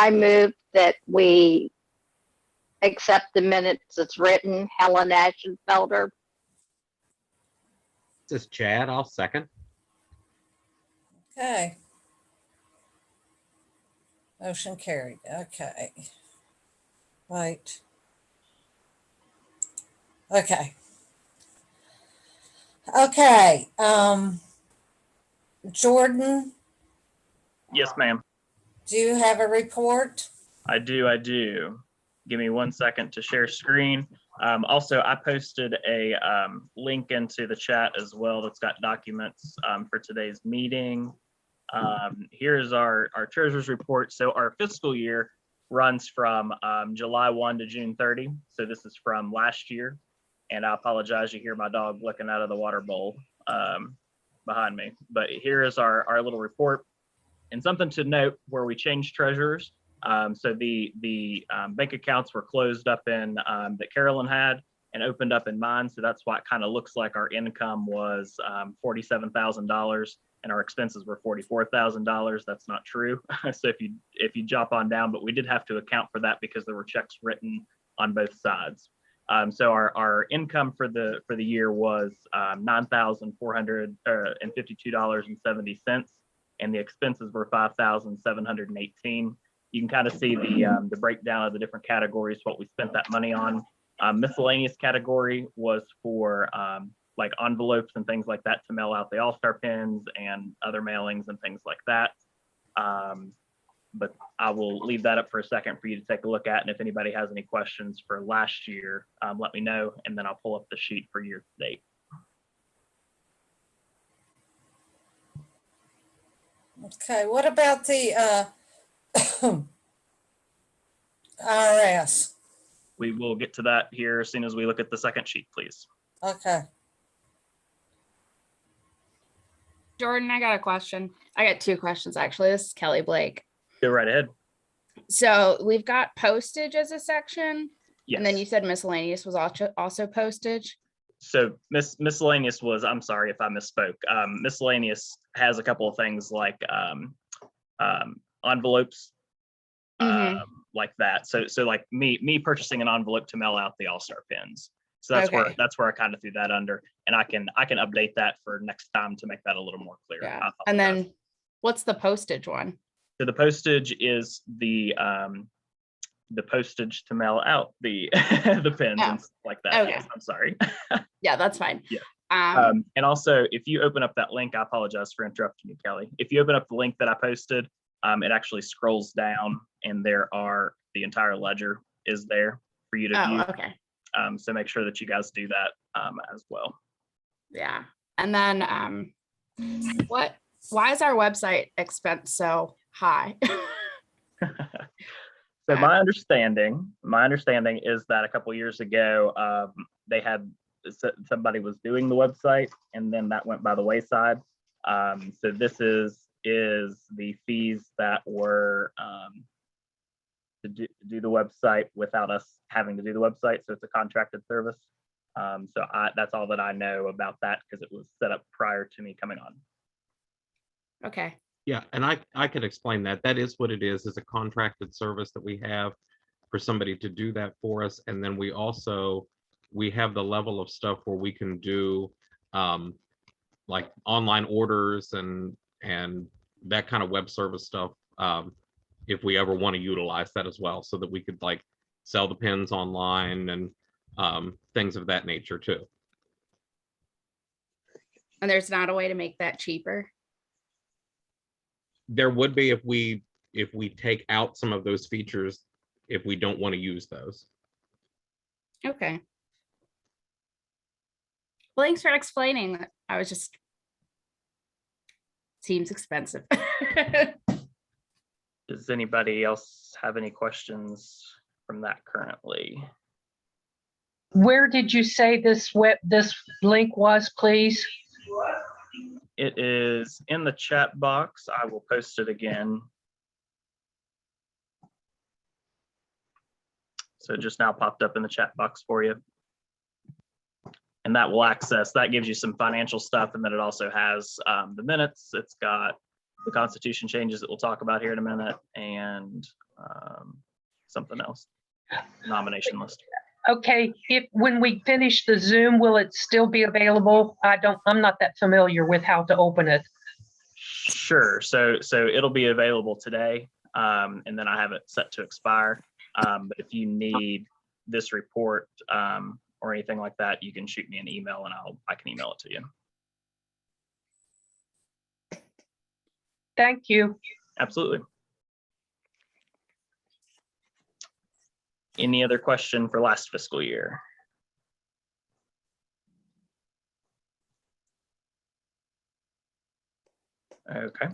I move that we accept the minutes as written. Helen Ashenfelder. This is Chad. I'll second. Okay. Motion carried. Okay. Right. Okay. Okay. Jordan, Yes, ma'am. do you have a report? I do. Give me 1 second to share screen. Also, I posted a link into the chat as well that's got documents for today's meeting. Here's our treasurer's report. So our fiscal year runs from July 1 to June 30. So this is from last year. And I apologize, you hear my dog looking out of the water bowl behind me. But here is our little report. And something to note where we changed treasurers. So the bank accounts were closed up in that Carolyn had and opened up in mine. So that's why it kind of looks like our income was $47,000 and our expenses were $44,000. That's not true. So if you jump on down, but we did have to account for that because there were checks written on both sides. So our income for the year was $9,452.70, and the expenses were $5,718. You can kind of see the breakdown of the different categories, what we spent that money on. Miscellaneous category was for like envelopes and things like that to mail out the All-Star pins and other mailings and things like that. But I will leave that up for a second for you to take a look at. And if anybody has any questions for last year, let me know, and then I'll pull up the sheet for year to date. Okay, what about the IRS? We will get to that here as soon as we look at the second sheet, please. Okay. Jordan, I got a question. I got two questions, actually. This is Kelly Blake. Go right ahead. So we've got postage as a section, Yes. and then you said miscellaneous was also postage. So miscellaneous was, I'm sorry if I misspoke. Miscellaneous has a couple of things like envelopes, like that. So like me purchasing an envelope to mail out the All-Star pins. So that's Okay. where I kind of threw that under, and I can update that for next time to make that a little more clear. Yeah. And then what's the postage one? So the postage is the postage to mail out the the pins and stuff like that. Okay. Yes, I'm sorry. Yeah, that's fine. Yeah. Um, And also, if you open up that link, I apologize for interrupting you, Kelly. If you open up the link that I posted, it actually scrolls down, and the entire ledger is there for you to view. okay. So make sure that you guys do that as well. Yeah. And then why is our website expense so high? So my understanding is that a couple years ago, somebody was doing the website, and then that went by the wayside. So this is the fees that were to do the website without us having to do the website. So it's a contracted service. So that's all that I know about that, because it was set up prior to me coming on. Okay. Yeah, and I could explain that. That is what it is a contracted service that we have for somebody to do that for us. And then we have the level of stuff where we can do like online orders and that kind of web service stuff, if we ever want to utilize that as well, so that we could like sell the pins online and things of that nature too. And there's not a way to make that cheaper? There would be if we take out some of those features, if we don't want to use those. Okay. Well, thanks for explaining. I was just, seems expensive. Does anybody else have any questions from that currently? Where did you say this link was, please? It is in the chat box. I will post it again. So it just now popped up in the chat box for you. And that gives you some financial stuff. And then it also has the minutes. It's got the Constitution changes that we'll talk about here in a minute. And something else. Nomination list. Okay, when we finish the Zoom, will it still be available? I'm not that familiar with how to open it. Sure. So it'll be available today, and then I have it set to expire. But if you need this report or anything like that, you can shoot me an email and I can email it to you. Thank you. Absolutely. Any other question for last fiscal year? Okay,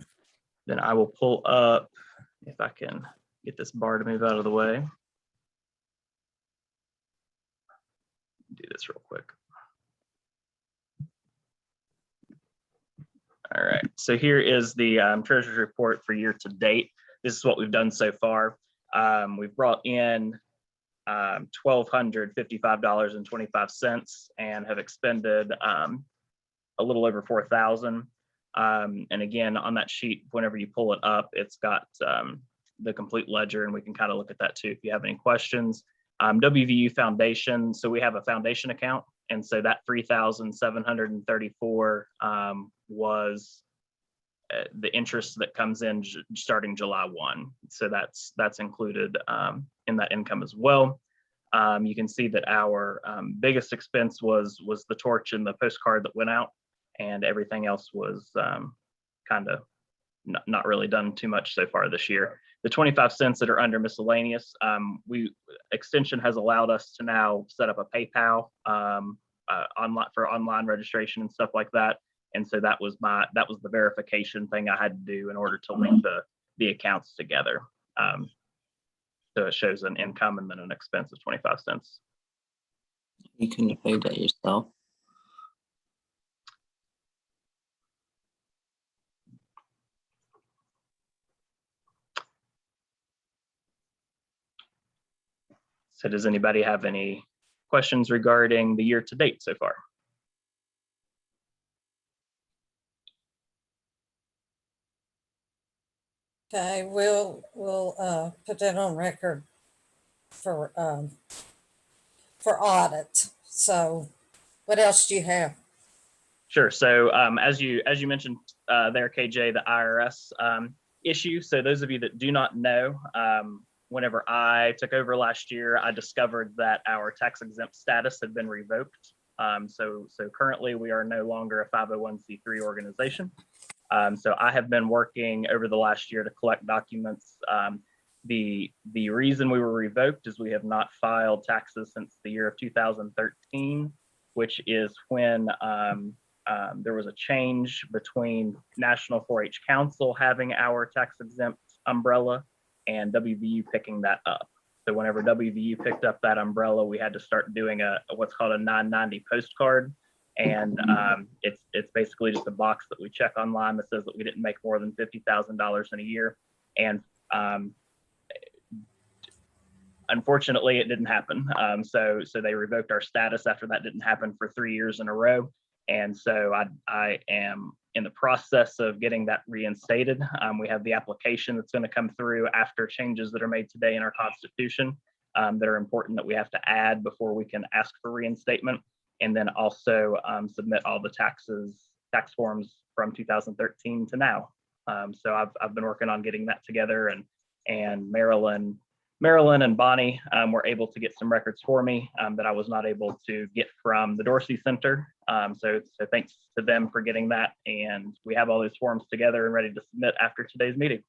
then I will pull up, if I can get this bar to move out of the way. Do this real quick. All right, so here is the treasurer's report for year to date. This is what we've done so far. We've brought in $1,255.25 and have expended a little over $4,000. And again, on that sheet, whenever you pull it up, it's got the complete ledger, and we can kind of look at that too if you have any questions. WVU Foundation, so we have a foundation account, and so that $3,734 was the interest that comes in starting July 1. So that's included in that income as well. You can see that our biggest expense was the torch and the postcard that went out, and everything else was kind of not really done too much so far this year. The 25 cents that are under miscellaneous, Extension has allowed us to now set up a PayPal online for online registration and stuff like that. And so that was the verification thing I had to do in order to link the accounts together. So it shows an income and then an expense of 25 cents. You couldn't have paid that yourself. So does anybody have any questions regarding the year to date so far? Okay, we'll put that on record for audit. So what else do you have? Sure. So as you mentioned there, KJ, the IRS issue. So those of you that do not know, whenever I took over last year, I discovered that our tax exempt status had been revoked. So currently we are no longer a 501c3 organization. So I have been working over the last year to collect documents. The reason we were revoked is we have not filed taxes since the year of 2013, which is when there was a change between National 4-H Council having our tax exempt umbrella and WVU picking that up. So whenever WVU picked up that umbrella, we had to start doing what's called a 990 postcard. And it's basically just a box that we check online that says that we didn't make more than $50,000 in a year. And unfortunately, it didn't happen. So they revoked our status after that didn't happen for 3 years in a row. And so I am in the process of getting that reinstated. We have the application that's going to come through after changes that are made today in our Constitution that are important that we have to add before we can ask for reinstatement. And then also submit all the tax forms from 2013 to now. So I've been working on getting that together, and Marilyn and Bonnie were able to get some records for me that I was not able to get from the Dorsey Center. So thanks to them for getting that. And we have all those forms together and ready to submit after today's meeting.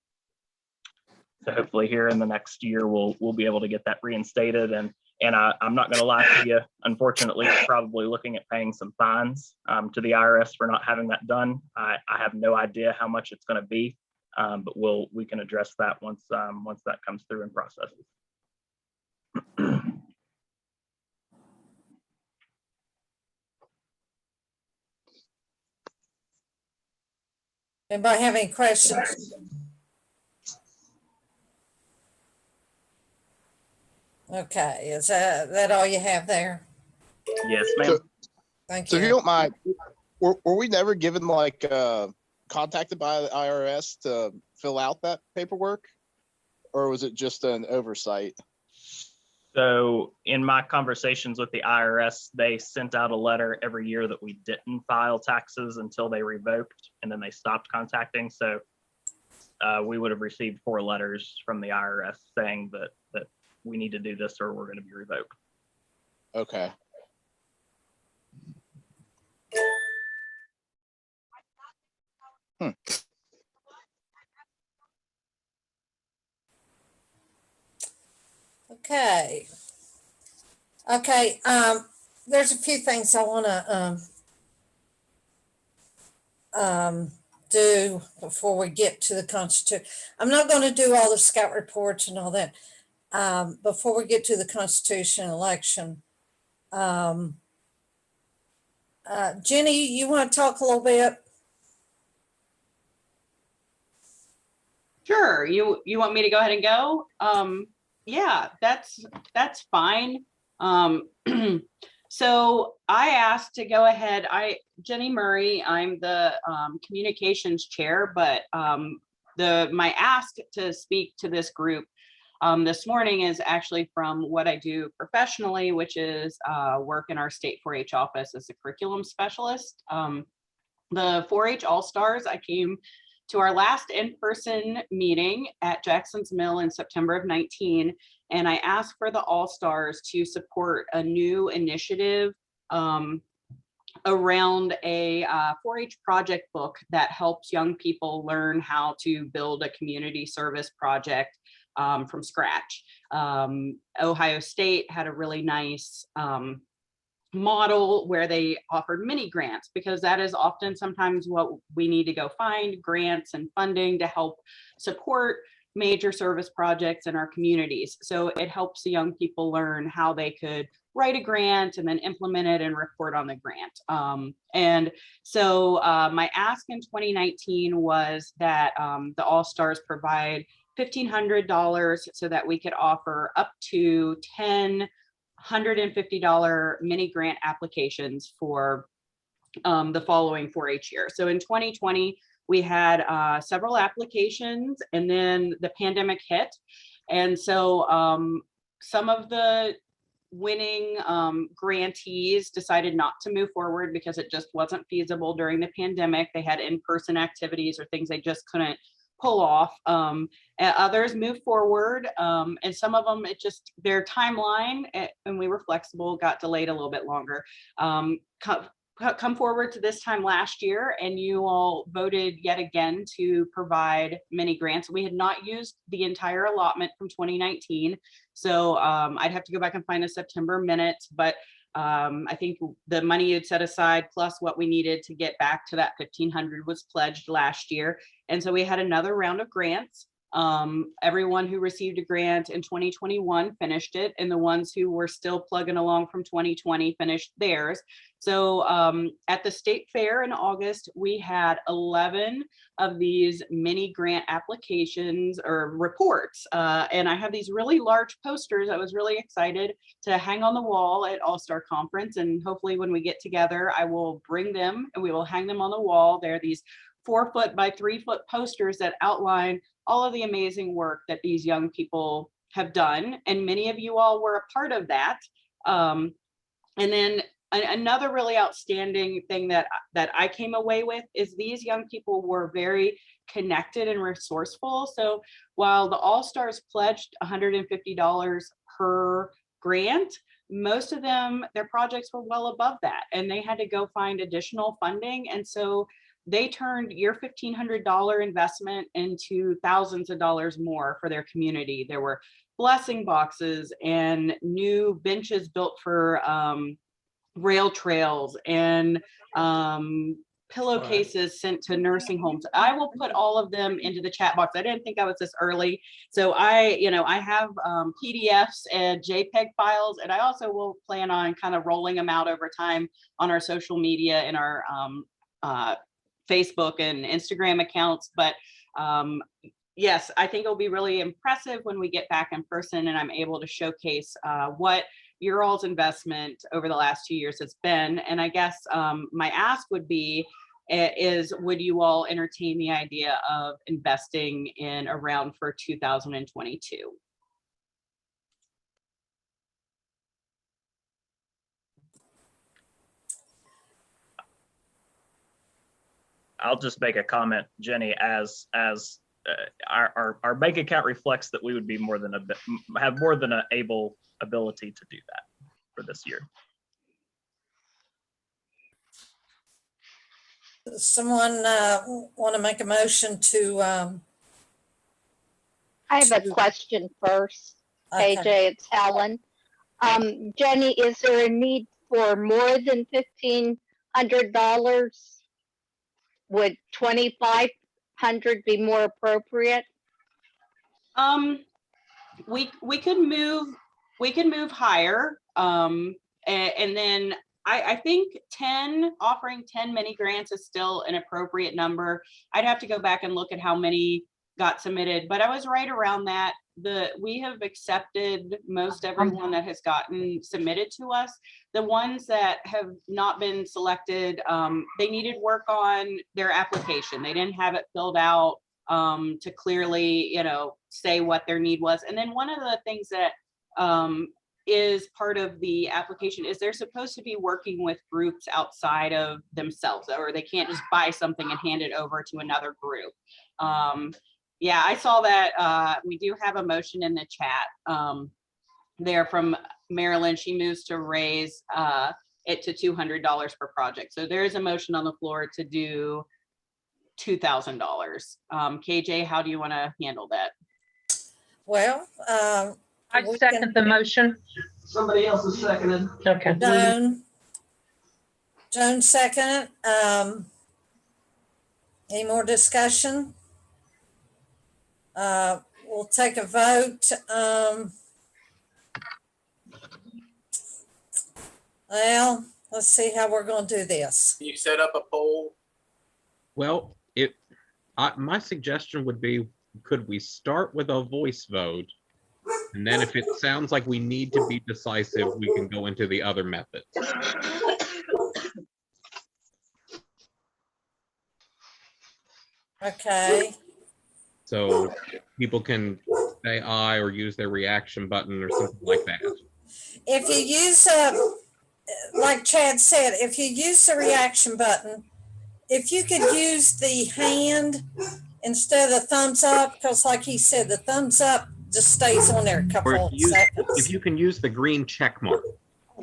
So hopefully here in the next year, we'll be able to get that reinstated. And I'm not going to lie to you, unfortunately, we're probably looking at paying some fines to the IRS for not having that done. I have no idea how much it's going to be, but we can address that once that comes through and processes. Anybody have any questions? Okay, is that all you have there? Yes, ma'am. Thank So if you you. don't mind, were we never given contacted by the IRS to fill out that paperwork? or was it just an oversight? So in my conversations with the IRS, they sent out a letter every year that we didn't file taxes until they revoked, and then they stopped contacting. So we would have received 4 letters from the IRS saying that we need to do this or we're going to be revoked. Okay. Okay. Okay, there's a few things I wanna, do before we get to the Constitution. I'm not gonna do all the scout reports and all that. Before we get to the Constitution election. Jenny, you wanna talk a little bit? Sure. You want me to go ahead and go? Yeah, that's fine. So I asked to go ahead. Jenny Murray, I'm the communications chair, but my ask to speak to this group this morning is actually from what I do professionally, which is work in our state 4-H office as a curriculum specialist. The 4-H All-Stars, I came to our last in-person meeting at Jackson's Mill in September of 19, and I asked for the All-Stars to support a new initiative around a 4-H project book that helps young people learn how to build a community service project from scratch. Ohio State had a really nice model where they offered mini grants, because that is often sometimes what we need to go find, grants and funding to help support major service projects in our communities. So it helps the young people learn how they could write a grant and then implement it and report on the grant. And so my ask in 2019 was that the All-Stars provide $1,500 so that we could offer up to 10 $150 mini grant applications for the following 4-H year. So in 2020, we had several applications, and then the pandemic hit. And so some of the winning grantees decided not to move forward because it just wasn't feasible during the pandemic. They had in-person activities or things they just couldn't pull off. And others moved forward, and some of them, it just, their timeline, and we were flexible, got delayed a little bit longer. Come forward to this time last year, and you all voted yet again to provide mini grants. We had not used the entire allotment from 2019, so I'd have to go back and find the September minutes, but I think the money you'd set aside plus what we needed to get back to that 1,500 was pledged last year. And so we had another round of grants. Everyone who received a grant in 2021 finished it, and the ones who were still plugging along from 2020 finished theirs. So at the state fair in August, we had 11 of these mini grant applications or reports. And I have these really large posters. I was really excited to hang on the wall at All-Star Conference. And hopefully when we get together, I will bring them and we will hang them on the wall. They're these 4-foot by 3-foot posters that outline all of the amazing work that these young people have done. And many of you all were a part of that. And then another really outstanding thing that I came away with is these young people were very connected and resourceful. So while the All-Stars pledged $150 per grant, most of them, their projects were well above that, and they had to go find additional funding. And so they turned your $1,500 investment into thousands of dollars more for their community. There were blessing boxes and new benches built for rail trails and pillowcases sent to nursing homes. I will put all of them into the chat box. I didn't think I was this early. So I have PDFs and JPEG files, and I also will plan on kind of rolling them out over time on our social media and our Facebook and Instagram accounts. But yes, I think it'll be really impressive when we get back in person and I'm able to showcase what your all's investment over the last 2 years has been. And I guess my ask would be, is, would you all entertain the idea of investing in a round for 2022? I'll just make a comment, Jenny, as our bank account reflects that we would be have more than an ability to do that for this year. Someone want to make a motion to, I have a question first. okay. KJ, it's Helen. Jenny, is there a need for more than $1,500? Would 2,500 be more appropriate? We could move higher. And then I think offering 10 mini grants is still an appropriate number. I'd have to go back and look at how many got submitted, but I was right around that. We have accepted most everyone that has gotten submitted to us. The ones that have not been selected, they needed work on their application. They didn't have it filled out to clearly, say what their need was. And then one of the things that is part of the application is they're supposed to be working with groups outside of themselves, or they can't just buy something and hand it over to another group. Yeah, I saw that. We do have a motion in the chat there from Marilyn. She moves to raise it to $200 per project. So there is a motion on the floor to do $2,000. KJ, how do you want to handle that? Well, I we second can- the motion. Somebody else has seconded. Okay. Joan second. Any more discussion? We'll take a vote. Well, let's see how we're going to do this. You set up a poll. Well, my suggestion would be, could we start with a voice vote? And then if it sounds like we need to be decisive, we can go into the other methods. Okay. So people can say aye or use their reaction button or something like that. If you use like Chad said, if you use the reaction button, if you could use the hand instead of the thumbs up, because like he said, the thumbs up just stays on there a Or couple if seconds. you can use the green check mark.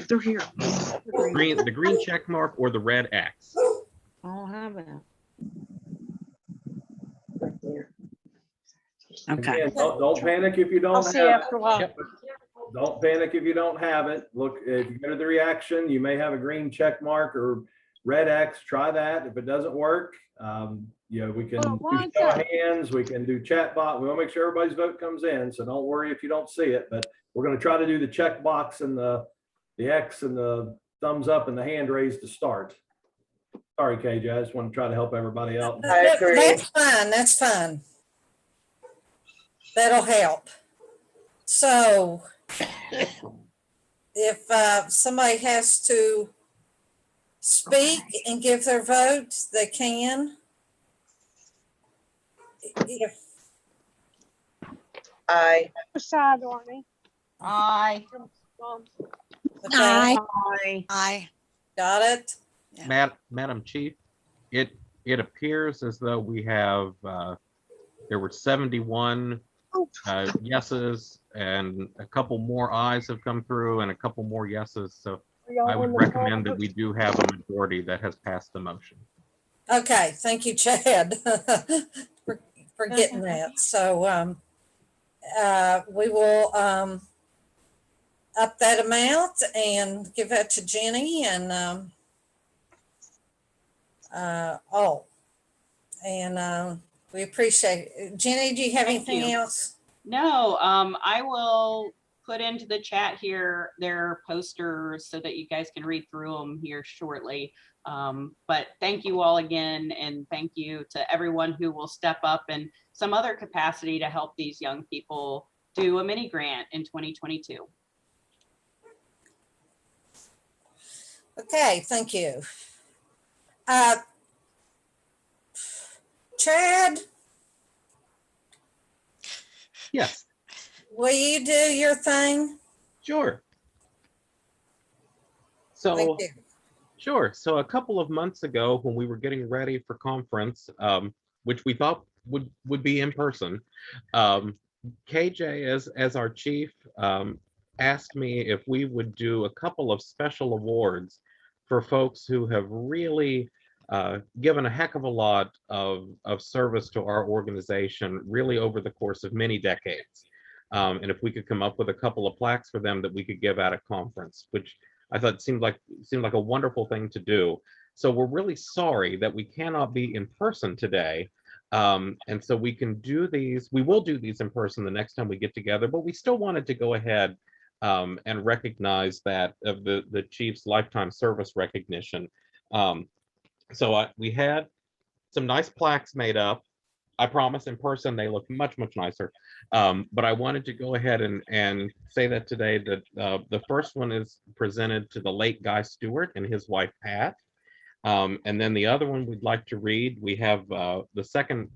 They're here. The green check mark or the red X. I don't have that. Okay. Again, don't panic if you don't I'll have see it. after a while. Yep. Don't panic if you don't have it. Look, if you go to the reaction, you may have a green check mark or red X. Try that. If it doesn't work, we can do show of hands, we can do chat bot. We want to make sure everybody's vote comes in. So don't worry if you don't see it, but we're going to try to do the check box and the X and the thumbs up and the hand raised to start. Sorry, KJ, I just want to try to help everybody out. That's fine. That's fine. That'll help. So if somebody has to speak and give their vote, they can. If, Aye. Aye. okay, Aye. got it? Yeah. Madam Chief, it appears as though we have, there were 71 yeses and a couple more ayes have come through and a couple more yeses. So I would recommend that we do have a majority that has passed the motion. Okay, thank you, Chad, for getting that. So we will up that amount and give that to Jenny and we appreciate it. Jenny, do you have Thank anything you. else? No, I will put into the chat here their posters so that you guys can read through them here shortly. But thank you all again, and thank you to everyone who will step up in some other capacity to help these young people do a mini grant in 2022. Okay, thank you. Chad, Yes, will you do your thing? sure. Thank So, you. sure. So a couple of months ago, when we were getting ready for conference, which we thought would be in person, KJ, as our chief, asked me if we would do a couple of special awards for folks who have really given a heck of a lot of service to our organization, really over the course of many decades. And if we could come up with a couple of plaques for them that we could give at a conference, which I thought seemed like a wonderful thing to do. So we're really sorry that we cannot be in person today. And so we can do these, we will do these in person the next time we get together, but we still wanted to go ahead and recognize that of the chief's lifetime service recognition. So we had some nice plaques made up. I promise in person they look much nicer. But I wanted to go ahead and say that today that the first one is presented to the late Guy Stewart and his wife Pat. And then the other one we'd like to read. We have the second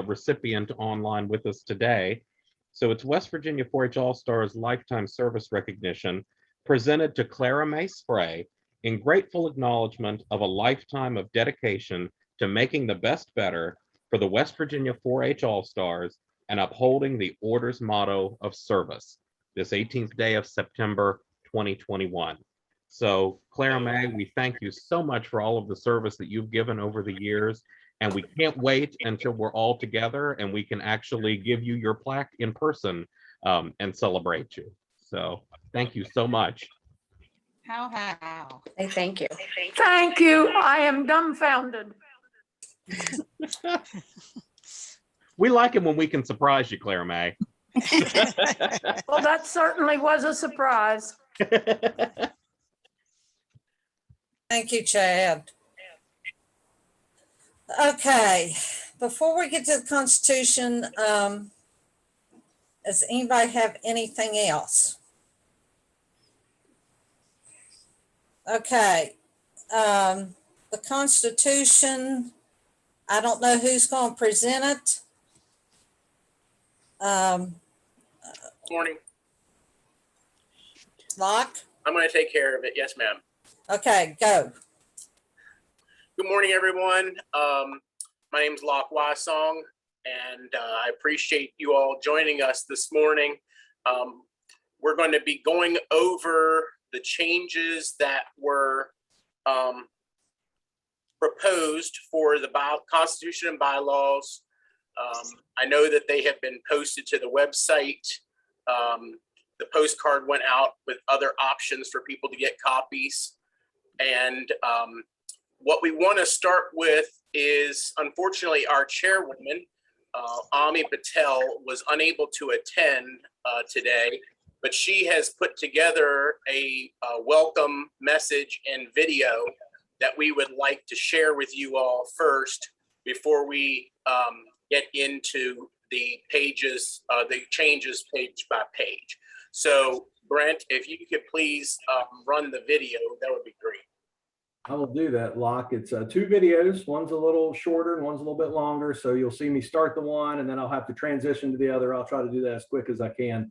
recipient online with us today. So it's West Virginia 4-H All-Stars Lifetime Service Recognition presented to Clara Mae Spray in grateful acknowledgement of a lifetime of dedication to making the best better for the West Virginia 4-H All-Stars and upholding the order's motto of service this 18th day of September 2021. So Clara Mae, we thank you so much for all of the service that you've given over the years. And we can't wait until we're all together and we can actually give you your plaque in person and celebrate you. So thank you so much. How? Hey, thank you. Thank you. I am dumbfounded. We like it when we can surprise you, Clara Mae. Well, that certainly was a surprise. Thank you, Chad. Okay, before we get to the Constitution, does anybody have anything else? Okay, the Constitution, I don't know who's going to present it. Morning. Locke? I'm going to take care of it. Yes, ma'am. Okay, go. Good morning, everyone. My name is Locke Wysong, and I appreciate you all joining us this morning. We're going to be going over the changes that were proposed for the Constitution and bylaws. I know that they have been posted to the website. The postcard went out with other options for people to get copies. And what we want to start with is, unfortunately, our chairwoman, Ami Patel, was unable to attend today, but she has put together a welcome message and video that we would like to share with you all first before we get into the pages, the changes page by page. So Brent, if you could please run the video, that would be great. I will do that, Locke. It's 2 videos. One's a little shorter and one's a little bit longer. So you'll see me start the one and then I'll have to transition to the other. I'll try to do that as quick as I can.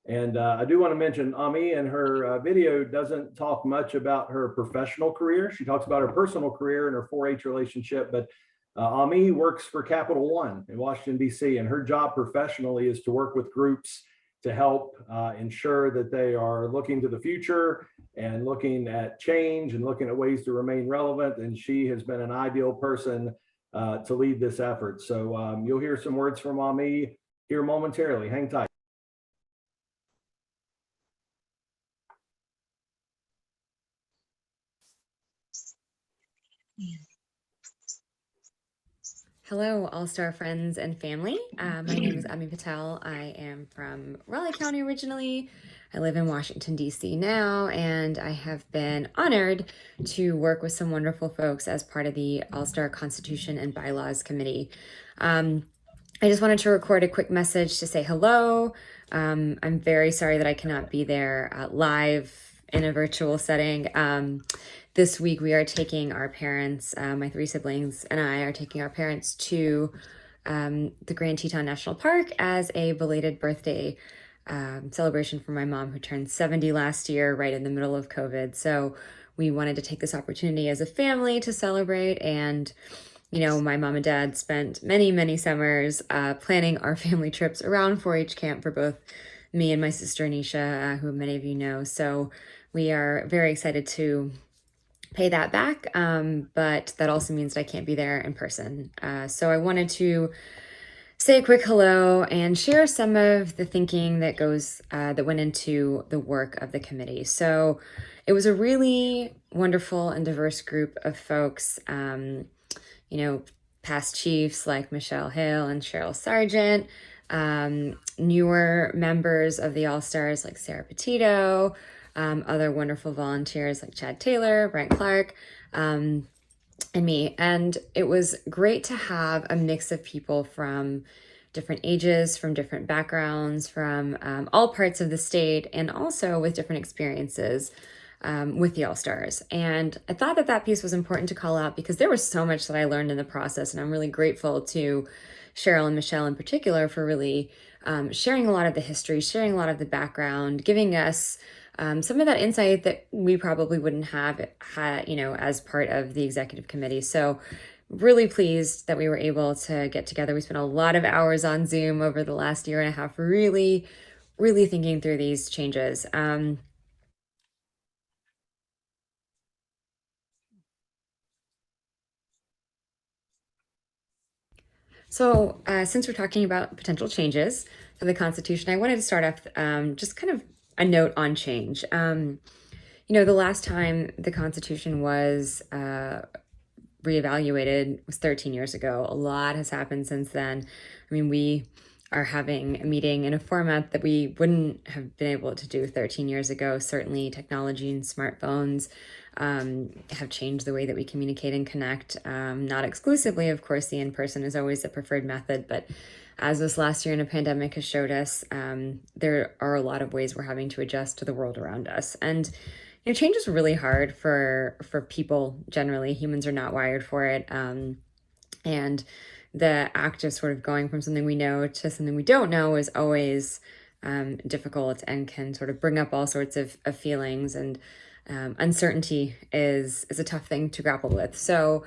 And I do want to mention Ami, and her video doesn't talk much about her professional career. She talks about her personal career and her 4-H relationship, but Ami works for Capital One in Washington, D.C., and her job professionally is to work with groups to help ensure that they are looking to the future and looking at change and looking at ways to remain relevant. And she has been an ideal person to lead this effort. So you'll hear some words from Ami here momentarily. Hang tight. Hello, All-Star friends and family. My name is Ami Patel. I am from Raleigh County originally. I live in Washington, D.C. now, and I have been honored to work with some wonderful folks as part of the All-Star Constitution and Bylaws Committee. I just wanted to record a quick message to say hello. I'm very sorry that I cannot be there live in a virtual setting. this week we are taking our parents, my 3 siblings and I are taking our parents to the Grand Teton National Park as a belated birthday celebration for my mom, who turned 70 last year, right in the middle of COVID. So we wanted to take this opportunity as a family to celebrate. And, you know, my mom and dad spent many, many summers planning our family trips around 4-H camp for both me and my sister Anisha, who many of you know. So we are very excited to pay that back, but that also means that I can't be there in person. So I wanted to say a quick hello and share some of the thinking that went into the work of the committee. So it was a really wonderful and diverse group of folks, you know, past chiefs like Michelle Hale and Cheryl Sargent, newer members of the All-Stars like Sarah Petito, other wonderful volunteers like Chad Taylor, Brent Clark, and me. And it was great to have a mix of people from different ages, from different backgrounds, from all parts of the state, and also with different experiences with the All-Stars. And I thought that that piece was important to call out because there was so much that I learned in the process, and I'm really grateful to Cheryl and Michelle in particular for really sharing a lot of the history, sharing a lot of the background, giving us some of that insight that we probably wouldn't have had, you know, as part of the executive committee. So really pleased that we were able to get together. We spent a lot of hours on Zoom over the last year and a half, really thinking through these changes. So since we're talking about potential changes to the Constitution, I wanted to start off just kind of a note on change. You know, the last time the Constitution was reevaluated was 13 years ago. A lot has happened since then. I mean, we are having a meeting in a format that we wouldn't have been able to do 13 years ago. Certainly technology and smartphones have changed the way that we communicate and connect. Not exclusively, of course, the in-person is always the preferred method, but as this last year in a pandemic has showed us, there are a lot of ways we're having to adjust to the world around us. And you know, change is really hard for people generally. Humans are not wired for it. And the act of sort of going from something we know to something we don't know is always difficult and can sort of bring up all sorts of feelings. And uncertainty is a tough thing to grapple with. So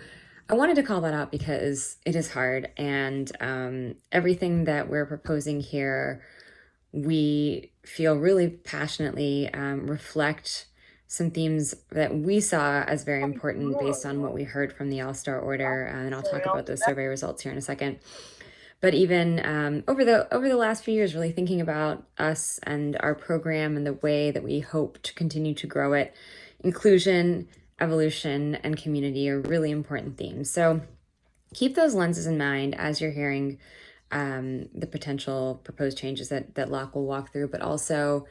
I wanted to call that out because it is hard. And everything that we're proposing here, we feel really passionately reflect some themes that we saw as very important based on what we heard from the All-Star Order, and I'll talk about those survey results here in a second. But even over the last few years, really thinking about us and our program and the way that we hope to continue to grow it, inclusion, evolution, and community are really important themes. So keep those lenses in mind as you're hearing the potential proposed changes that Locke will walk through, but also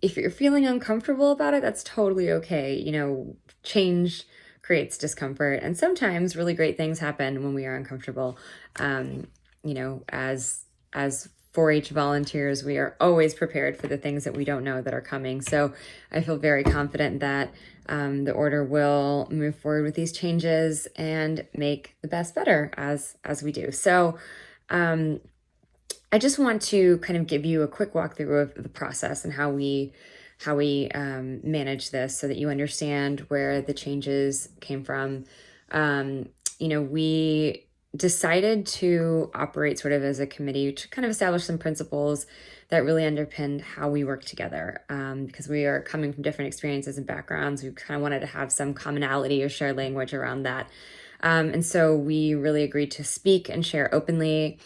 if you're feeling uncomfortable about it, that's totally okay. You know, change creates discomfort, and sometimes really great things happen when we are uncomfortable. You know, as 4-H volunteers, we are always prepared for the things that we don't know that are coming. So I feel very confident that the order will move forward with these changes and make the best better as we do. So I just want to kind of give you a quick walkthrough of the process and how we manage this so that you understand where the changes came from. You know, we decided to operate sort of as a committee to kind of establish some principles that really underpinned how we work together, because we are coming from different experiences and backgrounds. We kind of wanted to have some commonality or shared language around that. And so we really agreed to speak and share openly,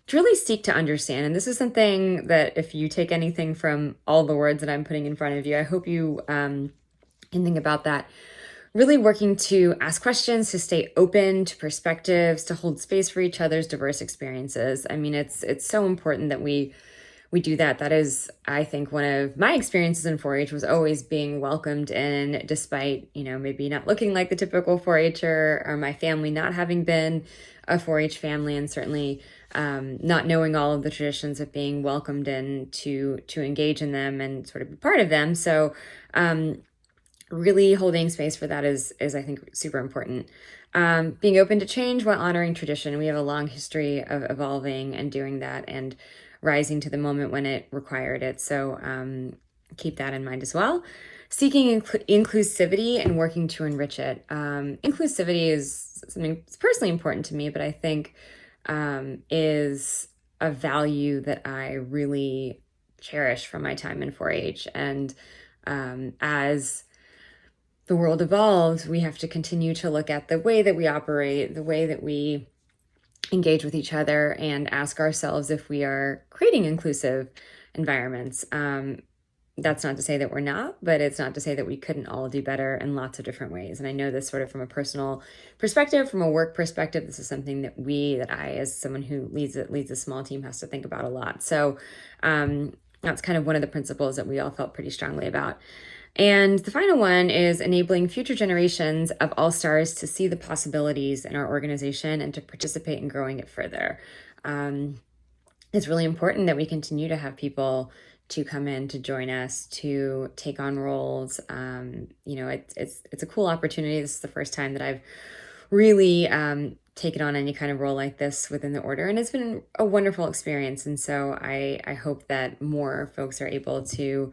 to really seek to understand. And this is something that if you take anything from all the words that I'm putting in front of you, I hope you can think about that. Really working to ask questions, to stay open to perspectives, to hold space for each other's diverse experiences. I mean, it's so important that we do that. That is, I think, one of my experiences in 4-H was always being welcomed in, despite, you know, maybe not looking like the typical 4-Her, or my family not having been a 4-H family, and certainly not knowing all of the traditions of being welcomed in to engage in them and sort of be part of them. So really holding space for that is I think super important. Being open to change while honoring tradition. We have a long history of evolving and doing that and rising to the moment when it required it. So keep that in mind as well. Seeking inclusivity and working to enrich it. Inclusivity is something that's personally important to me, but I think is a value that I really cherish from my time in 4-H. And as the world evolves, we have to continue to look at the way that we operate, the way that we engage with each other, and ask ourselves if we are creating inclusive environments. That's not to say that we're not, but it's not to say that we couldn't all do better in lots of different ways. And I know this sort of from a personal perspective, from a work perspective, this is something that I, as someone who leads a small team, has to think about a lot. So that's kind of one of the principles that we all felt pretty strongly about. And the final one is enabling future generations of All-Stars to see the possibilities in our organization and to participate in growing it further. It's really important that we continue to have people to come in, to join us, to take on roles. It's a cool opportunity. This is the first time that I've really taken on any kind of role like this within the order, and it's been a wonderful experience. And so I hope that more folks are able to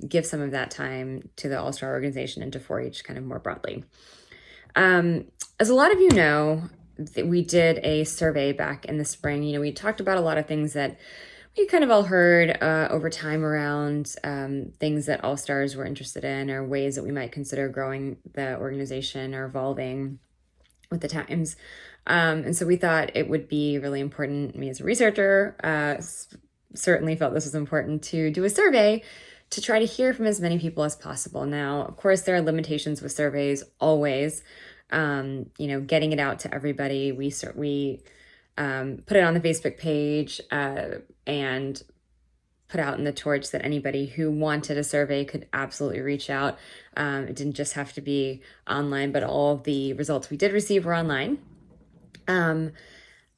give some of that time to the All-Star organization and to 4-H kind of more broadly. As a lot of you know, we did a survey back in the spring. We talked about a lot of things that we kind of all heard over time around things that All-Stars were interested in, or ways that we might consider growing the organization or evolving with the times. And so we thought it would be really important, me as a researcher, certainly felt this was important, to do a survey to try to hear from as many people as possible. Now, of course, there are limitations with surveys always. Getting it out to everybody. We put it on the Facebook page and put out in the torch that anybody who wanted a survey could absolutely reach out. It didn't just have to be online, but all of the results we did receive were online.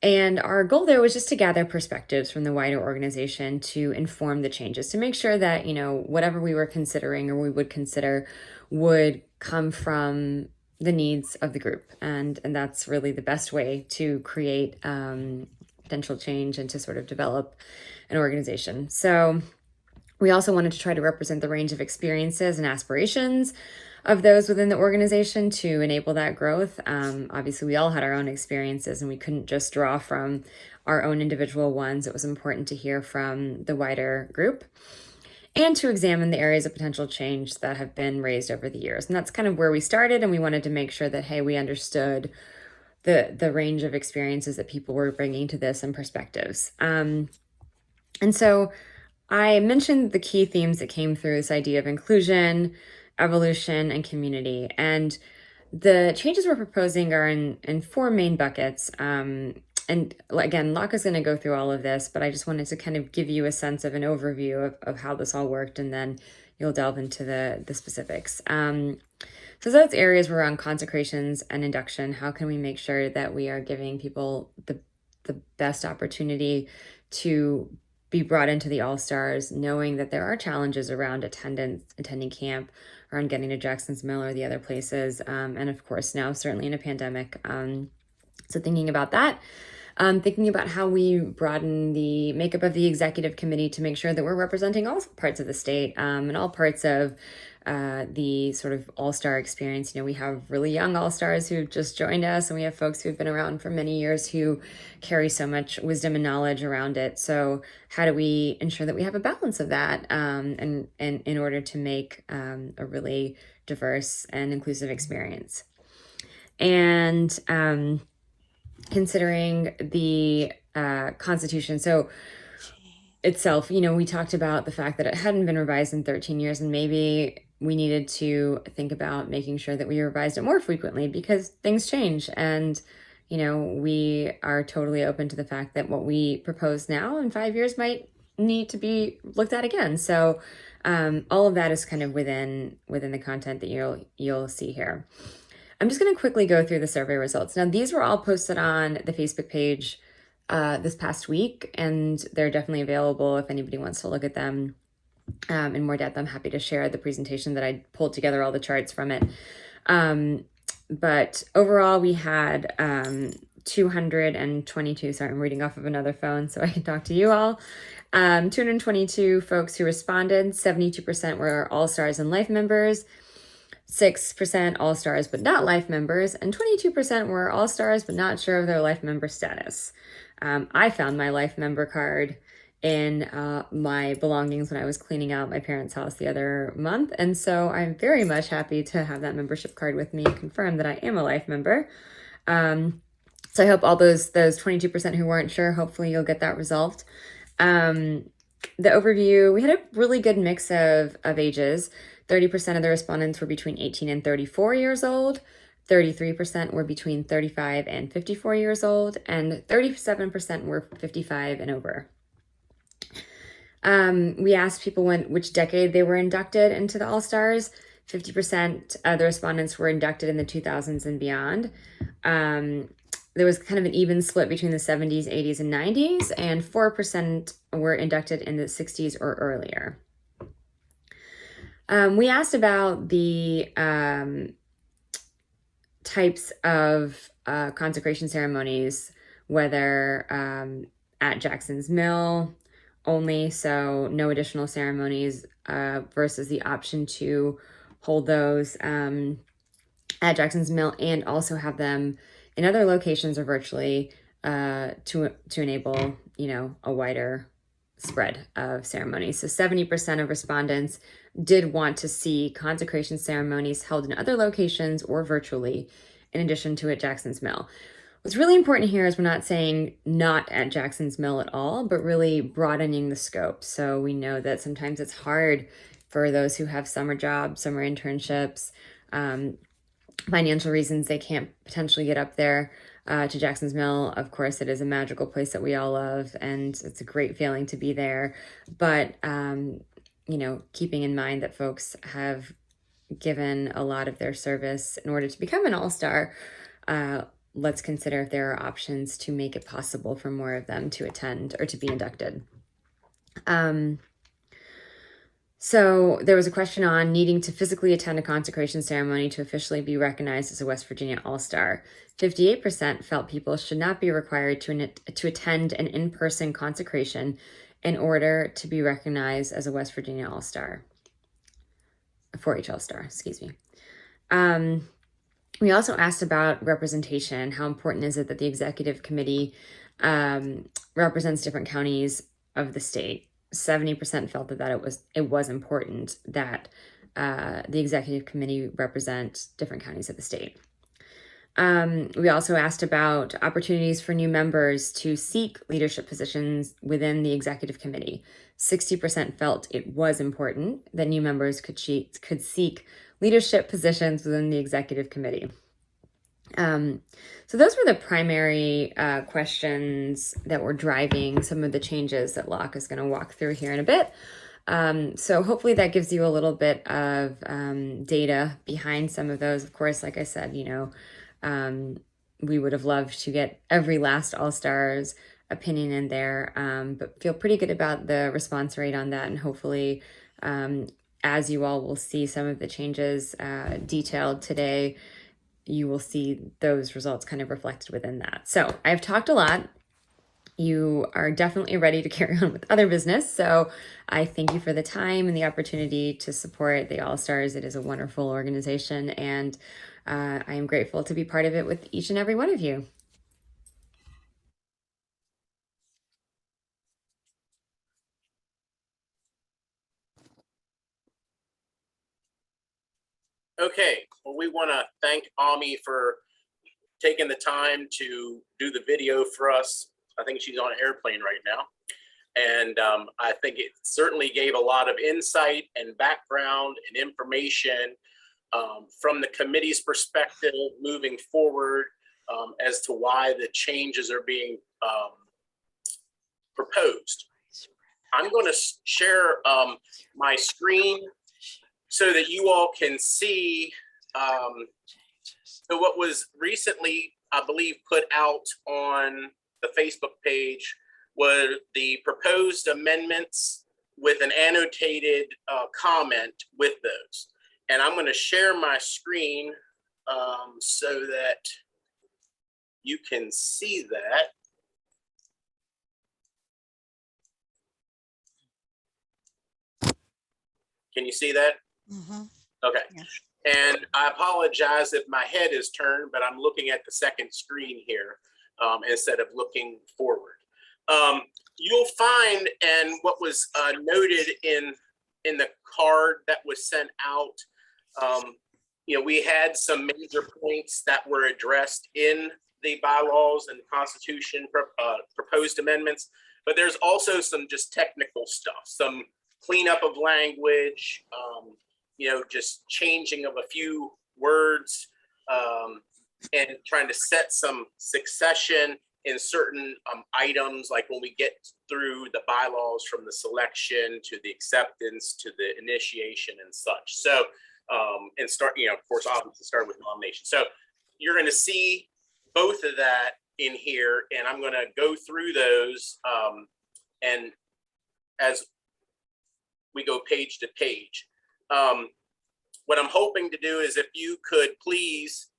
And our goal there was just to gather perspectives from the wider organization to inform the changes, to make sure that, whatever we were considering or we would consider would come from the needs of the group. And that's really the best way to create potential change and to sort of develop an organization. So we also wanted to try to represent the range of experiences and aspirations of those within the organization to enable that growth. Obviously, we all had our own experiences and we couldn't just draw from our own individual ones. It was important to hear from the wider group and to examine the areas of potential change that have been raised over the years. And that's kind of where we started. And we wanted to make sure that, hey, we understood the range of experiences that people were bringing to this and perspectives. And so I mentioned the key themes that came through: this idea of inclusion, evolution, and community. And the changes we're proposing are in 4 main buckets. And again, Laka's going to go through all of this, but I just wanted to kind of give you a sense of an overview of how this all worked, and then you'll delve into the specifics. So those areas were on consecrations and induction. How can we make sure that we are giving people the best opportunity to be brought into the All-Stars, knowing that there are challenges around attending camp, around getting to Jackson's Mill or the other places, and of course now certainly in a pandemic. So thinking about that, thinking about how we broaden the makeup of the executive committee to make sure that we're representing all parts of the state and all parts of the sort of all-star experience. We have really young all-stars who've just joined us, and we have folks who've been around for many years who carry so much wisdom and knowledge around it. So how do we ensure that we have a balance of that and in order to make a really diverse and inclusive experience? And considering the Constitution. So itself, we talked about the fact that it hadn't been revised in 13 years, and maybe we needed to think about making sure that we revised it more frequently because things change. And, we are totally open to the fact that what we propose now in 5 years might need to be looked at again. So all of that is kind of within the content that you'll see here. I'm just going to quickly go through the survey results. Now, these were all posted on the Facebook page this past week, and they're definitely available if anybody wants to look at them in more depth, I'm happy to share the presentation that I pulled together all the charts from it. But overall, we had 222, sorry, I'm reading off of another phone so I can talk to you all. 222 folks who responded, 72% were all-stars and life members, 6% all-stars but not life members, and 22% were all-stars but not sure of their life member status. I found my life member card in my belongings when I was cleaning out my parents' house the other month, and so I'm very much happy to have that membership card with me and confirm that I am a life member. So I hope all those 22% who weren't sure, hopefully you'll get that resolved. The overview, we had a really good mix of ages. 30% of the respondents were between 18 and 34 years old. 33% were between 35 and 54 years old, and 37% were 55 and over. We asked people which decade they were inducted into the All-Stars. 50% of the respondents were inducted in the 2000s and beyond. There was kind of an even split between the 70s, 80s, and 90s, and 4% were inducted in the 60s or earlier. We asked about the types of consecration ceremonies, whether at Jackson's Mill only, so no additional ceremonies, versus the option to hold those at Jackson's Mill and also have them in other locations or virtually to enable, a wider spread of ceremonies. So 70% of respondents did want to see consecration ceremonies held in other locations or virtually, in addition to at Jackson's Mill. What's really important here is we're not saying not at Jackson's Mill at all, but really broadening the scope. So we know that sometimes it's hard for those who have summer jobs, summer internships, financial reasons they can't potentially get up there to Jackson's Mill. Of course, it is a magical place that we all love, and it's a great feeling to be there. But, keeping in mind that folks have given a lot of their service in order to become an all-star, let's consider if there are options to make it possible for more of them to attend or to be inducted. So there was a question on needing to physically attend a consecration ceremony to officially be recognized as a West Virginia All-Star. 58% felt people should not be required to attend an in-person consecration in order to be recognized as a West Virginia All-Star. A 4-H All-Star, excuse me. We also asked about representation. How important is it that the executive committee represents different counties of the state? 70% felt that it was important that the executive committee represent different counties of the state. We also asked about opportunities for new members to seek leadership positions within the executive committee. 60% felt it was important that new members could seek leadership positions within the executive committee. So those were the primary questions that were driving some of the changes that Locke is going to walk through here in a bit. So hopefully that gives you a little bit of data behind some of those. Of course, like I said, we would have loved to get every last All-Stars opinion in there, but feel pretty good about the response rate on that. And hopefully, as you all will see some of the changes detailed today, you will see those results kind of reflected within that. So I've talked a lot. You are definitely ready to carry on with other business. So I thank you for the time and the opportunity to support the All-Stars. It is a wonderful organization, and I am grateful to be part of it with each and every one of you. Okay, well, we want to thank Ami for taking the time to do the video for us. I think she's on an airplane right now. And I think it certainly gave a lot of insight and background and information from the committee's perspective moving forward as to why the changes are being proposed. I'm going to share my screen so that you all can see so what was recently, I believe, put out on the Facebook page were the proposed amendments with an annotated comment with those. And I'm going to share my screen so that you can see that. Can you see that? Okay. And I apologize if my head is turned, but I'm looking at the second screen here instead of looking forward. You'll find, and what was noted in the card that was sent out, you know, we had some major points that were addressed in the bylaws and the Constitution proposed amendments, but there's also some just technical stuff, some cleanup of language, you know, just changing of a few words, and trying to set some succession in certain items, like when we get through the bylaws from the selection to the acceptance to the initiation and such. So, and start, you know, of course, obviously start with nomination. So you're going to see both of that in here, and I'm going to go through those, and as we go page to page. What I'm hoping to do is if you could please,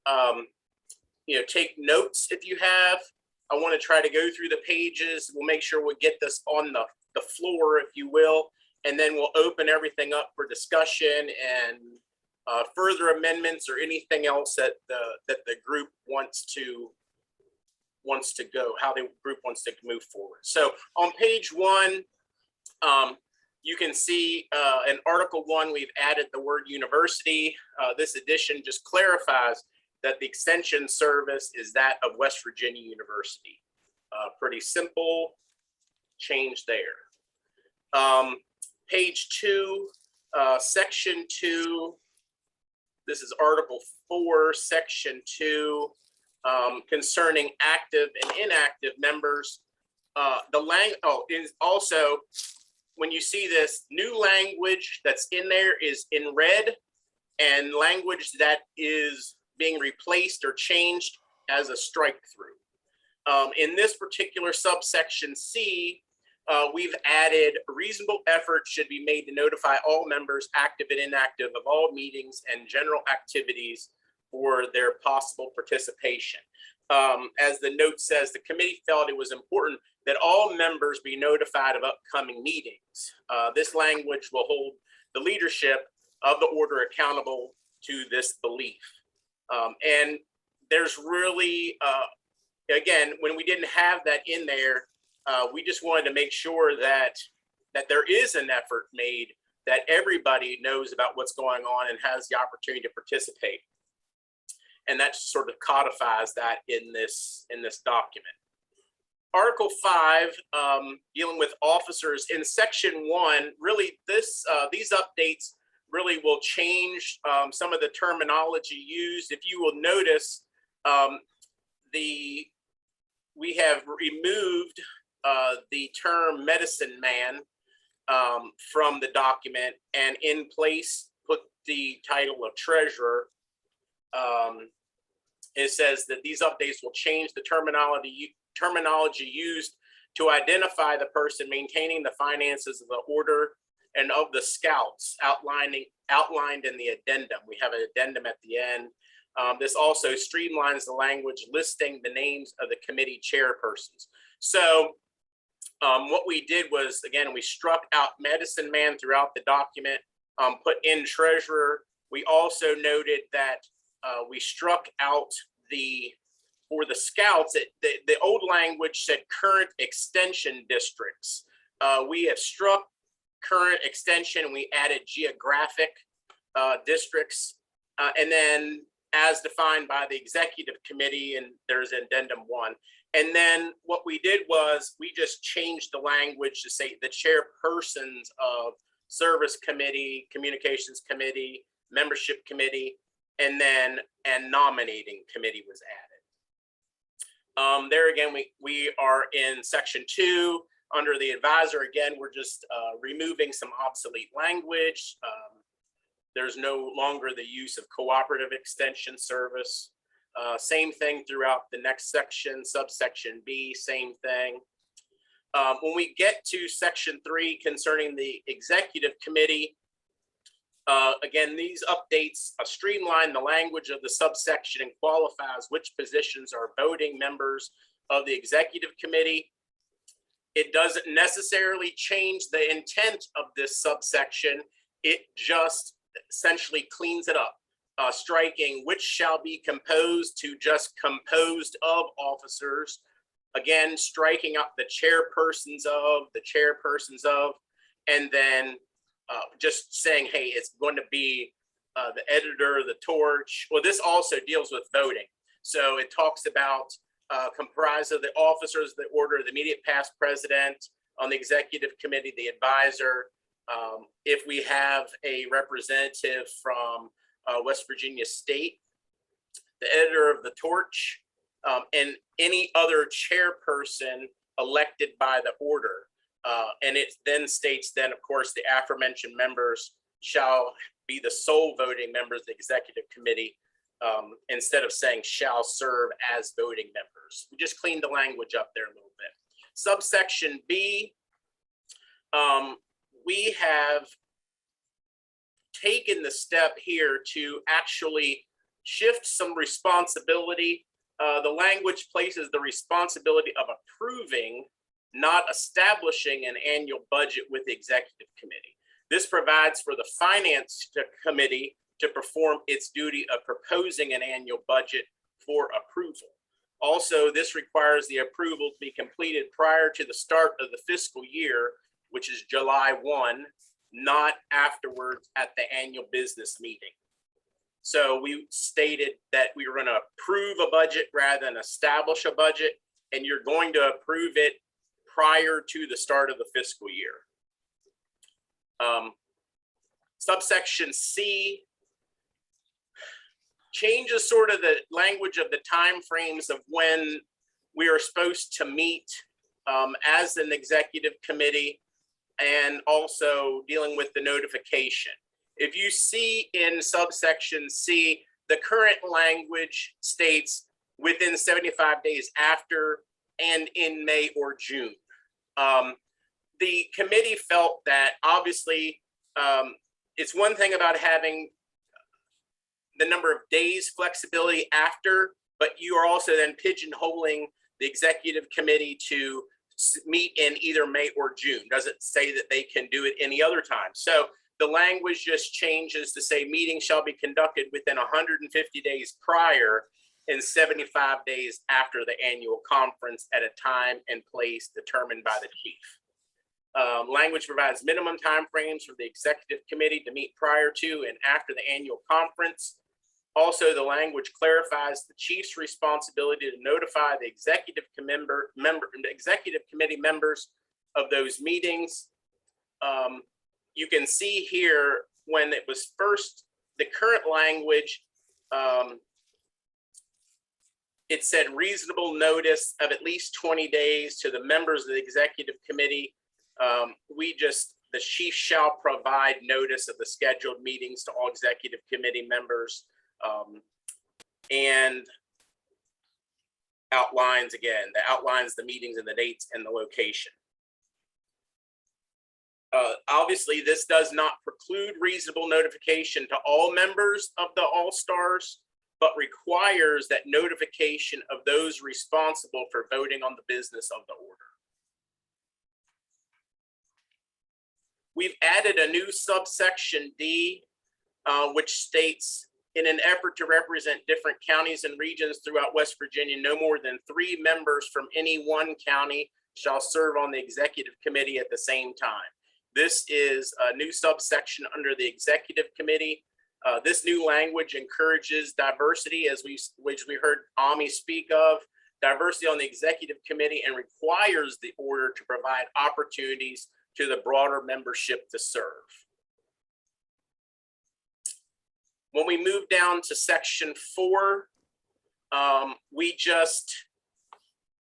you know, take notes if you have. I want to try to go through the pages. We'll make sure we get this on the floor, if you will, and then we'll open everything up for discussion and further amendments or anything else that the group wants to go, how the group wants to move forward. So on page 1, you can see in Article 1, we've added the word university. This addition just clarifies that the extension service is that of West Virginia University. Pretty simple change there. Page 2, section 2, this is Article 4, section 2, concerning active and inactive members. Is also, when you see this, new language that's in there is in red, and language that is being replaced or changed as a strike through. In this particular subsection C, we've added reasonable effort should be made to notify all members, active and inactive, of all meetings and general activities for their possible participation. As the note says, the committee felt it was important that all members be notified of upcoming meetings. This language will hold the leadership of the order accountable to this belief. And there's really, again, when we didn't have that in there, we just wanted to make sure that there is an effort made, that everybody knows about what's going on and has the opportunity to participate. And that sort of codifies that in this document. Article 5, dealing with officers in section 1, really these updates really will change some of the terminology used. If you will notice, we have removed the term medicine man from the document, and in place put the title of treasurer. It says that these updates will change the terminology used to identify the person maintaining the finances of the order and of the scouts outlined in the addendum. We have an addendum at the end. This also streamlines the language listing the names of the committee chairpersons. So what we did was, again, we struck out medicine man throughout the document, put in treasurer. We also noted that we struck out for the scouts, the old language said current extension districts. We have struck current extension, and we added geographic districts, and then as defined by the executive committee, and there's addendum 1. And then what we did was we just changed the language to say the chairpersons of service committee, communications committee, membership committee, and nominating committee was added. There again, we are in section 2 under the advisor. Again, we're just removing some obsolete language. There's no longer the use of cooperative extension service. Same thing throughout the next section, subsection B, same thing. When we get to section 3 concerning the executive committee, again, these updates streamline the language of the subsection and qualifies which positions are voting members of the executive committee. It doesn't necessarily change the intent of this subsection. It just essentially cleans it up, striking which shall be composed to just composed of officers. Again, striking up the chairpersons of, and then just saying, hey, it's going to be the editor of the torch. Well, this also deals with voting. So it talks about comprised of the officers of the order, the immediate past president, on the executive committee, the advisor. If we have a representative from West Virginia State, the editor of the torch, and any other chairperson elected by the order. And it then states then, of course, the aforementioned members shall be the sole voting members of the executive committee, instead of saying shall serve as voting members. We just cleaned the language up there a little bit. Subsection B, we have taken the step here to actually shift some responsibility. The language places the responsibility of approving, not establishing an annual budget with the executive committee. This provides for the finance committee to perform its duty of proposing an annual budget for approval. Also, this requires the approval to be completed prior to the start of the fiscal year, which is July 1, not afterwards at the annual business meeting. So we stated that we were going to approve a budget rather than establish a budget, and you're going to approve it prior to the start of the fiscal year. Subsection C changes sort of the language of the timeframes of when we are supposed to meet as an executive committee, and also dealing with the notification. If you see in subsection C, the current language states within 75 days after and in May or June. The committee felt that obviously it's one thing about having the number of days flexibility after, but you are also then pigeonholing the executive committee to meet in either May or June. Doesn't say that they can do it any other time. So the language just changes to say meetings shall be conducted within 150 days prior and 75 days after the annual conference at a time and place determined by the chief. Language provides minimum timeframes for the executive committee to meet prior to and after the annual conference. Also, the language clarifies the chief's responsibility to notify the executive committee members of those meetings. You can see here when it was first, the current language, it said reasonable notice of at least 20 days to the members of the executive committee. The chief shall provide notice of the scheduled meetings to all executive committee members, and outlines the meetings and the dates and the location. Obviously, this does not preclude reasonable notification to all members of the All-Stars, but requires that notification of those responsible for voting on the business of the order. We've added a new subsection D, which states, in an effort to represent different counties and regions throughout West Virginia, no more than 3 members from any one county shall serve on the executive committee at the same time. This is a new subsection under the executive committee. This new language encourages diversity, which we heard Ami speak of, diversity on the executive committee, and requires the order to provide opportunities to the broader membership to serve. When we move down to section 4,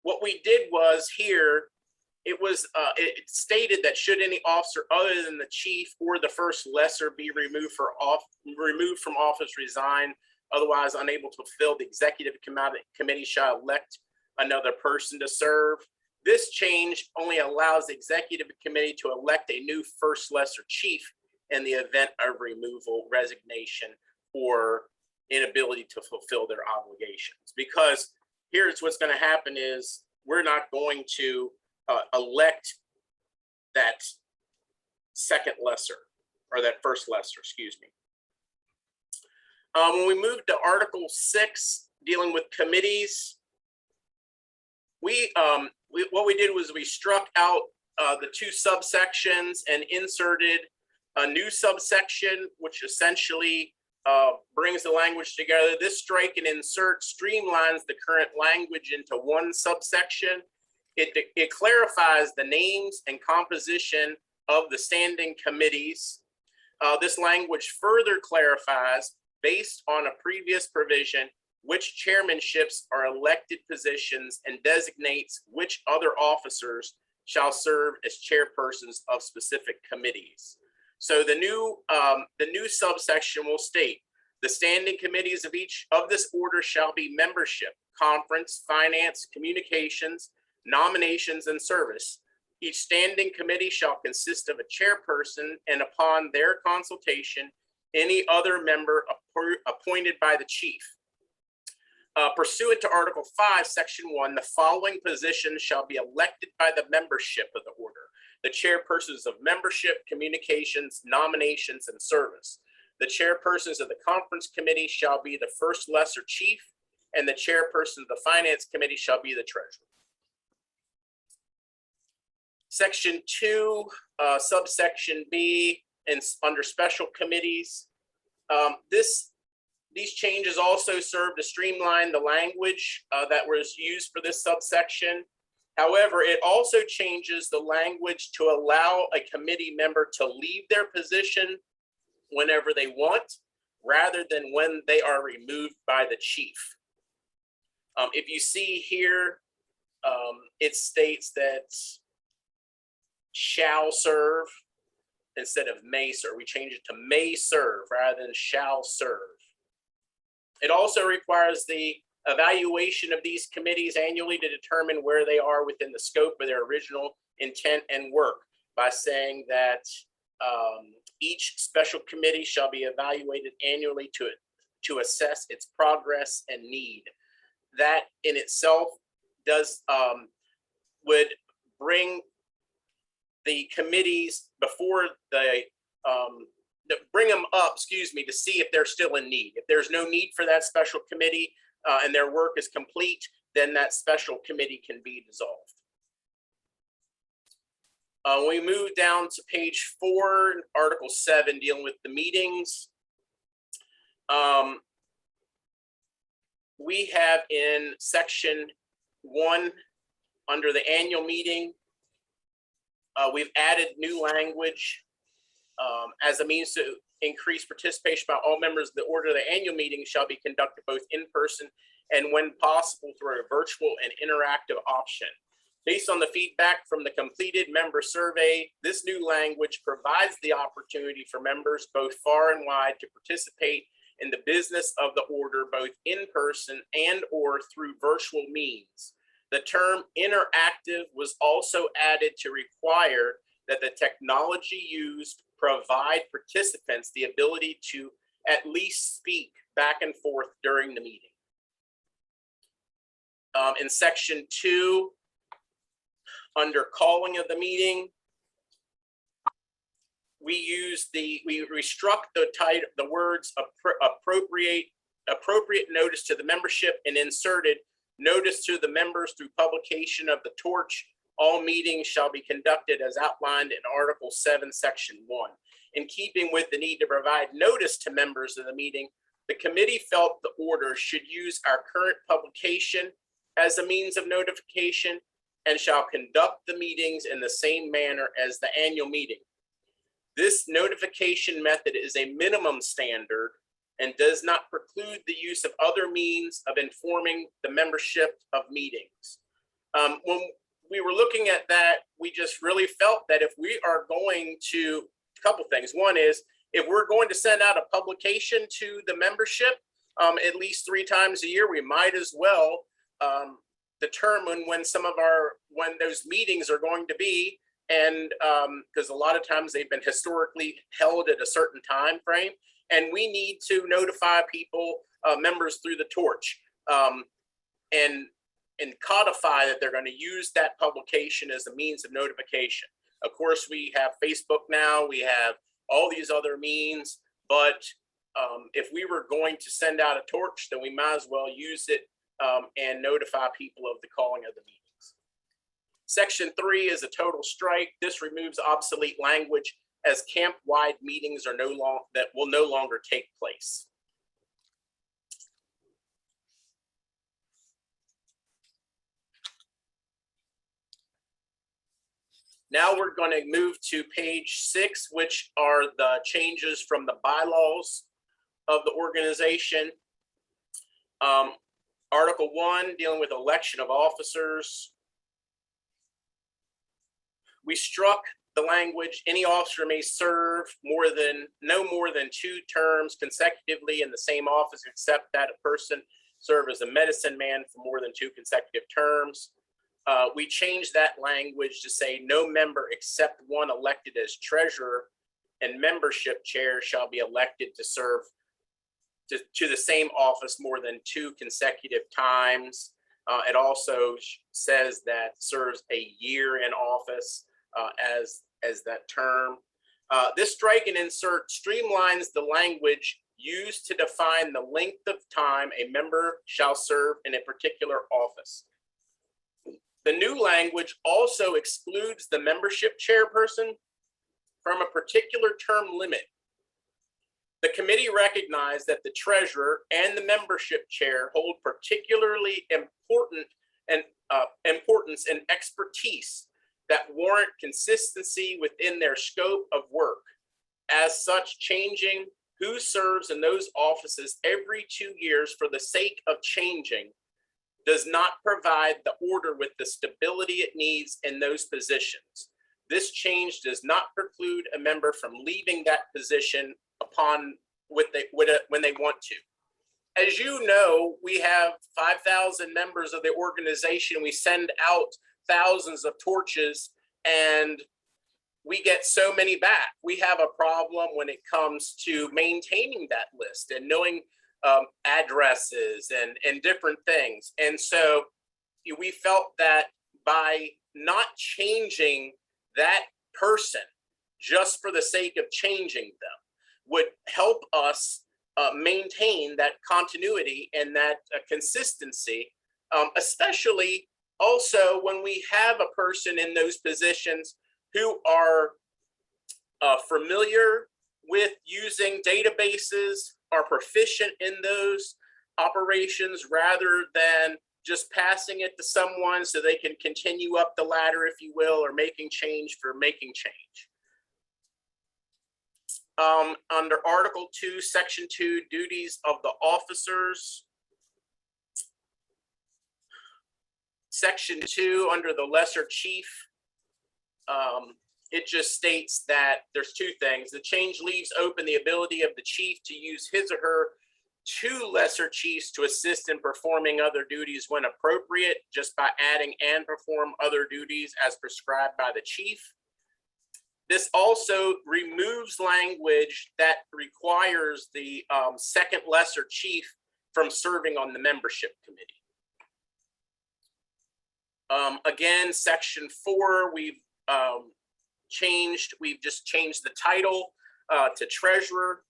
what we did was here, it stated that should any officer other than the chief or the first lesser be removed from office, resign, otherwise unable to fulfill, the executive committee shall elect another person to serve. This change only allows the executive committee to elect a new first lesser chief in the event of removal, resignation, or inability to fulfill their obligations. Because here's what's going to happen is we're not going to elect that second lesser, or that first lesser, excuse me. When we moved to Article 6, dealing with committees, what we did was we struck out the two subsections and inserted a new subsection, which essentially brings the language together. This strike and insert streamlines the current language into one subsection. It clarifies the names and composition of the standing committees. This language further clarifies, based on a previous provision, which chairmanships are elected positions and designates which other officers shall serve as chairpersons of specific committees. So the new subsection will state, the standing committees of each of this order shall be membership, conference, finance, communications, nominations, and service. Each standing committee shall consist of a chairperson, and upon their consultation, any other member appointed by the chief. Pursuant to Article 5, Section 1, the following positions shall be elected by the membership of the order: the chairpersons of membership, communications, nominations, and service. The chairpersons of the conference committee shall be the first lesser chief, and the chairperson of the finance committee shall be the treasurer. Section 2, subsection B, and under special committees. These changes also serve to streamline the language that was used for this subsection. However, it also changes the language to allow a committee member to leave their position whenever they want, rather than when they are removed by the chief. If you see here, it states that shall serve instead of may serve. We change it to may serve rather than shall serve. It also requires the evaluation of these committees annually to determine where they are within the scope of their original intent and work, by saying that each special committee shall be evaluated annually to assess its progress and need. That in itself would bring the committees before bring them up, to see if they're still in need. If there's no need for that special committee and their work is complete, then that special committee can be dissolved. We move down to page 4, Article 7, dealing with the meetings. We have in section 1, under the annual meeting, we've added new language as a means to increase participation by all members of the order. The annual meeting shall be conducted both in person and, when possible, through a virtual and interactive option. Based on the feedback from the completed member survey, this new language provides the opportunity for members both far and wide to participate in the business of the order, both in person and or through virtual means. The term interactive was also added to require that the technology used provide participants the ability to at least speak back and forth during the meeting. In section 2, under calling of the meeting, we struck the words appropriate notice to the membership and inserted notice to the members through publication of the torch. All meetings shall be conducted as outlined in Article 7, Section 1. In keeping with the need to provide notice to members of the meeting, the committee felt the order should use our current publication as a means of notification and shall conduct the meetings in the same manner as the annual meeting. This notification method is a minimum standard and does not preclude the use of other means of informing the membership of meetings. When we were looking at that, we just really felt that if we are going to, a couple things. One is, if we're going to send out a publication to the membership at least 3 times a year, we might as well determine when when those meetings are going to be. And because a lot of times they've been historically held at a certain time frame, and we need to notify people, members through the torch, and codify that they're going to use that publication as a means of notification. Of course, we have Facebook now, we have all these other means, but if we were going to send out a torch, then we might as well use it and notify people of the calling of the meetings. Section 3 is a total strike. This removes obsolete language as camp-wide meetings are will no longer take place. Now we're going to move to page 6, which are the changes from the bylaws of the organization. Article 1, dealing with election of officers. We struck the language, any officer may serve no more than 2 terms consecutively in the same office, except that a person serve as a medicine man for more than 2 consecutive terms. We changed that language to say no member except one elected as treasurer and membership chair shall be elected to serve to the same office more than 2 consecutive times. It also says that serves a year in office as that term. This strike and insert streamlines the language used to define the length of time a member shall serve in a particular office. The new language also excludes the membership chairperson from a particular term limit. The committee recognized that the treasurer and the membership chair hold particularly importance and expertise that warrant consistency within their scope of work. As such, changing who serves in those offices every 2 years for the sake of changing does not provide the order with the stability it needs in those positions. This change does not preclude a member from leaving that position when they want to. As you know, we have 5,000 members of the organization. We send out thousands of torches and we get so many back. We have a problem when it comes to maintaining that list and knowing addresses and different things. And so we felt that by not changing that person just for the sake of changing them would help us maintain that continuity and that consistency, especially also when we have a person in those positions who are familiar with using databases, are proficient in those operations, rather than just passing it to someone so they can continue up the ladder, if you will, or making change for making change. Under Article 2, Section 2, duties of the officers. Section 2, under the lesser chief, it just states that there's 2 things. The change leaves open the ability of the chief to use his or her 2 lesser chiefs to assist in performing other duties when appropriate, just by adding and perform other duties as prescribed by the chief. This also removes language that requires the second lesser chief from serving on the membership committee. Again, Section 4, we've just changed the title to treasurer.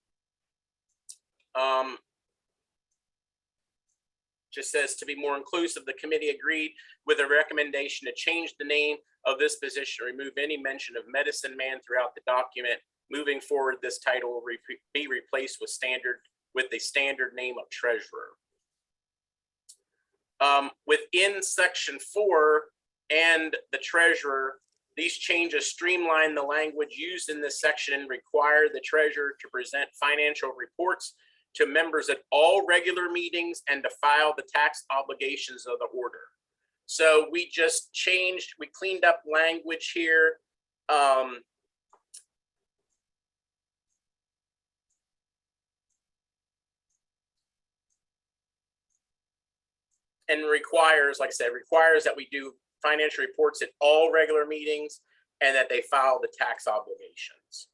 Just says, to be more inclusive, the committee agreed with a recommendation to change the name of this position, remove any mention of medicine man throughout the document. Moving forward, this title will be replaced with the standard name of treasurer. Within Section 4 and the treasurer, these changes streamline the language used in this section and require the treasurer to present financial reports to members at all regular meetings and to file the tax obligations of the order. So we just we cleaned up language here. and requires, like I said, requires that we do financial reports at all regular meetings and that they file the tax obligations.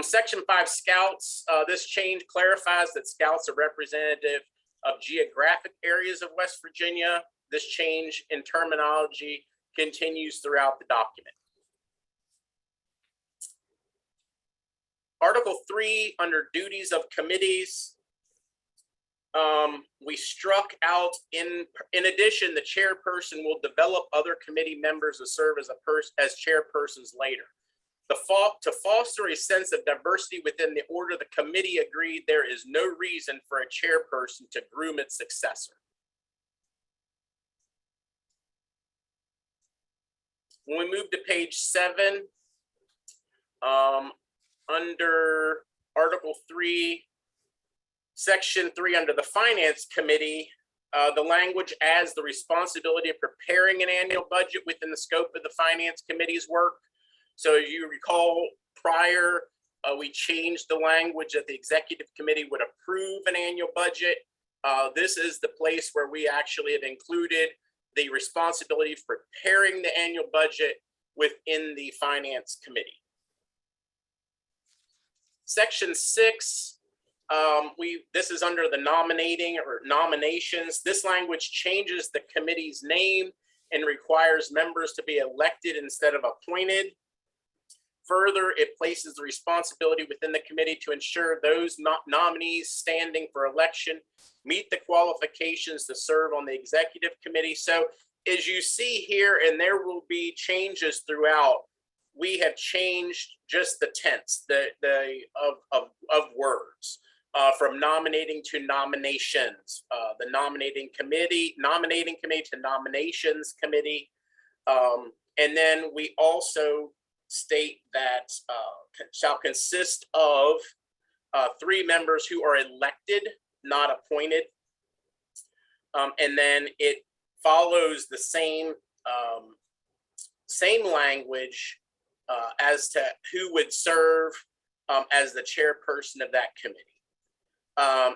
Section 5, Scouts. This change clarifies that Scouts are representative of geographic areas of West Virginia. This change in terminology continues throughout the document. Article 3, under duties of committees, we struck out, in addition, the chairperson will develop other committee members to serve as chairpersons later. To foster a sense of diversity within the order, the committee agreed there is no reason for a chairperson to groom its successor. When we move to page 7, under Article 3, Section 3, under the Finance Committee, the language adds the responsibility of preparing an annual budget within the scope of the Finance Committee's work. So as you recall, prior, we changed the language that the Executive Committee would approve an annual budget. This is the place where we actually have included the responsibility for preparing the annual budget within the Finance Committee. Section 6, this is under the nominating or nominations. This language changes the committee's name and requires members to be elected instead of appointed. Further, it places the responsibility within the committee to ensure those nominees standing for election meet the qualifications to serve on the Executive Committee. So as you see here, and there will be changes throughout, we have changed just the tense of words from nominating to nominations, the nominating committee to nominations committee. And then we also state that shall consist of 3 members who are elected, not appointed. And then it follows the same language as to who would serve as the chairperson of that committee.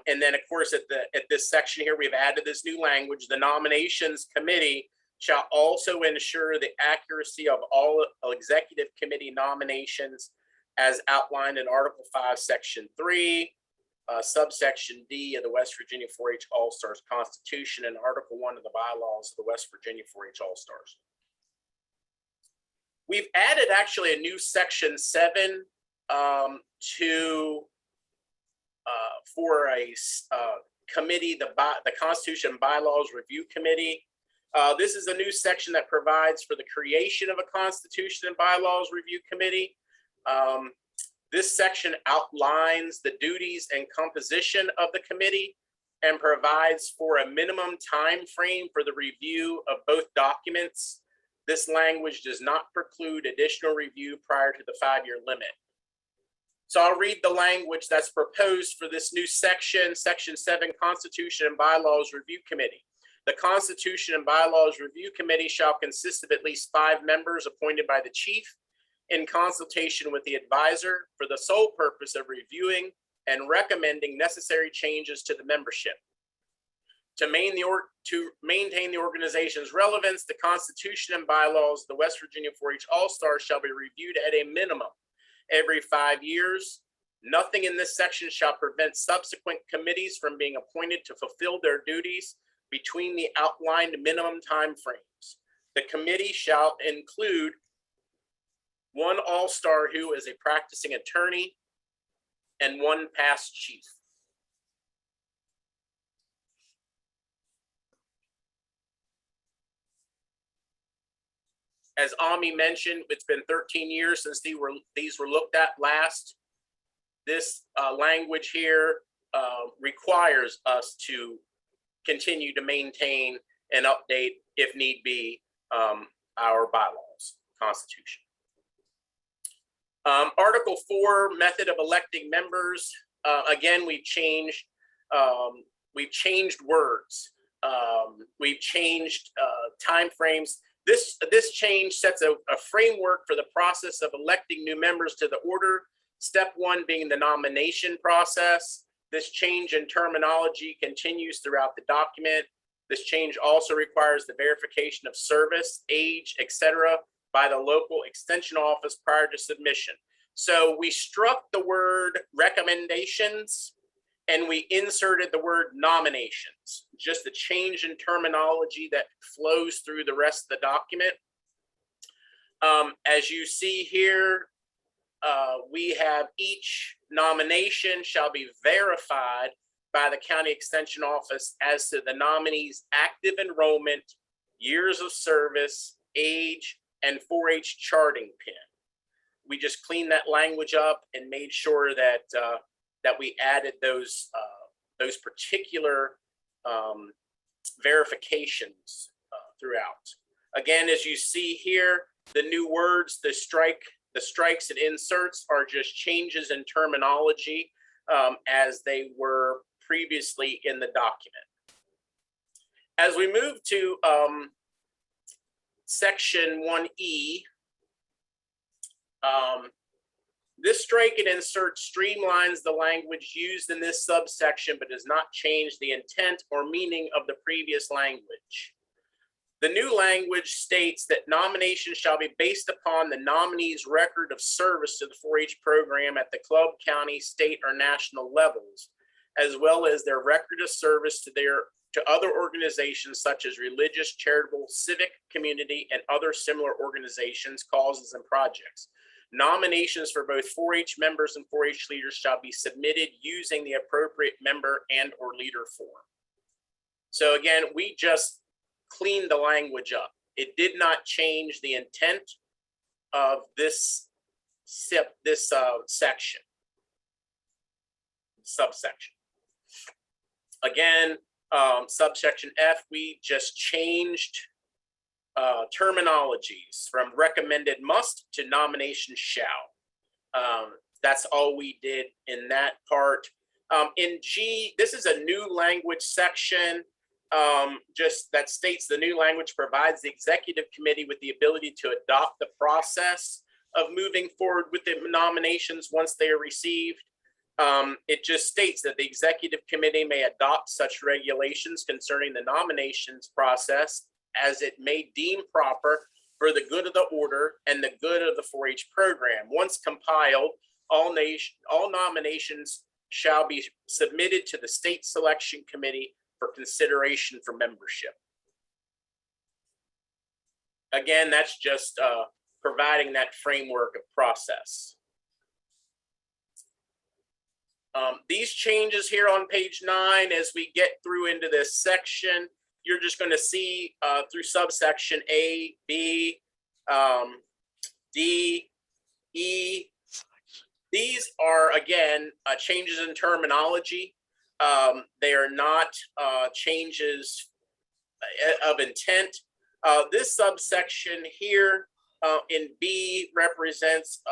And then, of course, at this section here, we've added this new language: the nominations committee shall also ensure the accuracy of all Executive Committee nominations as outlined in Article 5, Section 3, subsection D of the West Virginia 4-H All-Stars Constitution, and Article 1 of the bylaws of the West Virginia 4-H All-Stars. We've added actually a new Section 7 for a committee, the Constitution and Bylaws Review Committee. This is a new section that provides for the creation of a Constitution and Bylaws Review Committee. This section outlines the duties and composition of the committee and provides for a minimum time frame for the review of both documents. This language does not preclude additional review prior to the 5-year limit. So I'll read the language that's proposed for this new section, Section 7, Constitution and Bylaws Review Committee. The Constitution and Bylaws Review Committee shall consist of at least 5 members appointed by the chief in consultation with the advisor for the sole purpose of reviewing and recommending necessary changes to the membership. To maintain the organization's relevance, the Constitution and bylaws of the West Virginia 4-H All-Stars shall be reviewed at a minimum every 5 years. Nothing in this section shall prevent subsequent committees from being appointed to fulfill their duties between the outlined minimum timeframes. The committee shall include 1 all-star who is a practicing attorney and 1 past chief. As Ami mentioned, it's been 13 years since these were looked at last. This language here requires us to continue to maintain and update, if need be, our bylaws, Constitution. Article 4, method of electing members. Again, we've changed words. We've changed timeframes. This change sets a framework for the process of electing new members to the order. Step 1 being the nomination process. This change in terminology continues throughout the document. This change also requires the verification of service, age, etc. by the local extension office prior to submission. So we struck the word recommendations and we inserted the word nominations, just a change in terminology that flows through the rest of the document. As you see here, we have each nomination shall be verified by the county extension office as to the nominee's active enrollment, years of service, age, and 4-H charting pin. We just cleaned that language up and made sure that that we added those particular verifications throughout. Again, as you see here, the new words, the strikes and inserts are just changes in terminology as they were previously in the document. As we move to section 1E, this strike and insert streamlines the language used in this subsection, but does not change the intent or meaning of the previous language. The new language states that nominations shall be based upon the nominee's record of service to the 4-H program at the club, county, state, or national levels, as well as their record of service to other organizations such as religious, charitable, civic, community, and other similar organizations, causes, and projects. Nominations for both 4-H members and 4-H leaders shall be submitted using the appropriate member and or leader form. So again, we just cleaned the language up. It did not change the intent of this subsection. Again, subsection F, we just changed terminologies from recommended must to nomination shall. That's all we did in that part. In G, this is a new language section. Just that states the new language provides the executive committee with the ability to adopt the process of moving forward with the nominations once they are received. It just states that the executive committee may adopt such regulations concerning the nominations process as it may deem proper for the good of the order and the good of the 4-H program. Once compiled, all nominations shall be submitted to the state selection committee for consideration for membership. Again, that's just providing that framework of process. These changes here on page 9, as we get through into this section, you're just going to see through subsection A, B, D, E. These are, again, changes in terminology. They are not changes of intent. This subsection here in B represents,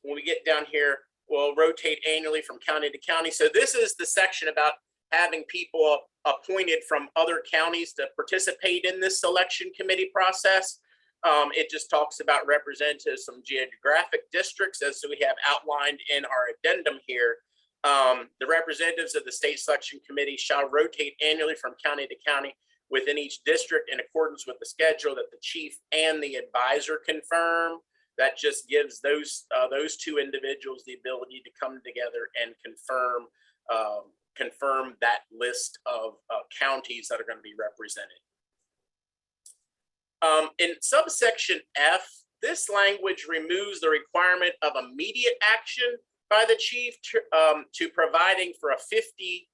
when we get down here, will rotate annually from county to county. So this is the section about having people appointed from other counties to participate in this selection committee process. It just talks about representatives from geographic districts, as we have outlined in our addendum here. The representatives of the state selection committee shall rotate annually from county to county within each district in accordance with the schedule that the chief and the advisor confirm. That just gives those two individuals the ability to come together and confirm that list of counties that are going to be represented. In subsection F, this language removes the requirement of immediate action by the chief to providing for a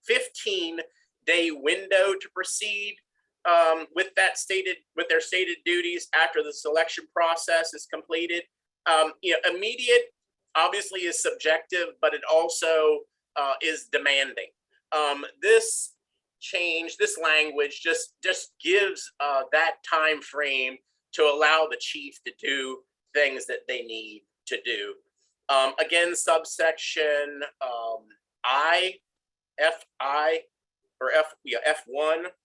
15-day window to proceed with their stated duties after the selection process is completed. Immediate obviously is subjective, but it also is demanding. This change, this language just gives that time frame to allow the chief to do things that they need to do. Again, subsection F1,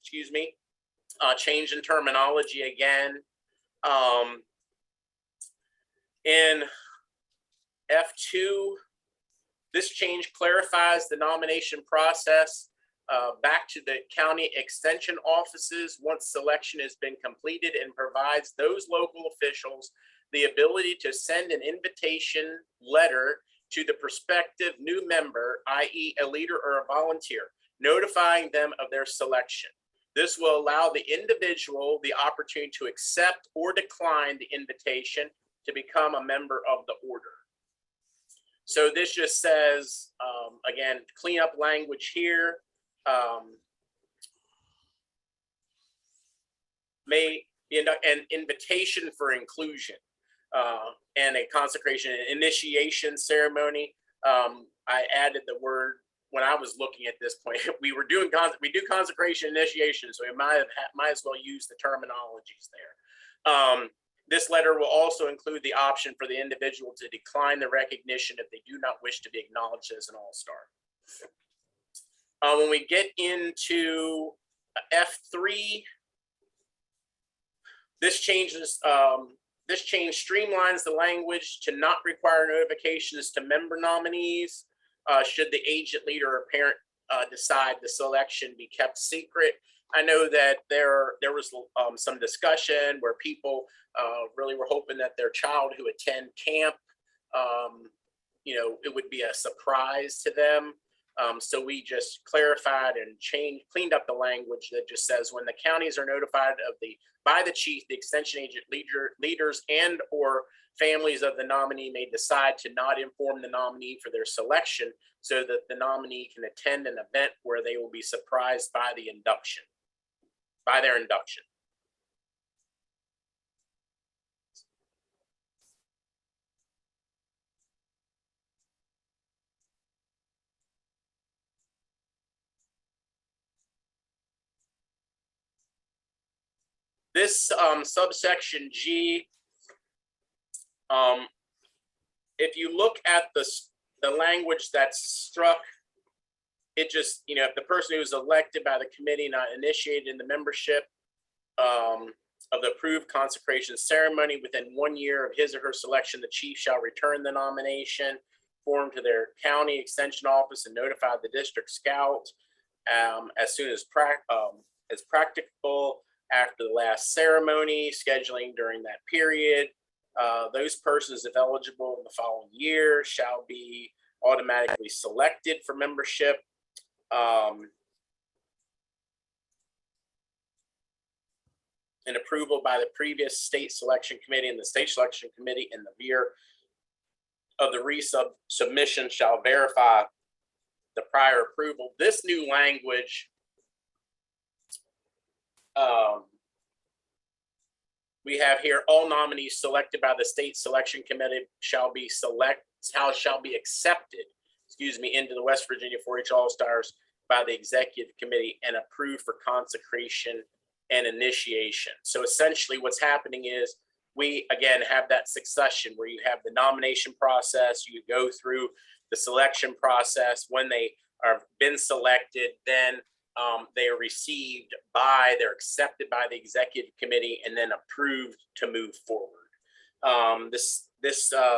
excuse me, change in terminology again. In F2, this change clarifies the nomination process back to the county extension offices once selection has been completed, and provides those local officials the ability to send an invitation letter to the prospective new member, i.e. a leader or a volunteer, notifying them of their selection. This will allow the individual the opportunity to accept or decline the invitation to become a member of the order. So this just says, again, clean up language here. May be an invitation for inclusion and a consecration and initiation ceremony. I added the word when I was looking at this point. We do consecration initiation, so we might as well use the terminologies there. This letter will also include the option for the individual to decline the recognition if they do not wish to be acknowledged as an all-star. When we get into F3, this change streamlines the language to not require notifications to member nominees should the agent, leader, or parent decide the selection be kept secret. I know that there was some discussion where people really were hoping that their child who attend camp, it would be a surprise to them. So we just clarified and cleaned up the language that just says when the counties are notified by the chief, the extension agent, leaders, and or families of the nominee may decide to not inform the nominee for their selection, so that the nominee can attend an event where they will be surprised by their induction. This subsection G, if you look at the language that's struck, it just, if the person who is elected by the committee not initiated in the membership of the approved consecration ceremony within 1 year of his or her selection, the chief shall return the nomination form to their county extension office and notify the district scout as soon as practicable after the last ceremony, scheduling during that period. Those persons, if eligible in the following year, shall be automatically selected for membership. And approval by the previous state selection committee and the state selection committee in the rear of the resubmission shall verify the prior approval. This new language we have here, all nominees selected by the state selection committee shall be accepted, into the West Virginia 4-H All-Stars by the executive committee and approved for consecration and initiation. So essentially what's happening is we, again, have that succession where you have the nomination process, you go through the selection process. When they are been selected, then they're accepted by the executive committee and then approved to move forward. This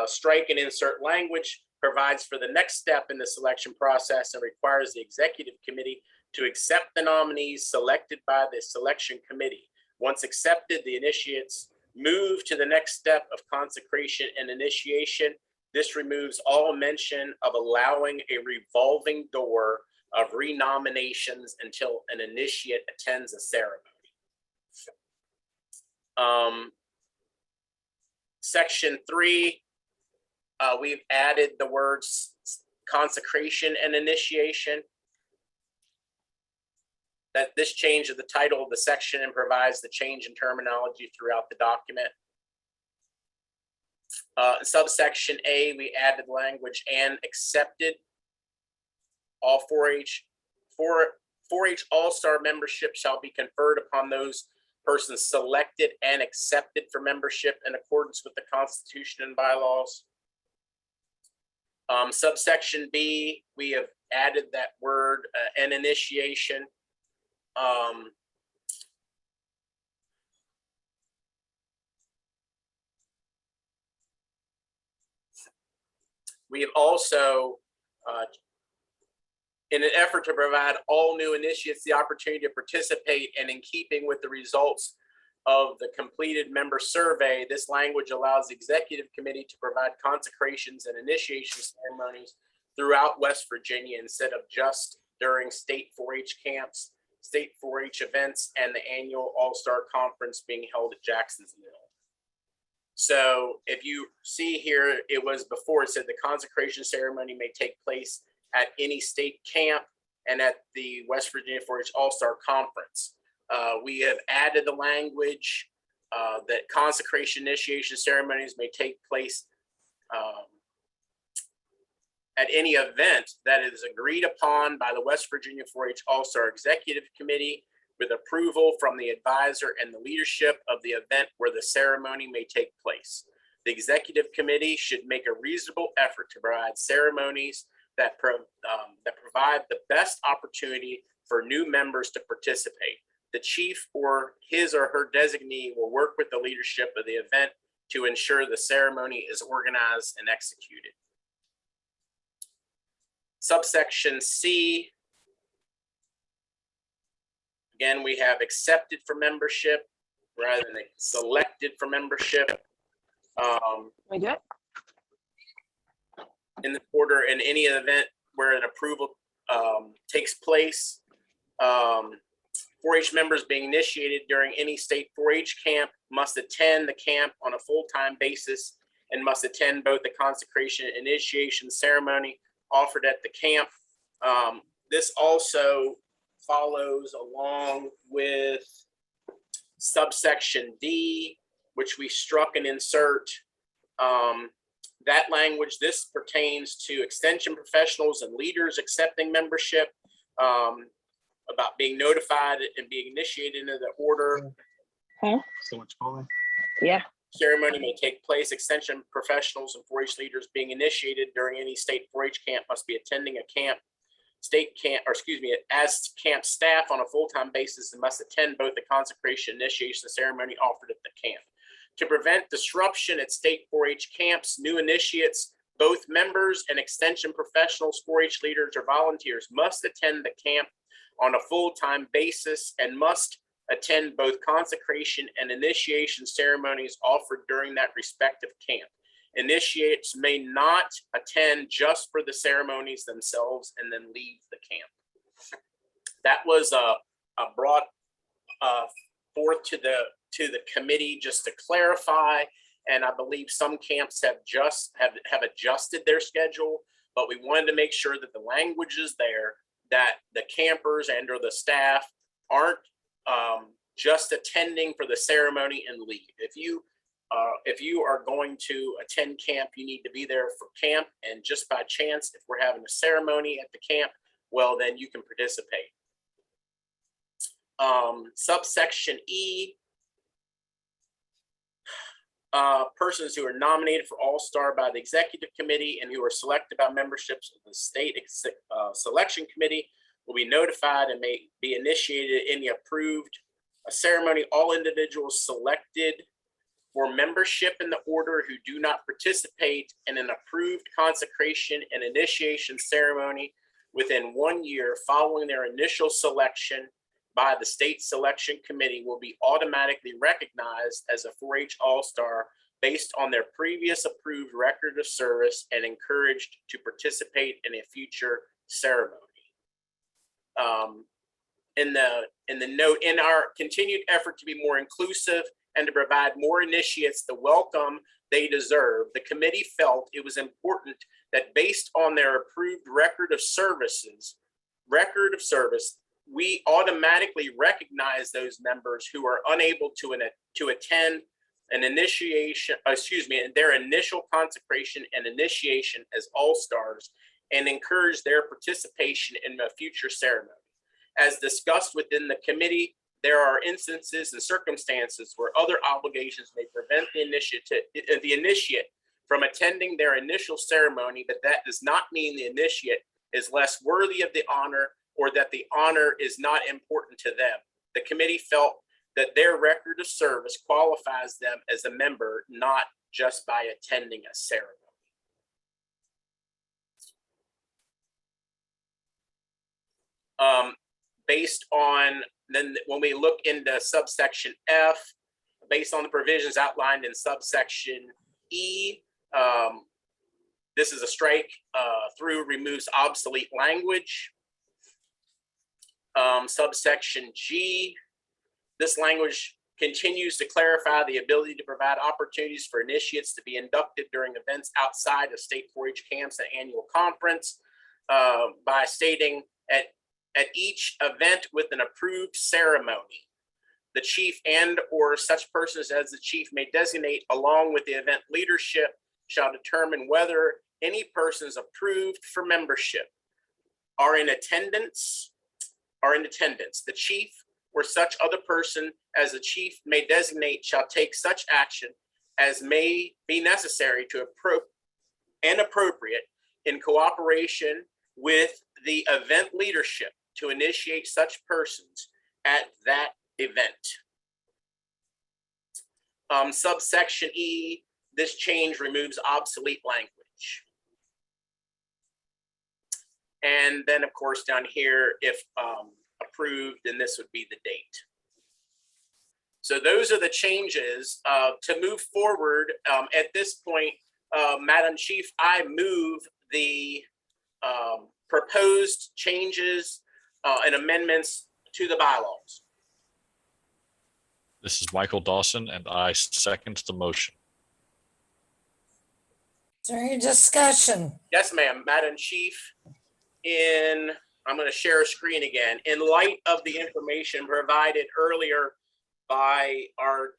strike and insert language provides for the next step in the selection process and requires the executive committee to accept the nominees selected by the selection committee. Once accepted, the initiates move to the next step of consecration and initiation. This removes all mention of allowing a revolving door of renominations until an initiate attends a ceremony. Section 3, we've added the words consecration and initiation. That this change of the title of the section and provides the change in terminology throughout the document. Subsection A, we added language and accepted. All 4-H All-Star membership shall be conferred upon those persons selected and accepted for membership in accordance with the Constitution and bylaws. Subsection B, we have added that word and initiation. We have also In an effort to provide all new initiates the opportunity to participate and in keeping with the results of the completed member survey, this language allows the executive committee to provide consecrations and initiation ceremonies throughout West Virginia instead of just during state 4-H camps, state 4-H events, and the annual All-Star Conference being held at Jacksonville. So if you see here, it was before it said the consecration ceremony may take place at any state camp and at the West Virginia 4-H All-Star Conference. We have added the language that consecration initiation ceremonies may take place at any event that is agreed upon by the West Virginia 4-H All-Star Executive Committee with approval from the advisor and the leadership of the event where the ceremony may take place. The executive committee should make a reasonable effort to provide ceremonies that provide the best opportunity for new members to participate. The chief or his or her designee will work with the leadership of the event to ensure the ceremony is organized and executed. Subsection C. Again, we have accepted for membership rather than selected for membership. We do it. In the order in any event where an approval takes place. 4-H members being initiated during any state 4-H camp must attend the camp on a full-time basis and must attend both the consecration and initiation ceremony offered at the camp. This also follows along with subsection D, which we struck and insert. That language, this pertains to extension professionals and leaders accepting membership, about being notified and being initiated into the order. So much calling. Yeah. Ceremony may take place. Extension professionals and 4-H leaders being initiated during any state 4-H camp must be attending a camp, as camp staff on a full-time basis and must attend both the consecration initiation ceremony offered at the camp. To prevent disruption at state 4-H camps, new initiates, both members and extension professionals, 4-H leaders or volunteers must attend the camp on a full-time basis and must attend both consecration and initiation ceremonies offered during that respective camp. Initiates may not attend just for the ceremonies themselves and then leave the camp. That was brought forth to the committee just to clarify, and I believe some camps have adjusted their schedule, but we wanted to make sure that the language is there, that the campers and or the staff aren't just attending for the ceremony and leave. If you are going to attend camp, you need to be there for camp, and just by chance, if we're having a ceremony at the camp, well, then you can participate. Subsection E, persons who are nominated for All-Star by the Executive Committee and who are selected by memberships of the State Selection Committee will be notified and may be initiated in the approved ceremony. All individuals selected for membership in the order who do not participate in an approved consecration and initiation ceremony within 1 year following their initial selection by the State Selection Committee will be automatically recognized as a 4-H All-Star based on their previous approved record of service and encouraged to participate in a future ceremony. In the note, in our continued effort to be more inclusive and to provide more initiates the welcome they deserve, the committee felt it was important that based on their approved record of service, we automatically recognize those members who are unable to attend an initiation, their initial consecration and initiation as All-Stars and encourage their participation in a future ceremony. As discussed within the committee, there are instances and circumstances where other obligations may prevent the initiate from attending their initial ceremony, but that does not mean the initiate is less worthy of the honor or that the honor is not important to them. The committee felt that their record of service qualifies them as a member, not just by attending a ceremony. Based on, then when we look into subsection F, based on the provisions outlined in subsection E, this is a strike through, removes obsolete language. Subsection G, this language continues to clarify the ability to provide opportunities for initiates to be inducted during events outside of state 4-H camps and annual conference by stating at each event with an approved ceremony, the chief and or such persons as the chief may designate along with the event leadership shall determine whether any persons approved for membership are in attendance. The chief or such other person as the chief may designate shall take such action as may be necessary to appropriate in cooperation with the event leadership to initiate such persons at that event. Subsection E, this change removes obsolete language. And then of course down here, if approved, then this would be the date. So those are the changes. To move forward at this point, Madam Chief, I move the proposed changes and amendments to the bylaws. This is Michael Dawson, and I second the motion. Is there any discussion? Yes, ma'am. Madam Chief, I'm going to share a screen again. In light of the information provided earlier by our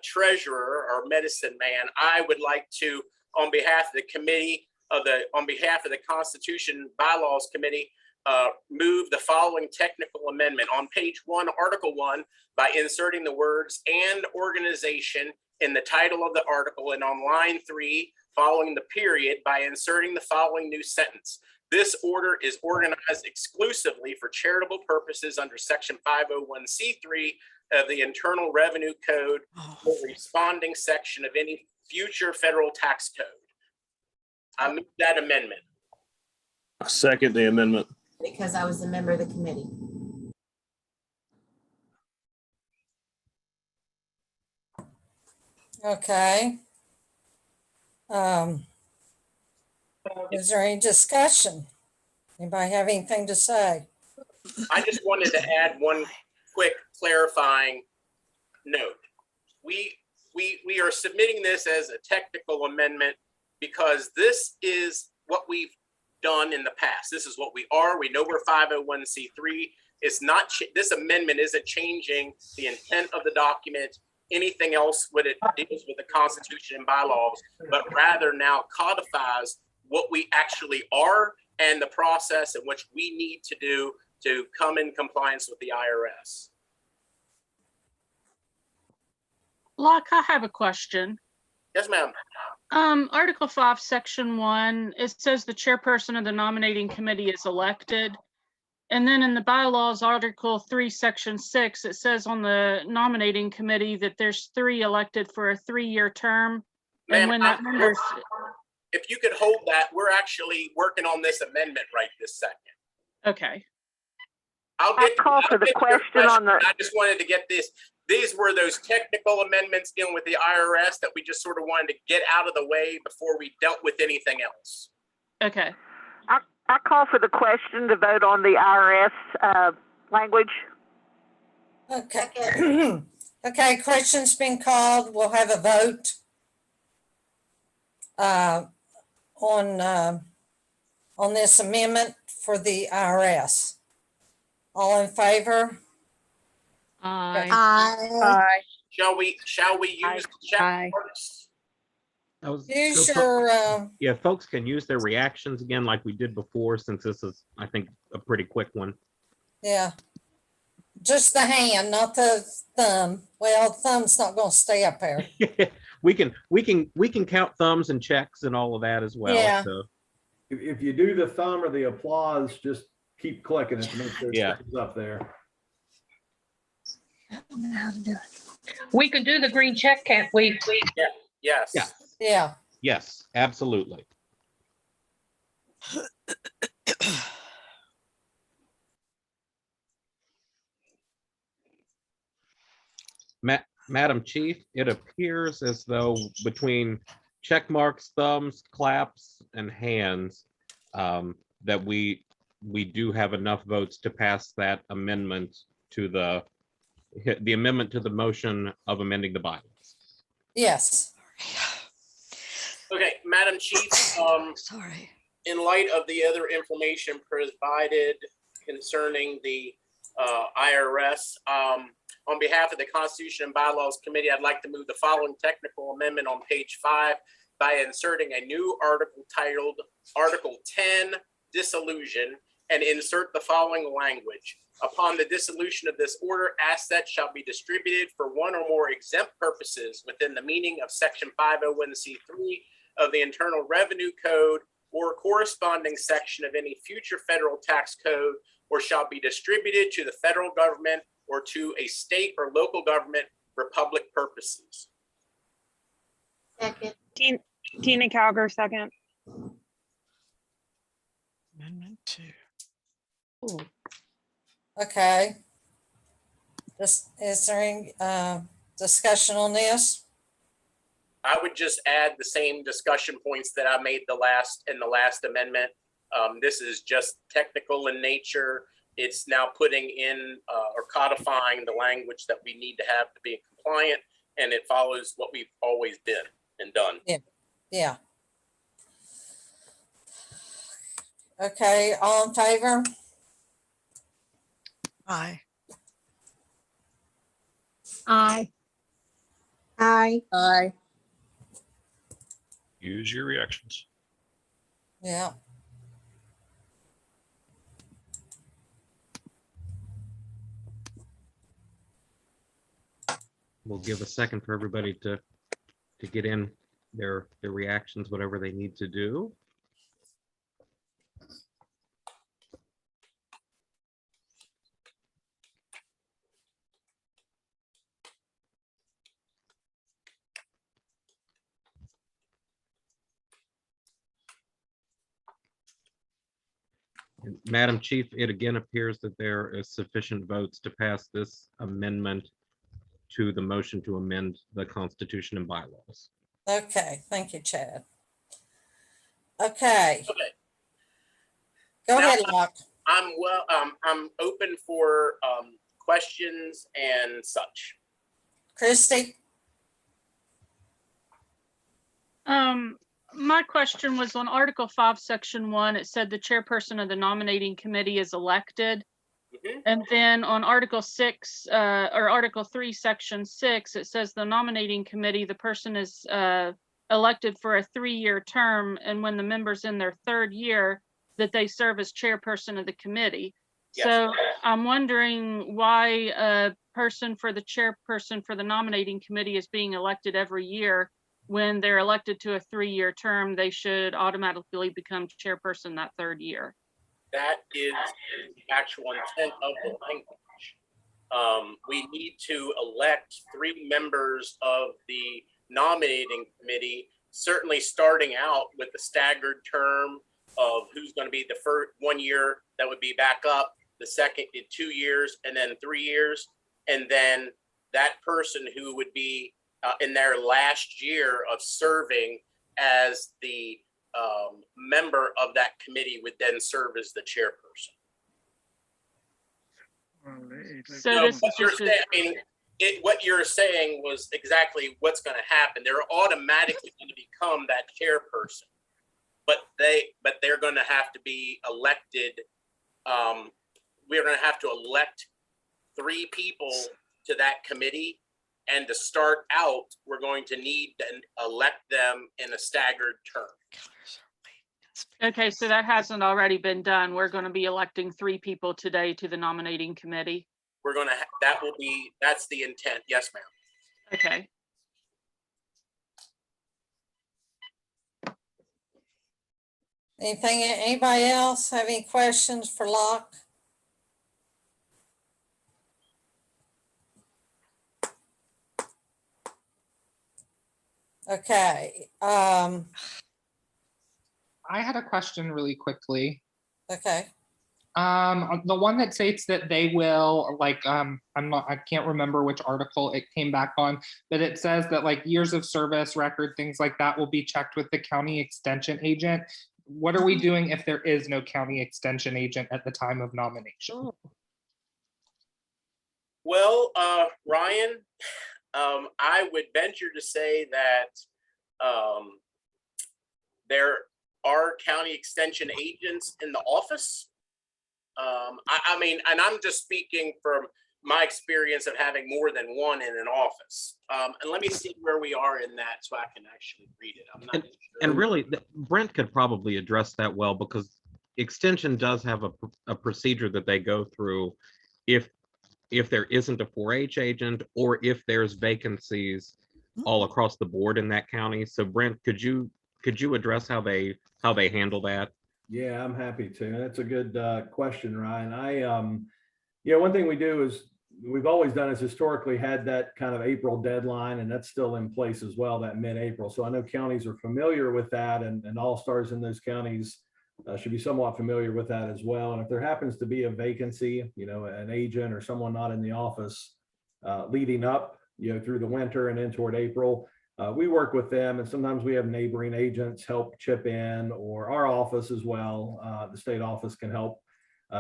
treasurer, our medicine man, I would like to, on behalf of the committee, on behalf of the Constitution Bylaws Committee, move the following technical amendment on page 1, Article 1, by inserting the words "and organization" in the title of the article, and on line 3, following the period, by inserting the following new sentence. This order is organized exclusively for charitable purposes under Section 501c3 of the Internal Revenue Code, the responding section of any future federal tax code. I move that amendment. I second the amendment. Because I was a member of the committee. Okay. Is there any discussion? Anybody have anything to say? I just wanted to add one quick clarifying note. We are submitting this as a technical amendment because this is what we've done in the past. This is what we are. We know we're 501c3. It's not, this amendment isn't changing the intent of the document, anything else when it deals with the Constitution and bylaws, but rather now codifies what we actually are and the process in which we need to do to come in compliance with the IRS. Locke, I have a question. Yes, ma'am. Article 5, Section 1, it says the chairperson of the nominating committee is elected. And then in the bylaws, Article 3, Section 6, it says on the nominating committee that there's 3 elected for a 3-year term. And when that member's... If you could hold that, we're actually working on this amendment right this second. Okay. I'll call for the question on the... I just wanted to get this. These were those technical amendments dealing with the IRS that we just sort of wanted to get out of the way before we dealt with anything else. Okay. I call for the question to vote on the IRS language. Okay. Okay, question's been called. We'll have a vote on this amendment for the IRS. All in favor? Aye. Aye. Shall we use the chat first? Use your, Yeah, folks can use their reactions again like we did before, since this is, I think, a pretty quick one. yeah. Just the hand, not the thumb. Well, thumb's not gonna stay up there. we can count thumbs and checks and all of that as well. Yeah. So If you do the thumb or the applause, just keep clicking it to make sure it Yeah. stays up there. I don't know how to do it. We can do the green check, can't we? Yeah. Yes. Yeah. Yeah. yes, absolutely. Madam Chief, it appears as though between check marks, thumbs, claps, and hands, that we do have enough votes to pass that amendment to the amendment to the motion of amending the bylaws. Yes. Okay, Madam Chief, Sorry. in light of the other information provided concerning the IRS, on behalf of the Constitution and Bylaws Committee, I'd like to move the following technical amendment on page 5 by inserting a new article titled Article 10, Dissolution, and insert the following language. Upon the dissolution of this order, assets shall be distributed for one or more exempt purposes within the meaning of Section 501c3 of the Internal Revenue Code or corresponding section of any future federal tax code, or shall be distributed to the federal government or to a state or local government for public purposes. Second. Tina Calgar, second. Amendment 2. Okay. Is there any discussion on this? I would just add the same discussion points that I made in the last amendment. This is just technical in nature. It's now putting in or codifying the language that we need to have to be compliant, and it follows what we've always been and done. Yeah. Okay, all in favor? Aye. Aye. Aye. Aye. Use your reactions. Yeah. We'll give a second for everybody to get in their reactions, whatever they need to do. And Madam Chief, it again appears that there is sufficient votes to pass this amendment to the motion to amend the Constitution and bylaws. Okay, thank you, Chad. Okay, Okay. go Now, ahead, Locke. I'm open for questions and such. Christie? My question was on Article 5, Section 1. It said the chairperson of the nominating committee is elected. And then on Article 6 or Article 3, Section 6, it says the nominating committee, the person is elected for a 3-year term. And when the member's in their 3rd year, that they serve as chairperson of the committee. Yes. So I'm wondering why a person for the chairperson for the nominating committee is being elected every year. When they're elected to a 3-year term, they should automatically become chairperson that 3rd year. That is the actual intent of the language. We need to elect 3 members of the nominating committee, certainly starting out with the staggered term of who's going to be the first 1 year that would be back up, the second in 2 years, and then 3 years. And then that person who would be in their last year of serving as the member of that committee would then serve as the chairperson. So this is just what you're saying was exactly what's going to happen. They're automatically going to become that chairperson, but they're going to have to be elected. We're going to have to elect 3 people to that committee. And to start out, we're going to need to elect them in a staggered term. okay, so that hasn't already been done. We're going to be electing 3 people today to the nominating committee. We're going to, that's the intent. Yes, ma'am. Okay. Anybody else have any questions for Locke? Okay, I had a question really quickly. okay. The one that states that they will, like, I can't remember which article it came back on, but it says that like years of service record, things like that will be checked with the county extension agent. What are we doing if there is no county extension agent at the time of nomination? Well, Ryan, I would venture to say that there are county extension agents in the office. I mean, and I'm just speaking from my experience of having more than one in an office. And let me see where we are in that so I can actually read it. I'm not sure. And really, Brent could probably address that well, because extension does have a procedure that they go through if there isn't a 4-H agent or if there's vacancies all across the board in that county. So Brent, could you address how they handle that? Yeah, I'm happy to. That's a good question, Ryan. One thing we do is we've always done is historically had that kind of April deadline, and that's still in place as well, that mid-April. So I know counties are familiar with that, and all-stars in those counties should be somewhat familiar with that as well. And if there happens to be a vacancy, an agent or someone not in the office leading up, through the winter and in toward April, we work with them, and sometimes we have neighboring agents help chip in, or our office as well. The state office can help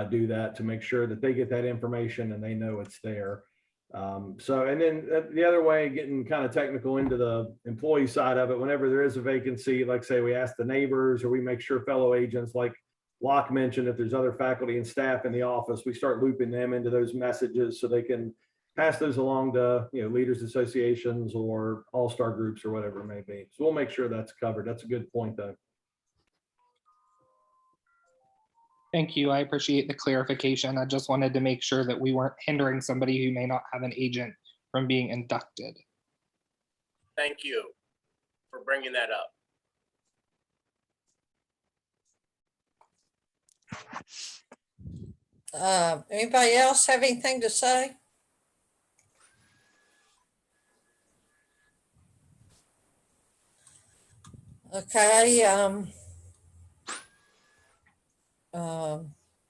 do that to make sure that they get that information and they know it's there. And then the other way, getting kind of technical into the employee side of it, whenever there is a vacancy, like say we ask the neighbors, or we make sure fellow agents, like Locke mentioned, if there's other faculty and staff in the office, we start looping them into those messages so they can pass those along to leaders associations or all-star groups or whatever it may be. So we'll make sure that's covered. That's a good point, though. Thank you. I appreciate the clarification. I just wanted to make sure that we weren't hindering somebody who may not have an agent from being inducted. Thank you for bringing that up. Anybody else have anything to say? Okay,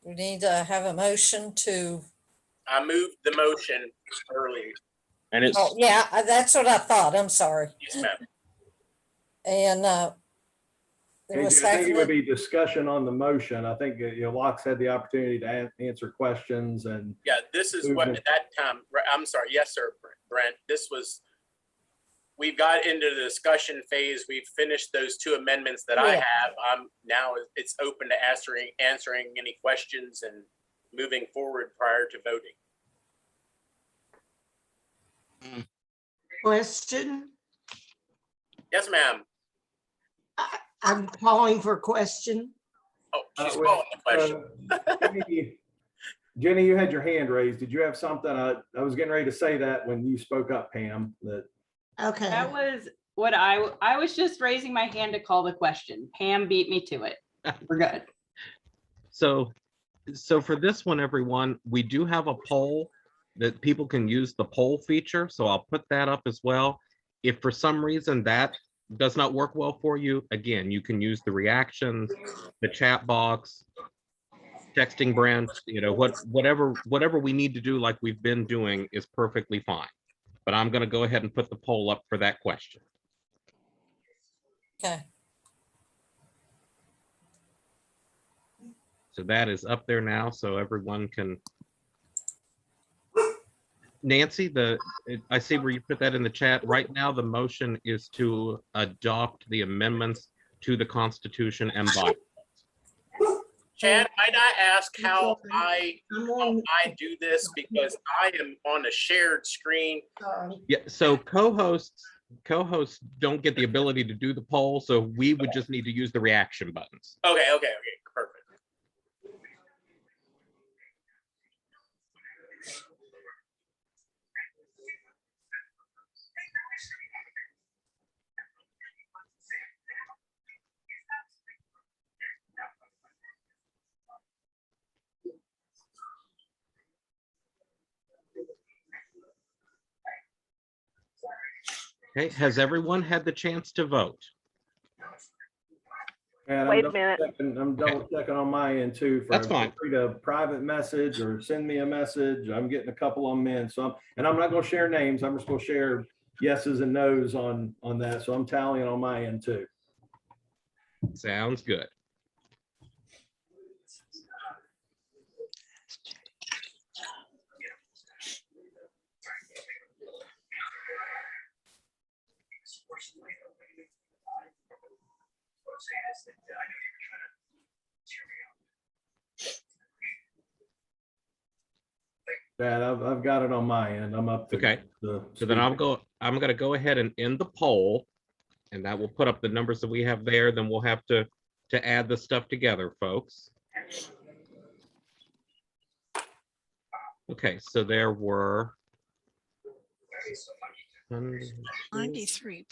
we need to have a motion to. I moved the motion earlier. And it's. Oh, yeah, that's what I thought. I'm sorry. Yes, ma'am. And there was I think it would second. be discussion on the motion. I think Locke's had the opportunity to answer questions, and Yeah, this is what at that time, I'm sorry. Yes, sir, Brent. We've got into the discussion phase. We've finished those 2 amendments that I have. Now it's open to answering any questions and moving forward prior to voting. Question? Yes, ma'am. I'm calling for question. Oh, she's calling the question. Jenny, you had your hand raised. Did you have something? I was getting ready to say that when you spoke up, Pam. Okay. That was what I was just raising my hand to call the question. Pam beat me to it. We're good. So for this one, everyone, we do have a poll that people can use the poll feature. So I'll put that up as well. If for some reason that does not work well for you, again, you can use the reactions, the chat box, texting Brent, whatever we need to do like we've been doing is perfectly fine. But I'm going to go ahead and put the poll up for that question. Okay. So that is up there now, so everyone can. Nancy, I see where you put that in the chat. Right now, the motion is to adopt the amendments to the Constitution and bylaws. Chad, might I ask how I do this, because I am on a shared screen. Yeah, so co-hosts don't get the ability to do the poll, so we would just need to use the reaction buttons. Okay, perfect. Okay, has everyone had the chance to vote? And Wait a minute. I'm double checking on my end too. That's fine. Free to private message or send me a message. I'm getting a couple of them in. So I'm not going to share names. I'm just going to share yeses and nos on that. So I'm tallying on my end too. Sounds good. Dad, I've got it on my end. I'm up to Okay. So then I'm going to go ahead and end the poll, and that will put up the numbers that we have there. Then we'll have to add the stuff together, folks. Okay, so there were 93%.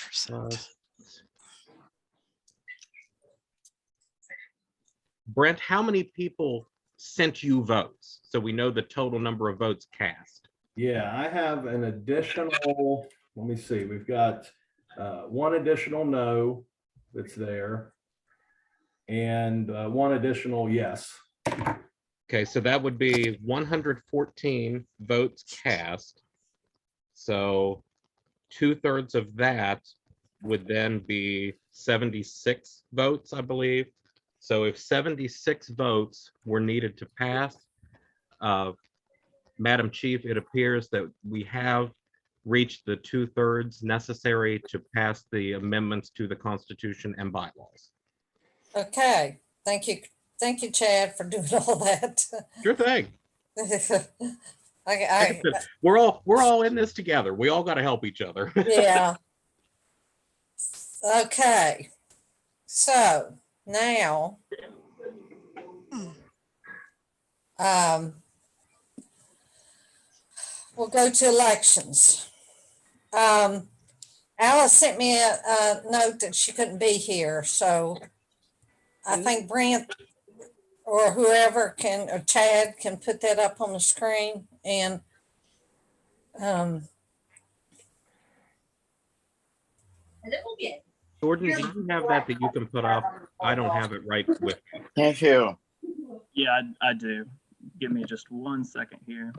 Brent, how many people sent you votes? So we know the total number of votes cast. Yeah, I have an additional, let me see, we've got one additional no that's there and one additional yes. Okay, so that would be 114 votes cast. So 2/3 of that would then be 76 votes, I believe. So if 76 votes were needed to pass, Madam Chief, it appears that we have reached the 2/3 necessary to pass the amendments to the Constitution and bylaws. Okay, thank you. Thank you, Chad, for doing all that. Sure thing. I We're all in this together. We all got to help each other. yeah. Okay. So now, we'll go to elections. Alice sent me a note that she couldn't be here, so I think Brent or whoever can, or Chad can put that up on the screen and Jordan, do you have that you can put up? I don't have it right with me. Thank you. Yeah, I do. Give me just 1 second here.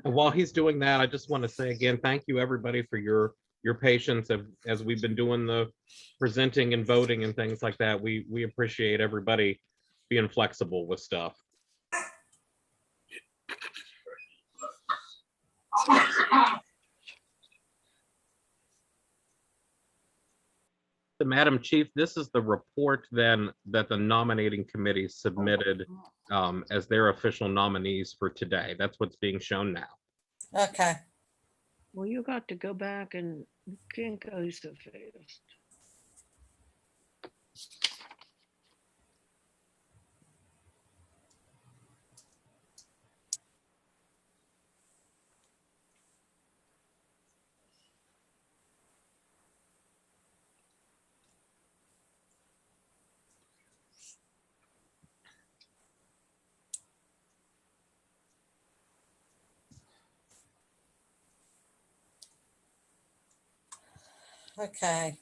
And while he's doing that, I just want to say again, thank you everybody for your patience as we've been doing the presenting and voting and things like that. We appreciate everybody being flexible with stuff. So, Madam Chief, this is the report then that the nominating committee submitted as their official nominees for today. That's what's being shown now. okay. Well, you got to go back and you can't go so fast. Okay.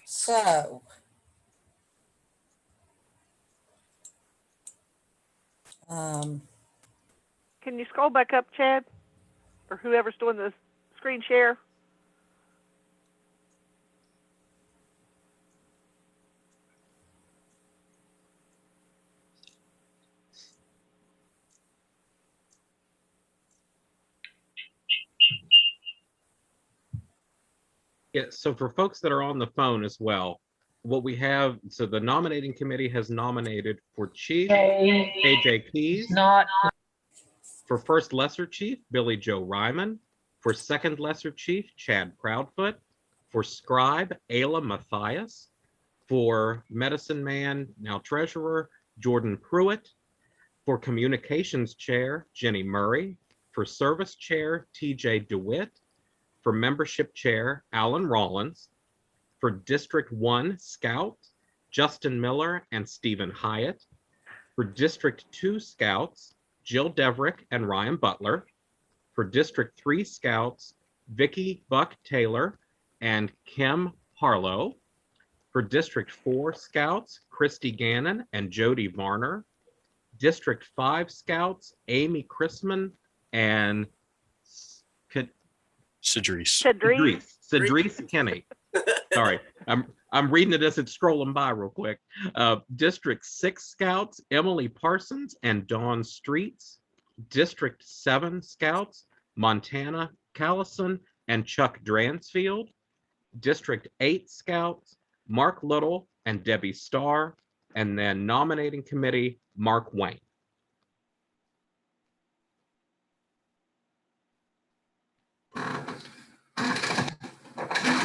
So, Can you scroll back up, Chad? Or whoever's doing the screen share? Yeah, so for folks that are on the phone as well, what we have, so the nominating committee has nominated for Chief K.J. Keys, Not for First Lesser Chief Billy Joe Ryman, for Second Lesser Chief Chad Proudfoot, for Scribe Ayla Matthias, for Medicine Man, now Treasurer, Jordan Pruitt, for Communications Chair Jenny Murray, for Service Chair T.J. DeWitt, for Membership Chair Alan Rollins, for District 1 Scout Justin Miller and Stephen Hyatt, for District 2 Scouts Jill Deverick and Ryan Butler. For District 3 Scouts, Vicky Buck Taylor and Kim Harlow. For District 4 Scouts, Christy Gannon and Jody Varner. District 5 Scouts, Amy Chrisman and Cedrice Kenny. Sorry, I'm reading it as it's scrolling by real quick. District 6 Scouts, Emily Parsons and Dawn Streets. District 7 Scouts, Montana Callison and Chuck Dransfield. District 8 Scouts, Mark Little and Debbie Starr. And then nominating committee, Mark Wayne.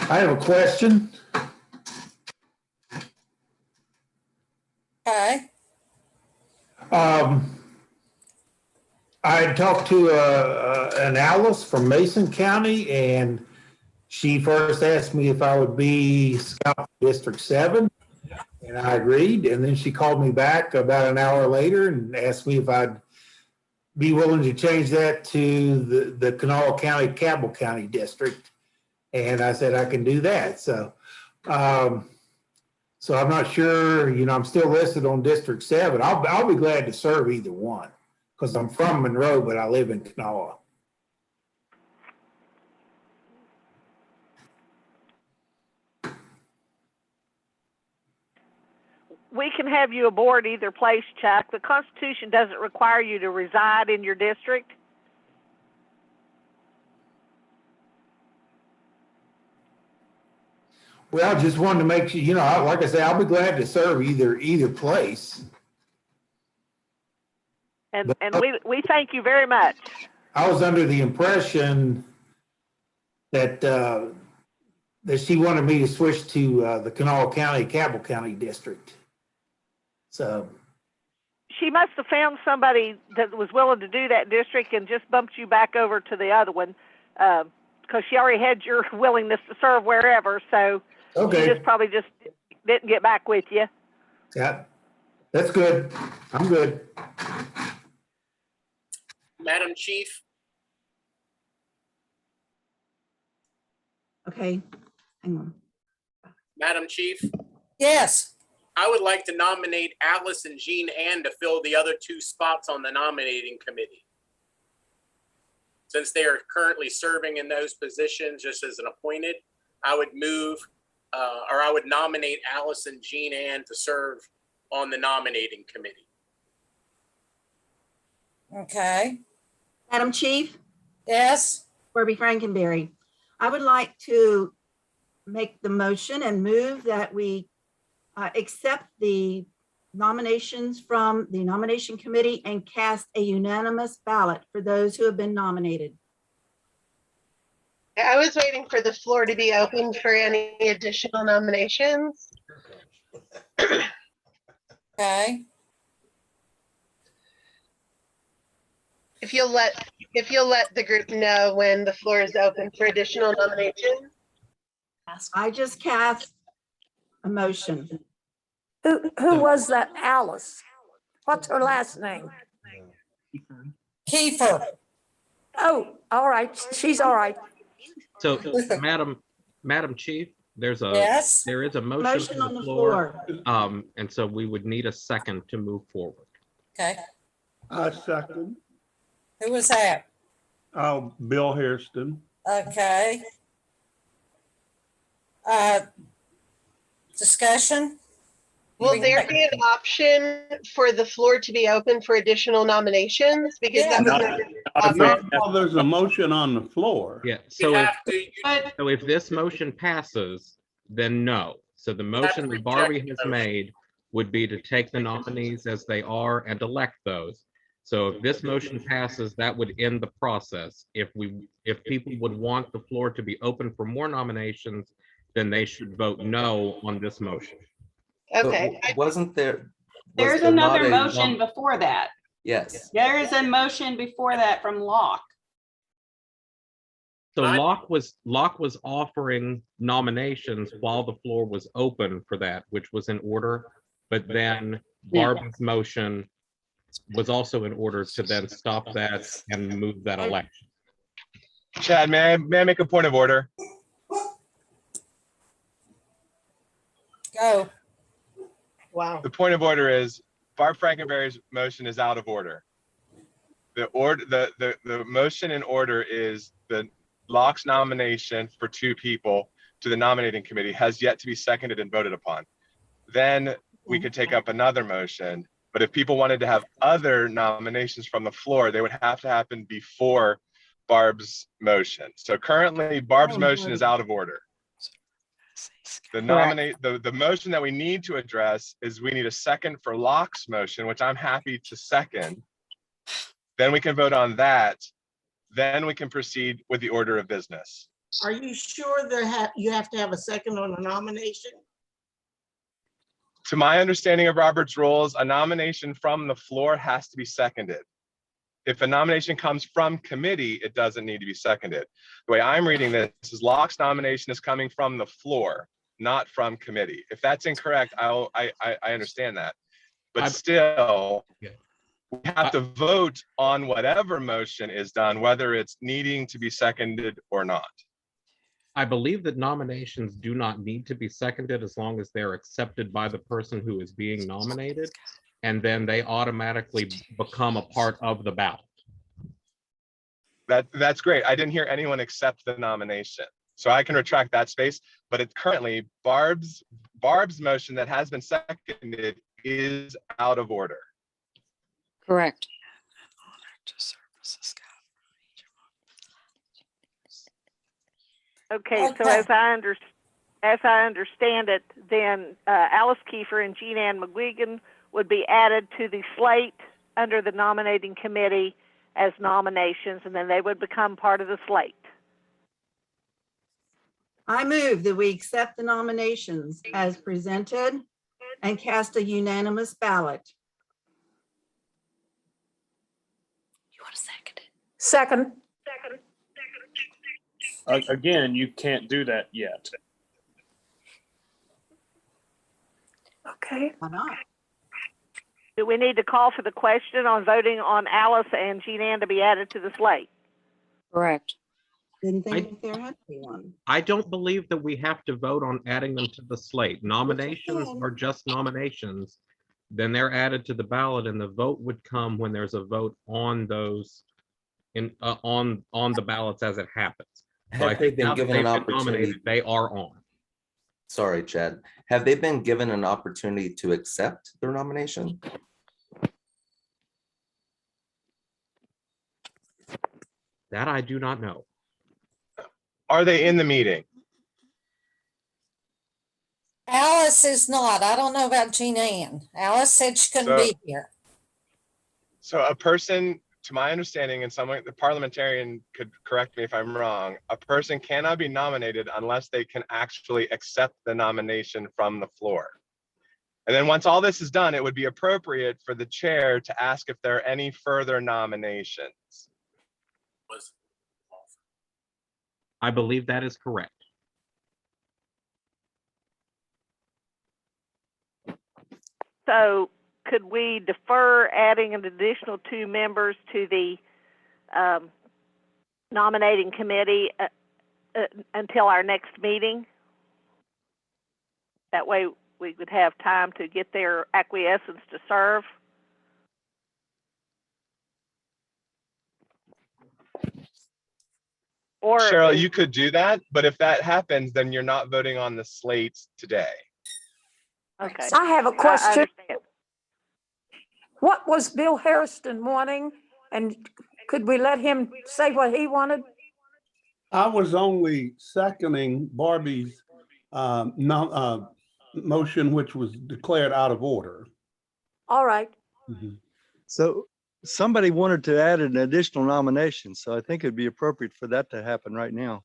I have a question. Okay. I talked to an Alice from Mason County, and she first asked me if I would be Scout District 7, and I agreed. And then she called me back about an hour later and asked me if I'd be willing to change that to the Kanawha County, Cabell County District. And I said I can do that. So, so I'm not sure. You know, I'm still listed on District 7. I'll be glad to serve either one because I'm from Monroe, but I live in Kanawha. We can have you aboard either place, Chuck. The Constitution doesn't require you to reside in your district. Well, I just wanted to make sure, you know, like I say, I'll be glad to serve either place. And we thank you very much. I was under the impression that that she wanted me to switch to the Kanawha County, Cabell County District. So She must have found somebody that was willing to do that district and just bumped you back over to the other one because she already had your willingness to serve wherever. So okay, she just probably just didn't get back with you. Yeah, that's good. I'm good. Madam Chief, Okay, hang on. Madam Chief, Yes. I would like to nominate Alice and Jean Ann to fill the other 2 spots on the nominating committee. Since they are currently serving in those positions just as an appointed, I would move or I would nominate Alice and Jean Ann to serve on the nominating committee. Okay. Madam Chief, Yes. Barbie Frankenberry, I would like to make the motion and move that we accept the nominations from the nomination committee and cast a unanimous ballot for those who have been nominated. I was waiting for the floor to be open for any additional nominations. Okay. If you'll let the group know when the floor is open for additional nominations. I just cast a motion. Who was that Alice? What's her last name? Kiefer. Oh, all right. She's all right. So, Madam Chief, there's a Yes. there is a Motion on the floor. And so we would need a second to move forward. Okay. I second. Who was that? Bill Hairston. Okay. Discussion? Will there be an option for the floor to be open for additional nominations? Because that was Well, there's a motion on the floor. Yeah. So if this motion passes, then no. So the motion that Barbie has made would be to take the nominees as they are and elect those. So if this motion passes, that would end the process. If people would want the floor to be open for more nominations, then they should vote no on this motion. Okay. Wasn't there? There's another motion before that. Yes. There is a motion before that from Locke. So Locke was offering nominations while the floor was open for that, which was in order. But then Barbie's motion was also in order to then stop that and move that election. Chad, may I make a point of order? Go. Wow. The point of order is Barb Frankenberry's motion is out of order. The motion in order is the Locke's nomination for 2 people to the nominating committee has yet to be seconded and voted upon. Then we could take up another motion, but if people wanted to have other nominations from the floor, they would have to happen before Barb's motion. So currently Barb's motion is out of order. The motion that we need to address is we need a second for Locke's motion, which I'm happy to second. Then we can vote on that. Then we can proceed with the order of business. Are you sure you have to have a second on a nomination? To my understanding of Robert's rules, a nomination from the floor has to be seconded. If a nomination comes from committee, it doesn't need to be seconded. The way I'm reading this is Locke's nomination is coming from the floor, not from committee. If that's incorrect, I understand that. But still, we have to vote on whatever motion is done, whether it's needing to be seconded or not. I believe that nominations do not need to be seconded as long as they're accepted by the person who is being nominated, and then they automatically become a part of the ballot. That's great. I didn't hear anyone accept the nomination, so I can retract that space. But it's currently Barb's motion that has been seconded is out of order. Correct. Okay, so as I understand it, then Alice Kiefer and Jean Ann McGuigan would be added to the slate under the nominating committee as nominations, and then they would become part of the slate. I move that we accept the nominations as presented and cast a unanimous ballot. You want to second it? Second. Again, you can't do that yet. Okay. Why not? Do we need to call for the question on voting on Alice and Jean Ann to be added to the slate? Correct. Didn't think there had to be one. I don't believe that we have to vote on adding them to the slate. Nominations are just nominations. Then they're added to the ballot, and the vote would come when there's a vote on those on the ballots as it happens. So Have they been given an opportunity? They are on. Sorry, Chad. Have they been given an opportunity to accept their nomination? That I do not know. Are they in the meeting? Alice is not. I don't know about Jean Ann. Alice said she couldn't be here. So a person, to my understanding, and someone, the parliamentarian could correct me if I'm wrong, a person cannot be nominated unless they can actually accept the nomination from the floor. And then once all this is done, it would be appropriate for the chair to ask if there are any further nominations. I believe that is correct. So could we defer adding an additional 2 members to the nominating committee until our next meeting? That way we would have time to get their acquiescence to serve. Or Cheryl, you could do that, but if that happens, then you're not voting on the slate today. Okay. I have a question. understand. What was Bill Hairston wanting? And could we let him say what he wanted? I was only seconding Barbie's motion, which was declared out of order. All right. So somebody wanted to add an additional nomination, so I think it'd be appropriate for that to happen right now.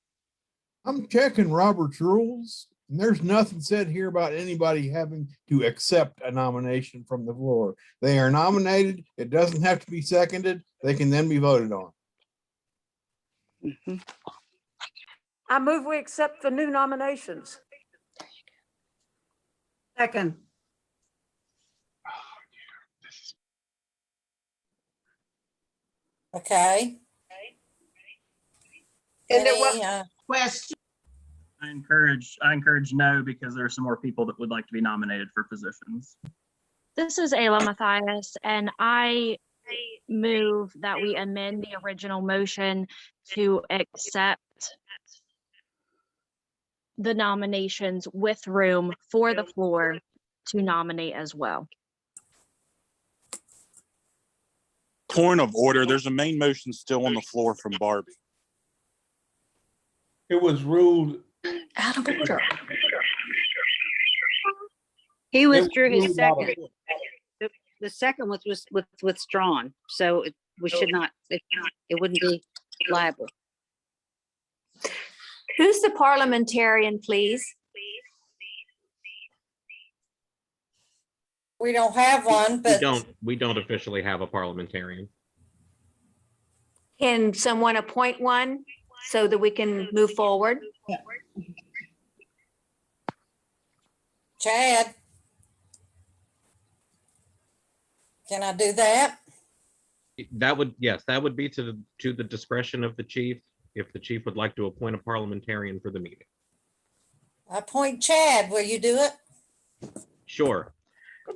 I'm checking Robert's rules, and there's nothing said here about anybody having to accept a nomination from the floor. They are nominated. It doesn't have to be seconded. They can then be voted on. I move we accept the new nominations. Second. Okay. And there Any, was Question, I encourage no, because there are some more people that would like to be nominated for positions. This is Ayla Matthias, and I move that we amend the original motion to accept the nominations with room for the floor to nominate as well. Point of order, there's a main motion still on the floor from Barbie. It was ruled. Out of order. He withdrew his ruled out of second. The second was withdrawn, so we should not, it wouldn't be liable. Who's the parliamentarian, please? we don't have one, but We don't officially have a parliamentarian. Can someone appoint one so that we can move forward? Chad, can I do that? That would, yes, that would be to the discretion of the chief, if the chief would like to appoint a parliamentarian for the meeting. I appoint Chad. Will you do it? Sure.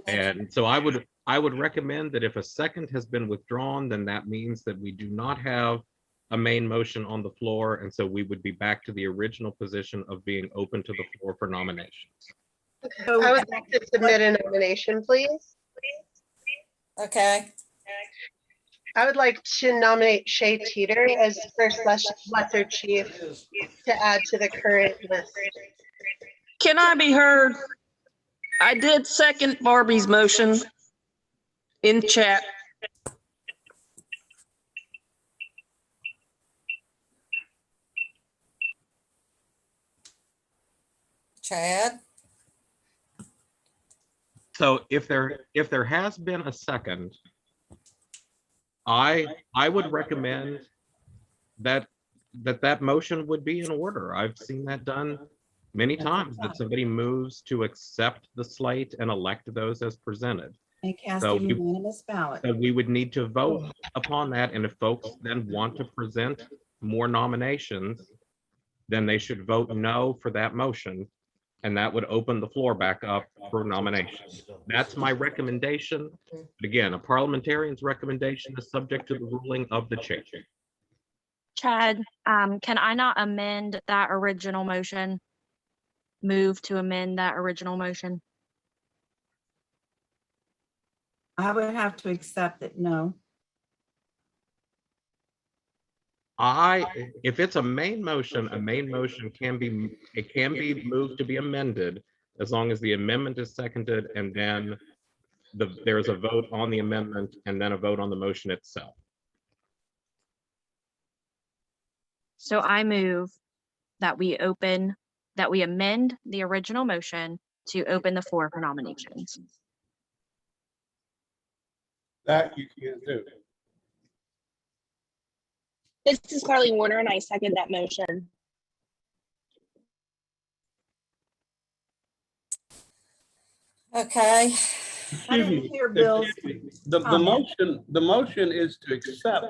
And so I would recommend that if a second has been withdrawn, then that means that we do not have a main motion on the floor. And so we would be back to the original position of being open to the floor for nominations. Okay. I would like to submit a nomination, please. Okay. I would like to nominate Shay Teeter as first lesser chief to add to the current list. Can I be heard? I did second Barbie's motion in chat. Chad? So if there has been a second, I would recommend that motion would be in order. I've seen that done many times, that somebody moves to accept the slate and elect those as presented. And cast So a unanimous ballot. So we would need to vote upon that, and if folks then want to present more nominations, then they should vote no for that motion, and that would open the floor back up for nominations. That's my recommendation. But again, a parliamentarian's recommendation is subject to the ruling of the chair. Chad, can I not amend that original motion? Move to amend that original motion? I would have to accept it, no. If it's a main motion can be moved to be amended as long as the amendment is seconded, and then there's a vote on the amendment and then a vote on the motion itself. So I move that we amend the original motion to open the floor for nominations. That you can't do. This is Carly Warner, and I second that motion. Okay. I didn't hear Bill's The motion is to accept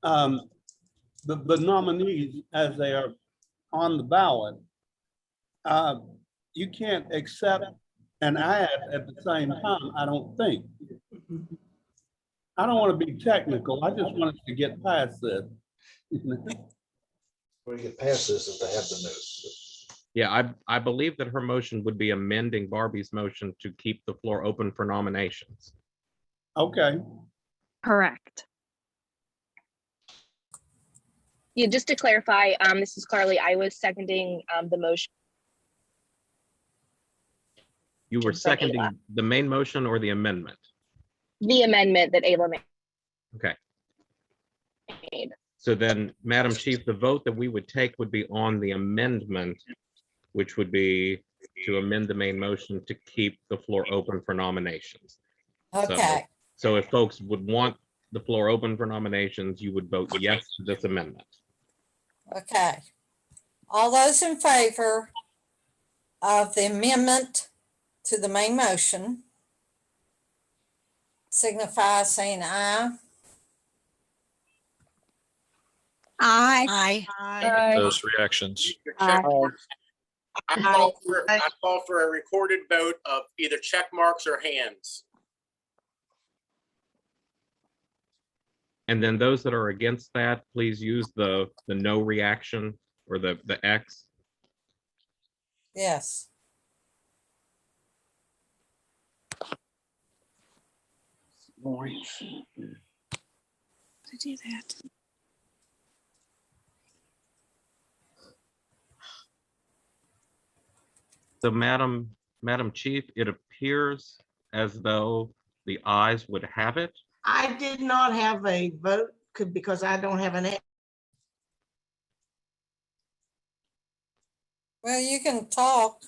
the nominees as they are on the ballot. You can't accept and add at the same time, I don't think. I don't want to be technical. I just want us to get past this. When you get past this, if they have the notes. Yeah, I believe that her motion would be amending Barbie's motion to keep the floor open for nominations. Okay. Correct. Yeah, just to clarify, this is Carly. I was seconding the motion. You were seconding the main motion or the amendment? The amendment that Ayla Okay. made. So then, Madam Chief, the vote that we would take would be on the amendment, which would be to amend the main motion to keep the floor open for nominations. Okay. So if folks would want the floor open for nominations, you would vote yes to this amendment. Okay. All those in favor of the amendment to the main motion signify saying aye. Aye. Those reactions. Your check marks. I call for a recorded vote of either check marks or hands. And then those that are against that, please use the no reaction or the X. Yes. To do that. So Madam Chief, it appears as though the ayes would have it. I did not have a vote because I don't have an. Well, you can talk.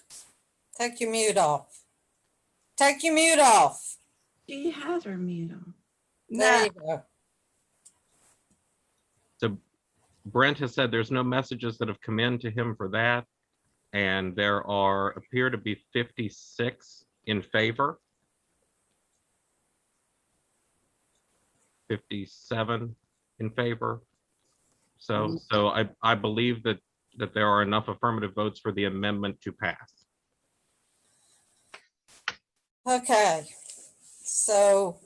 Take your mute off. Take your mute off. She has her mute on. There you go. So Brent has said there's no messages that have come in to him for that. And there appear to be 56 in favor. 57 in favor. So I believe that there are enough affirmative votes for the amendment to pass. Okay. So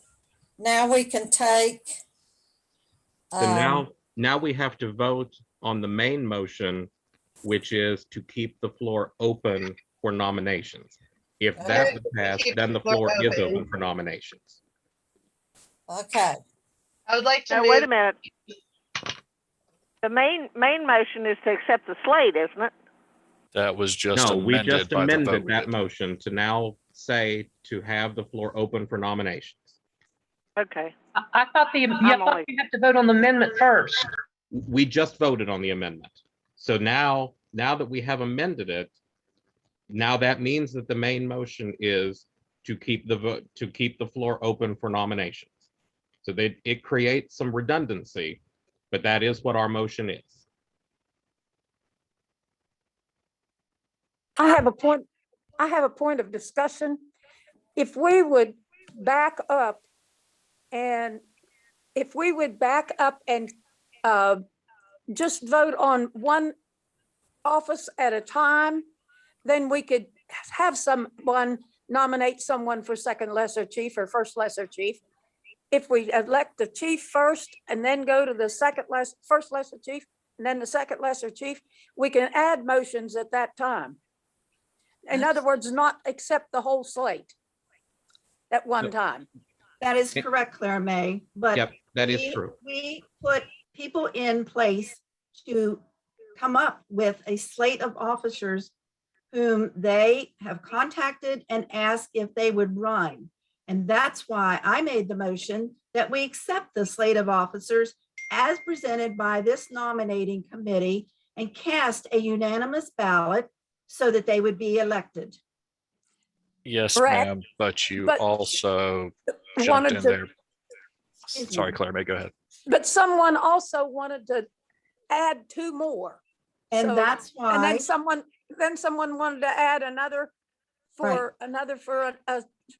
now we can take. So now we have to vote on the main motion, which is to keep the floor open for nominations. If that would pass, then the floor is open for nominations. Okay. I would like to Now, move. wait a minute. The main motion is to accept the slate, isn't it? That was just No, we amended just by the vote amended we that did. motion to now say to have the floor open for nominations. Okay. I thought you have to vote on the amendment first. We just voted on the amendment. So now that we have amended it, now that means that the main motion is to keep the floor open for nominations. So it creates some redundancy, but that is what our motion is. I have a point of discussion. If we would back up and just vote on one office at a time, then we could have someone nominate someone for second lesser chief or first lesser chief. If we elect the chief first and then go to the first lesser chief and then the second lesser chief, we can add motions at that time. In other words, not accept the whole slate at one time. That is correct, Clara May, but Yep, that is true. We put people in place to come up with a slate of officers whom they have contacted and asked if they would run. And that's why I made the motion that we accept the slate of officers as presented by this nominating committee and cast a unanimous ballot so that they would be elected. Yes, Correct. ma'am, but you But also jumped wanted in to- there. Sorry, Claire May, go ahead. But someone also wanted to add two more. And that's why. And then someone wanted to add another for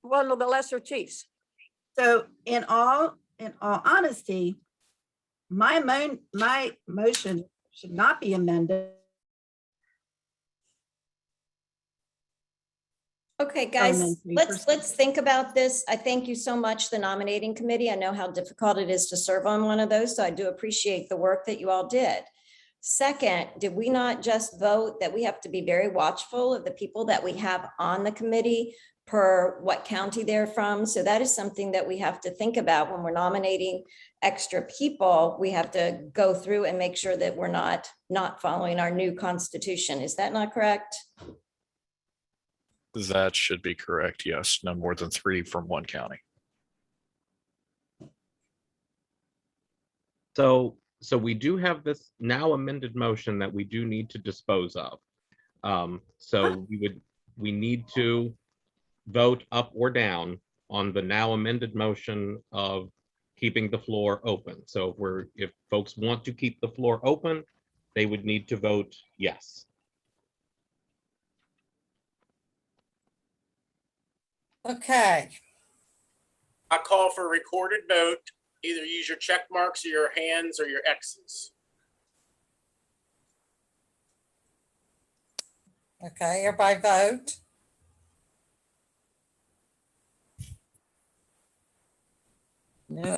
one of the lesser chiefs. So in all honesty, my motion should not be amended. Okay, guys, Parliamentary let's think about this. I thank you so much, the nominating committee. I know how difficult it is to serve on one of those, so I do appreciate the work that you all did. Second, did we not just vote that we have to be very watchful of the people that we have on the committee per what county they're from? So that is something that we have to think about when we're nominating extra people. We have to go through and make sure that we're not following our new constitution. Is that not correct? That should be correct. Yes, no more than 3 from one county. So we do have this now amended motion that we do need to dispose of. So we need to vote up or down on the now amended motion of keeping the floor open. So if folks want to keep the floor open, they would need to vote yes. Okay. I call for a recorded vote. Either use your check marks or your hands or your X's. Okay, everybody vote. No.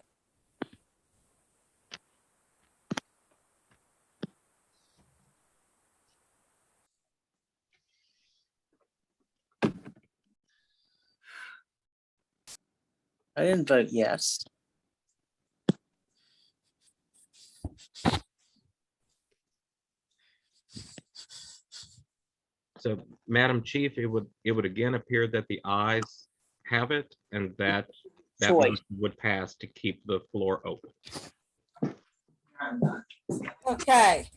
I didn't vote yes. So, Madam Chief, it would again appear that the ayes have it and that Choice. motion would pass to keep the floor open. Okay,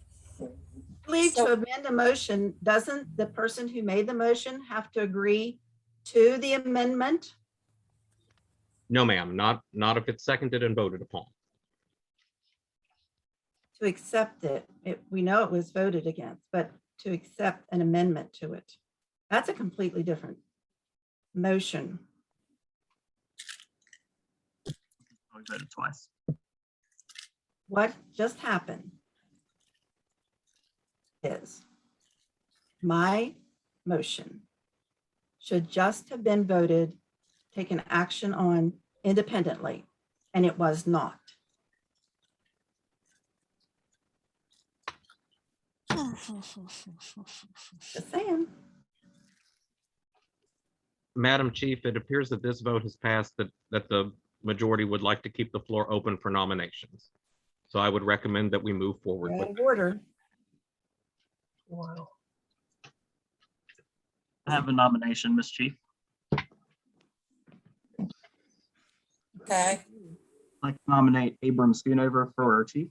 Leave to amend the motion, doesn't the person who made the motion have to agree to the amendment? No, ma'am, not if it's seconded and voted upon. To accept it? We know it was voted against, but to accept an amendment to it. That's a completely different motion. We voted twice. What just happened is my motion should just have been voted, taken action on independently, and it was not. Just saying. Madam Chief, it appears that this vote has passed that the majority would like to keep the floor open for nominations. So I would recommend that we move forward with Out of order. Wow. I have a nomination, Ms. Chief. okay. I'd like to nominate Abram Schoonover for our chief.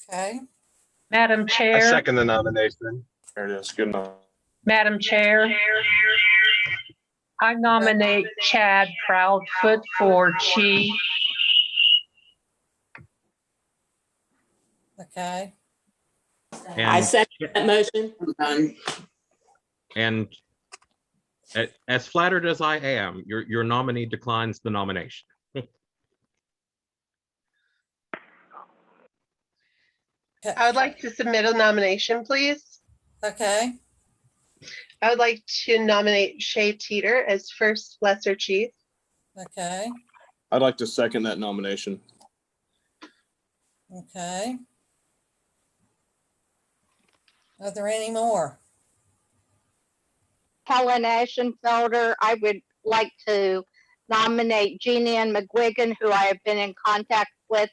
Okay, Madam I Chair, second the nomination. There it is. Good enough. Madam Chair, I nominate Chad Proudfoot for chief. okay. And, second that motion. and as flattered as I am, your nominee declines the nomination. I would like to submit a nomination, please. Okay, I would like to nominate Shay Teeter as first lesser chief. okay, I'd like to second that nomination. okay. Are there any more? Helen Ashenfelder, I would like to nominate Jean Ann McGuigan, who I have been in contact with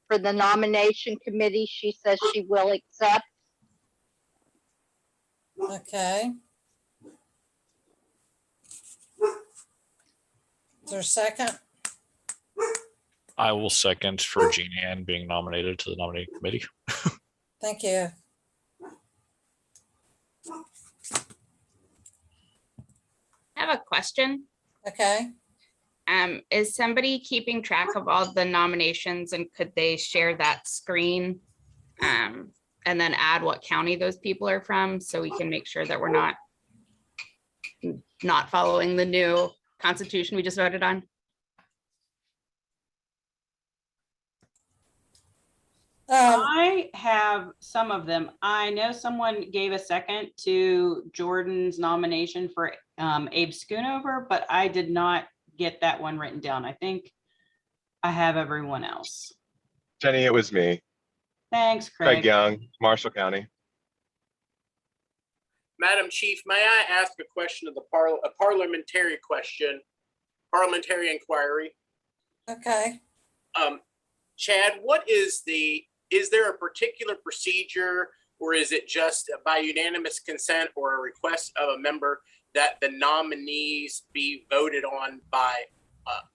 for the nomination committee. She says she will accept. Okay. Is there a second? I will second for Jean Ann being nominated to the nominating committee. Thank you. I have a question. Okay, Is somebody keeping track of all the nominations and could they share that screen? And then add what county those people are from so we can make sure that we're not following the new constitution we just voted on? I have some of them. I know someone gave a second to Jordan's nomination for Abe Schoonover, but I did not get that one written down. I think I have everyone else. Jenny, it was me. Thanks, Craig Craig. Young, Marshall County. Madam Chief, may I ask a question of the a parliamentary question, parliamentary inquiry? okay. Chad, is there a particular procedure or is it just by unanimous consent or a request of a member that the nominees be voted on by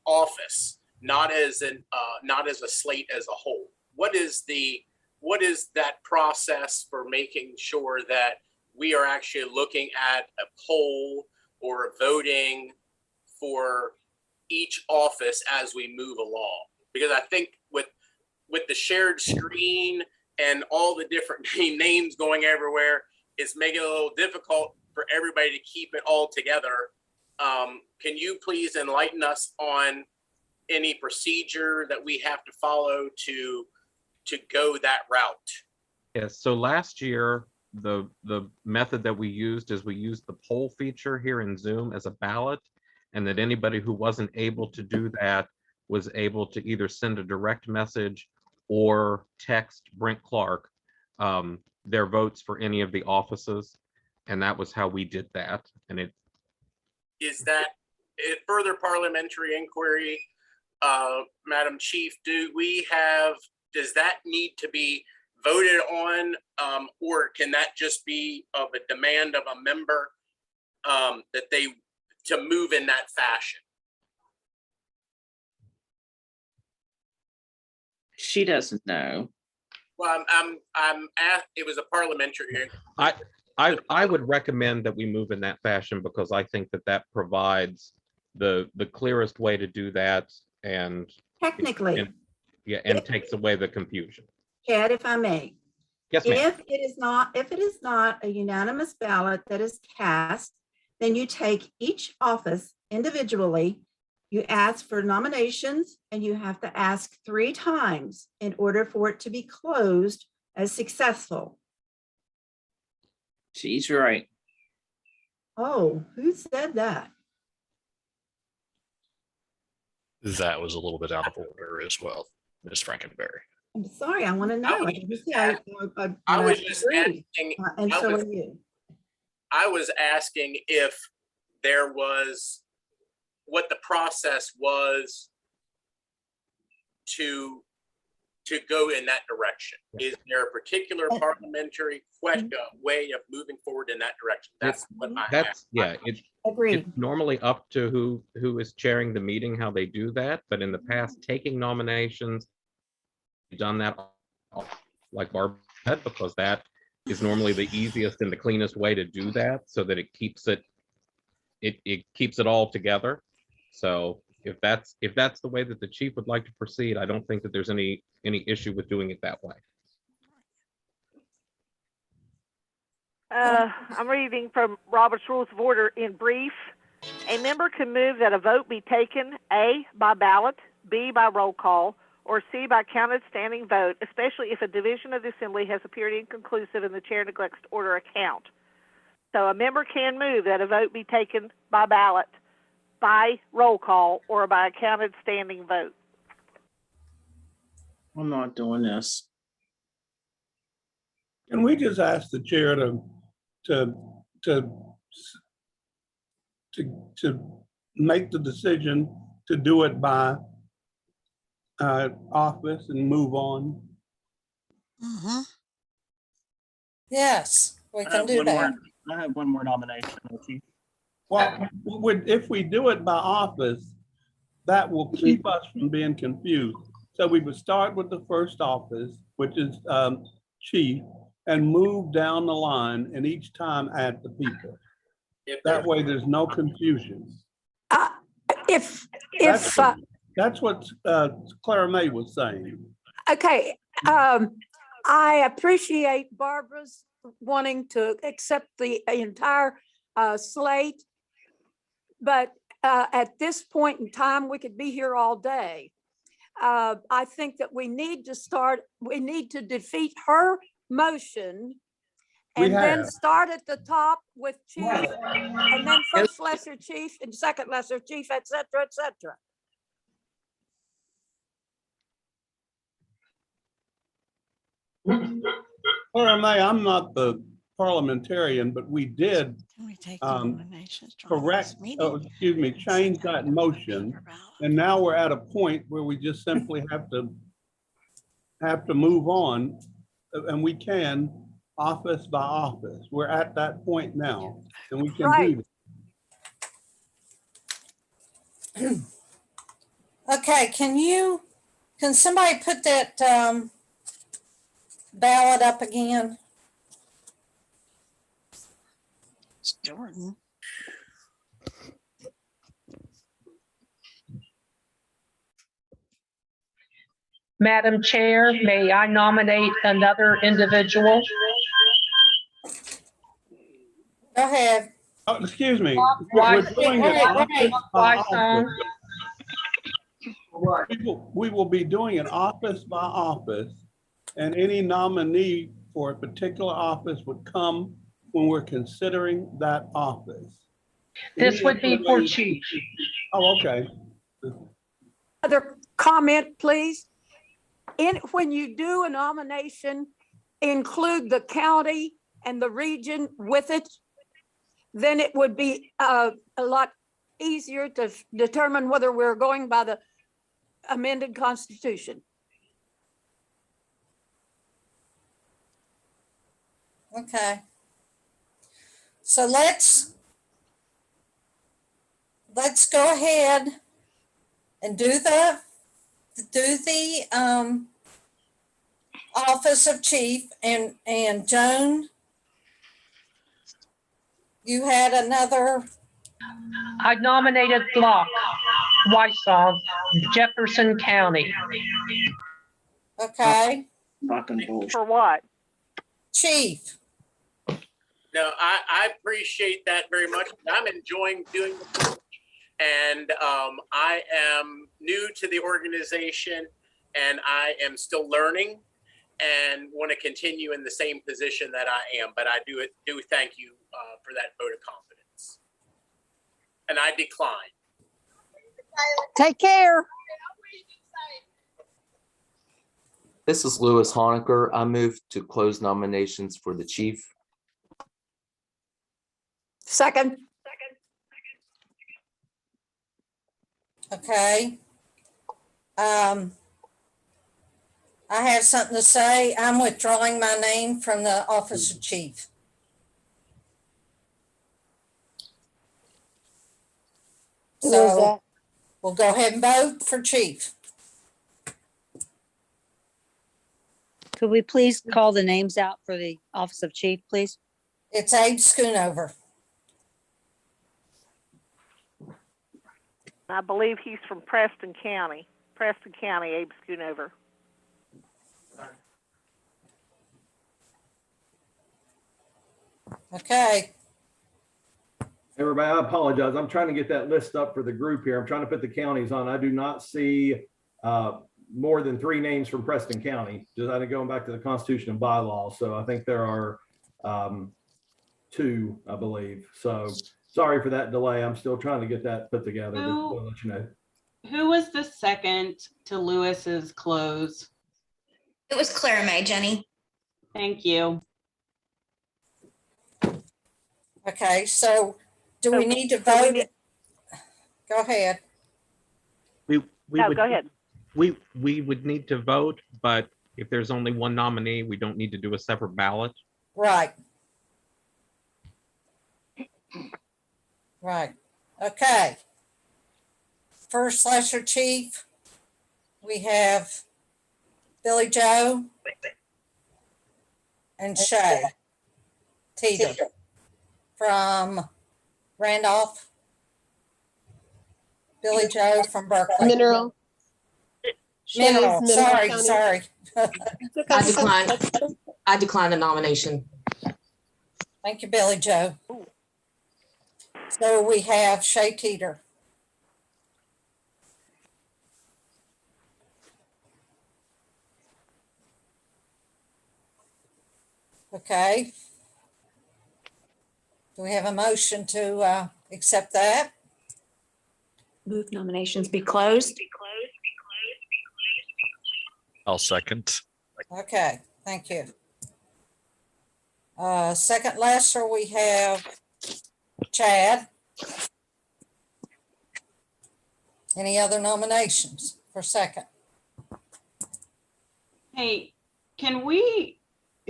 office, not as a slate as a whole? What is that process for making sure that we are actually looking at a poll or a voting for each office as we move along? Because I think with the shared screen and all the different names going everywhere, it's making it a little difficult for everybody to keep it all together. Can you please enlighten us on any procedure that we have to follow to go that route? Yes, so last year, the method that we used is we used the poll feature here in Zoom as a ballot, and that anybody who wasn't able to do that was able to either send a direct message or text Brent Clark their votes for any of the offices, and that was how we did that. And it Is that further parliamentary inquiry, Madam Chief? Does that need to be voted on, or can that just be of a demand of a member that they to move in that fashion? She doesn't know. Well, it was a parliamentary. I would recommend that we move in that fashion because I think that that provides the clearest way to do that, and Technically, and takes away the confusion. Chad, if I may. Yes, ma'am. If it is not a unanimous ballot that is cast, then you take each office individually, you ask for nominations, and you have to ask 3 times in order for it to be closed as successful. She's right. Oh, who said that? That was a little bit out of order as well, Ms. Frankenberry. I'm sorry, I want to know. I was just asking, and so are you. I was asking if there was, what the process was to go in that direction. Is there a particular parliamentary question, way of moving forward in that direction? That's what I asked. Yeah, Agreed. it's normally up to who is chairing the meeting, how they do that. But in the past, taking nominations, we've done that like Barb said, because that is normally the easiest and the cleanest way to do that, so that it keeps it all together. So if that's the way that the chief would like to proceed, I don't think that there's any issue with doing it that way. I'm reading from Robert's Rules of Order in brief. A member can move that a vote be taken A, by ballot, B, by roll call, or C, by counted standing vote, especially if a division of the assembly has appeared inconclusive and the chair neglects to order a count. So a member can move that a vote be taken by ballot, by roll call, or by a counted standing vote. I'm not doing this. Can we just ask the chair to make the decision to do it by office and move on? Yes, we can do that. I have one more nomination, Chief. Well, if we do it by office, that will keep us from being confused. So we would start with the first office, which is chief, and move down the line, and each time add the people. That way there's no confusion. That's what Clara May was saying. Okay, I appreciate Barbara's wanting to accept the entire slate, but at this point in time, we could be here all day. I think that we need to defeat her motion and then start at the top with chief, and then first lesser chief and second lesser chief, et cetera, et cetera. Clara May, I'm not the parliamentarian, but we did change that motion. And now we're at a point where we just simply have to move on, and we can office by office. We're at that point now, and we can do that. Okay, can somebody put that ballot up again? It's Jordan. Madam Chair, may I nominate another individual? Go ahead. Oh, excuse me. We will be doing it office by office, and any nominee for a particular office would come when we're considering that office? This Any would be for information- chief. Oh, okay. Other comment, please? When you do a nomination, include the county and the region with it, then it would be a lot easier to determine whether we're going by the amended constitution. Okay. So let's go ahead and do the office of chief, and Joan, you had another. I nominated Block, Wysow, Jefferson County. Okay. For what? Chief. No, I appreciate that very much. I'm enjoying doing the and I am new to the organization and I am still learning and want to continue in the same position that I am. But I do thank you for that vote of confidence. And I decline. Take care. This is Louis Honaker. I move to close nominations for the chief. Second. Okay. I have something to say. I'm withdrawing my name from the office of chief. So we'll go ahead and vote for chief. Could we please call the names out for the office of chief, please? It's Abe Schoonover. I believe he's from Preston County. Preston County, Abe Schoonover. Okay. Everybody, I apologize. I'm trying to get that list up for the group here. I'm trying to put the counties on. I do not see more than 3 names from Preston County. Just I think going back to the Constitution and bylaws. So I think there are 2, I believe. So sorry for that delay. I'm still trying to get that put together. Just wanna let you know. Who was the second to Lewis's close? It was Claire May, Jenny. Thank you. Okay, so do we need to vote? Go ahead. We No, would, go ahead. We would need to vote, but if there's only one nominee, we don't need to do a separate ballot. Right. Right. Okay. First lesser chief, we have Billy Joe and Shay Teeter from Randolph. Billy Joe from Berkeley. Mineral. Mineral. Sorry. I decline the nomination. Thank you, Billy Joe. So we have Shay Teeter. Okay. Do we have a motion to accept that? Move nominations be closed. I'll second. Okay, thank you. Second lesser, we have Chad. Any other nominations for second? Hey,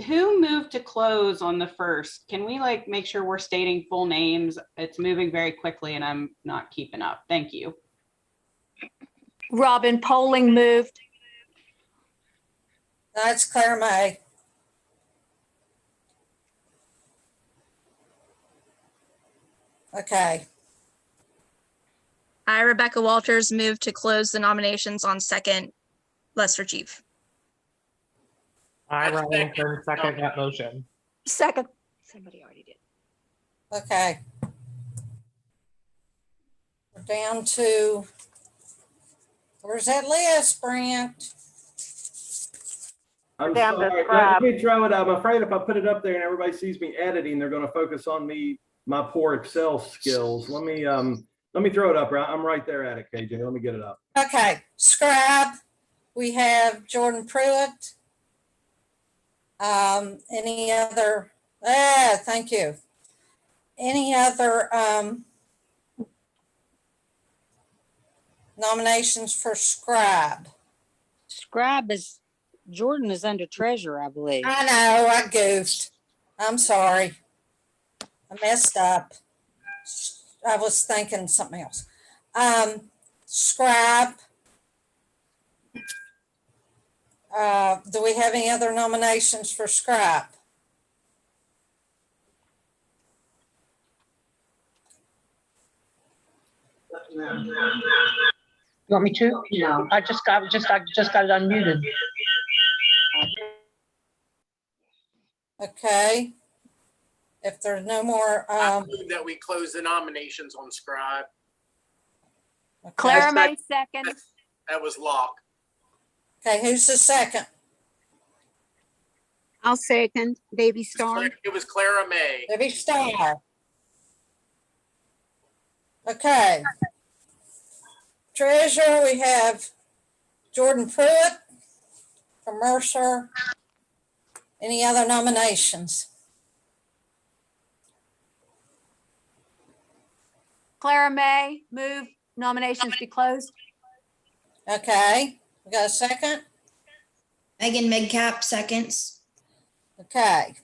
who moved to close on the first? Can we make sure we're stating full names? It's moving very quickly and I'm not keeping up. Thank you. Robin Poling moved. That's Claire May. Okay. I, Rebecca Walters, move to close the nominations on second lesser chief. I, Ryan Kern, second that motion. Second. Somebody already did. Okay. We're down to, where's that list, Brent? I'm down to sorry. Let scribe. me throw it. I'm afraid if I put it up there and everybody sees me editing, they're going to focus on me, my poor Excel skills. Let me throw it up. I'm right there at it, KJ. Let me get it up. Okay, scribe, we have Jordan Pruitt. Any other, thank you. Any other nominations for scribe? Scribe is, Jordan is under treasurer, I believe. I know, I goofed. I'm sorry. I messed up. I was thinking something else. Scribe. Do we have any other nominations for scribe? You want me to? No. I just got it unmuted. Okay. If there's no more, I move that we close the nominations on scribe. Clara May second. That was Locke. okay, who's the second? I'll second. Davy Star. It was Clara May. Debbie Star. Okay. Treasurer, we have Jordan Pruitt from Mercer. Any other nominations? Clara May, move nominations be closed. Okay, we got a second? Megan Midcap seconds. Okay.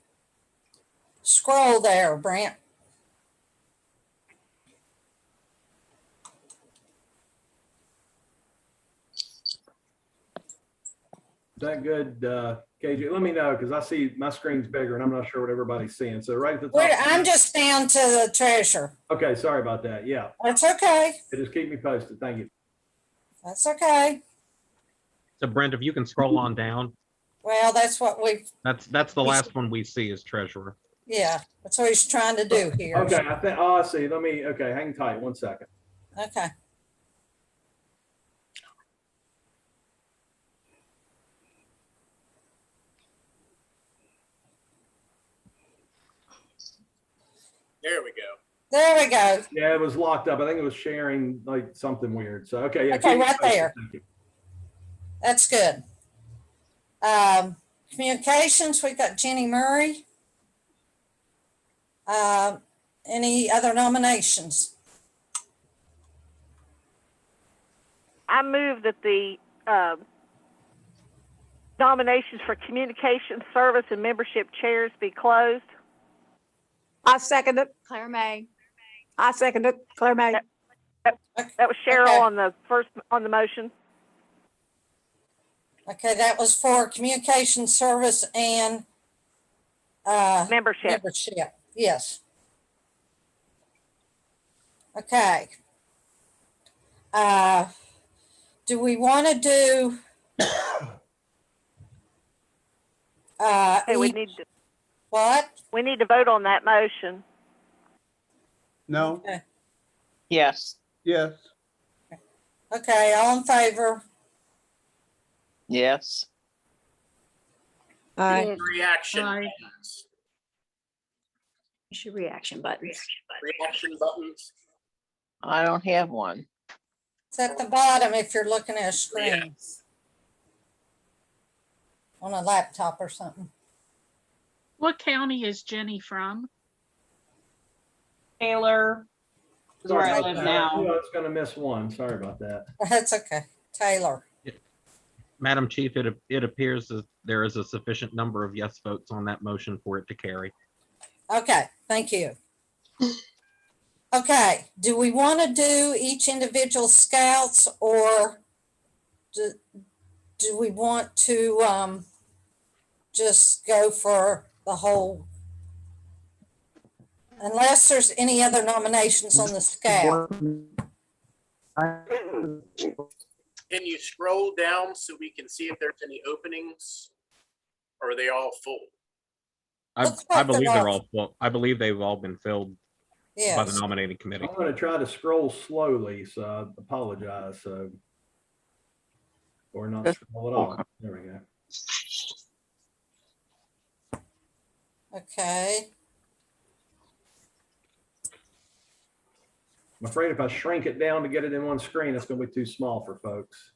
Scroll there, Brent. Is that good, KJ? Let me know because I see my screen's bigger and I'm not sure what everybody's seeing. So right at the top. I'm just down to the treasurer. Okay, sorry about that. Yeah. That's okay. Just keep me posted. Thank you. That's okay. So Brent, if you can scroll on down, Well, that's what that's the last one we see as treasurer. yeah, that's what he's trying to do here. Okay, I see. Okay, hang tight 1 second. Okay. There we go. There we go. Yeah, it was locked up. I think it was sharing like something weird. So, okay. Yeah, Okay, keep me right posted. there. Thank you. That's good. Communications, we've got Jenny Murray. Any other nominations? I move that the nominations for communication service and membership chairs be closed. I second it. Clara May. I second it. Clara May. That was Cheryl Okay. on the motion. Okay, that was for communication service and Membership. membership. Yes. Okay. Do we want to do Okay, we need to, what? we need to vote on that motion. No, Okay. Yes. yes, Okay, all in favor? Yes. Aye. Reaction Aye. buttons. Your reaction buttons. Reaction buttons. I don't have one. It's at the bottom if you're looking at a screen. On a laptop or something. What county is Jenny from? Taylor is where I Sorry live about that. now. I was going to miss one. Sorry about that. That's okay. Taylor. Madam Chief, it appears that there is a sufficient number of yes votes on that motion for it to carry. Okay, thank you. Okay, do we want to do each individual scouts or do we want to just go for the whole? Unless there's any other nominations on the scout. Can you scroll down so we can see if there's any openings? Or are they all full? I believe they're all full. I believe they've all been filled by the Yes. nominating committee. I'm going to try to scroll slowly, so I apologize. So, or not scroll at all. There we go. Okay, I'm afraid if I shrink it down to get it in one screen, it's gonna be too small for folks.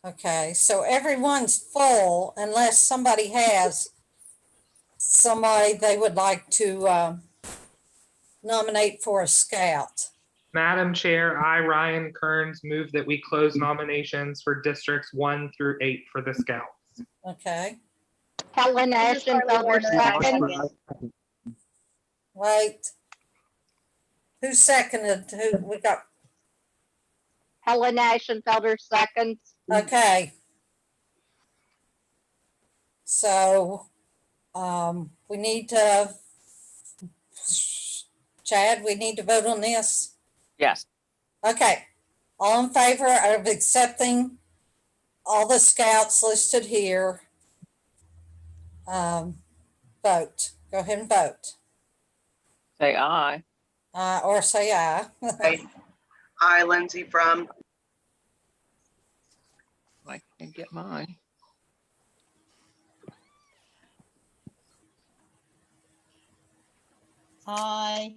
okay, so everyone's full unless somebody has somebody they would like to nominate for a scout. Madam Chair, I, Ryan Kearns, move that we close nominations for districts 1 through 8 for the Scouts. Okay, Helen Ashenfelder second. wait. Who seconded? Who we got? Helen Ashenfelder second. Okay. So, we need to, Chad, we need to vote on this. Yes. Okay, all in favor of accepting all the scouts listed here? Vote, go ahead and vote, Say aye. or say aye. I, Lindsay Fromm. I can get mine. Aye.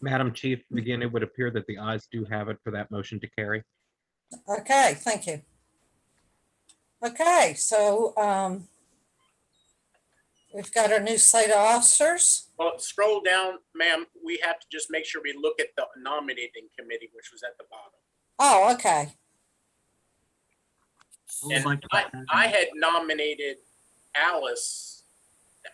Madam Chief, again, it would appear that the ayes do have it for that motion to carry. Okay, thank you. Okay, so, we've got our new slate of officers. Well, scroll down, ma'am. We have to just make sure we look at the nominating committee, which was at the bottom. Oh, okay, And I had nominated Alice,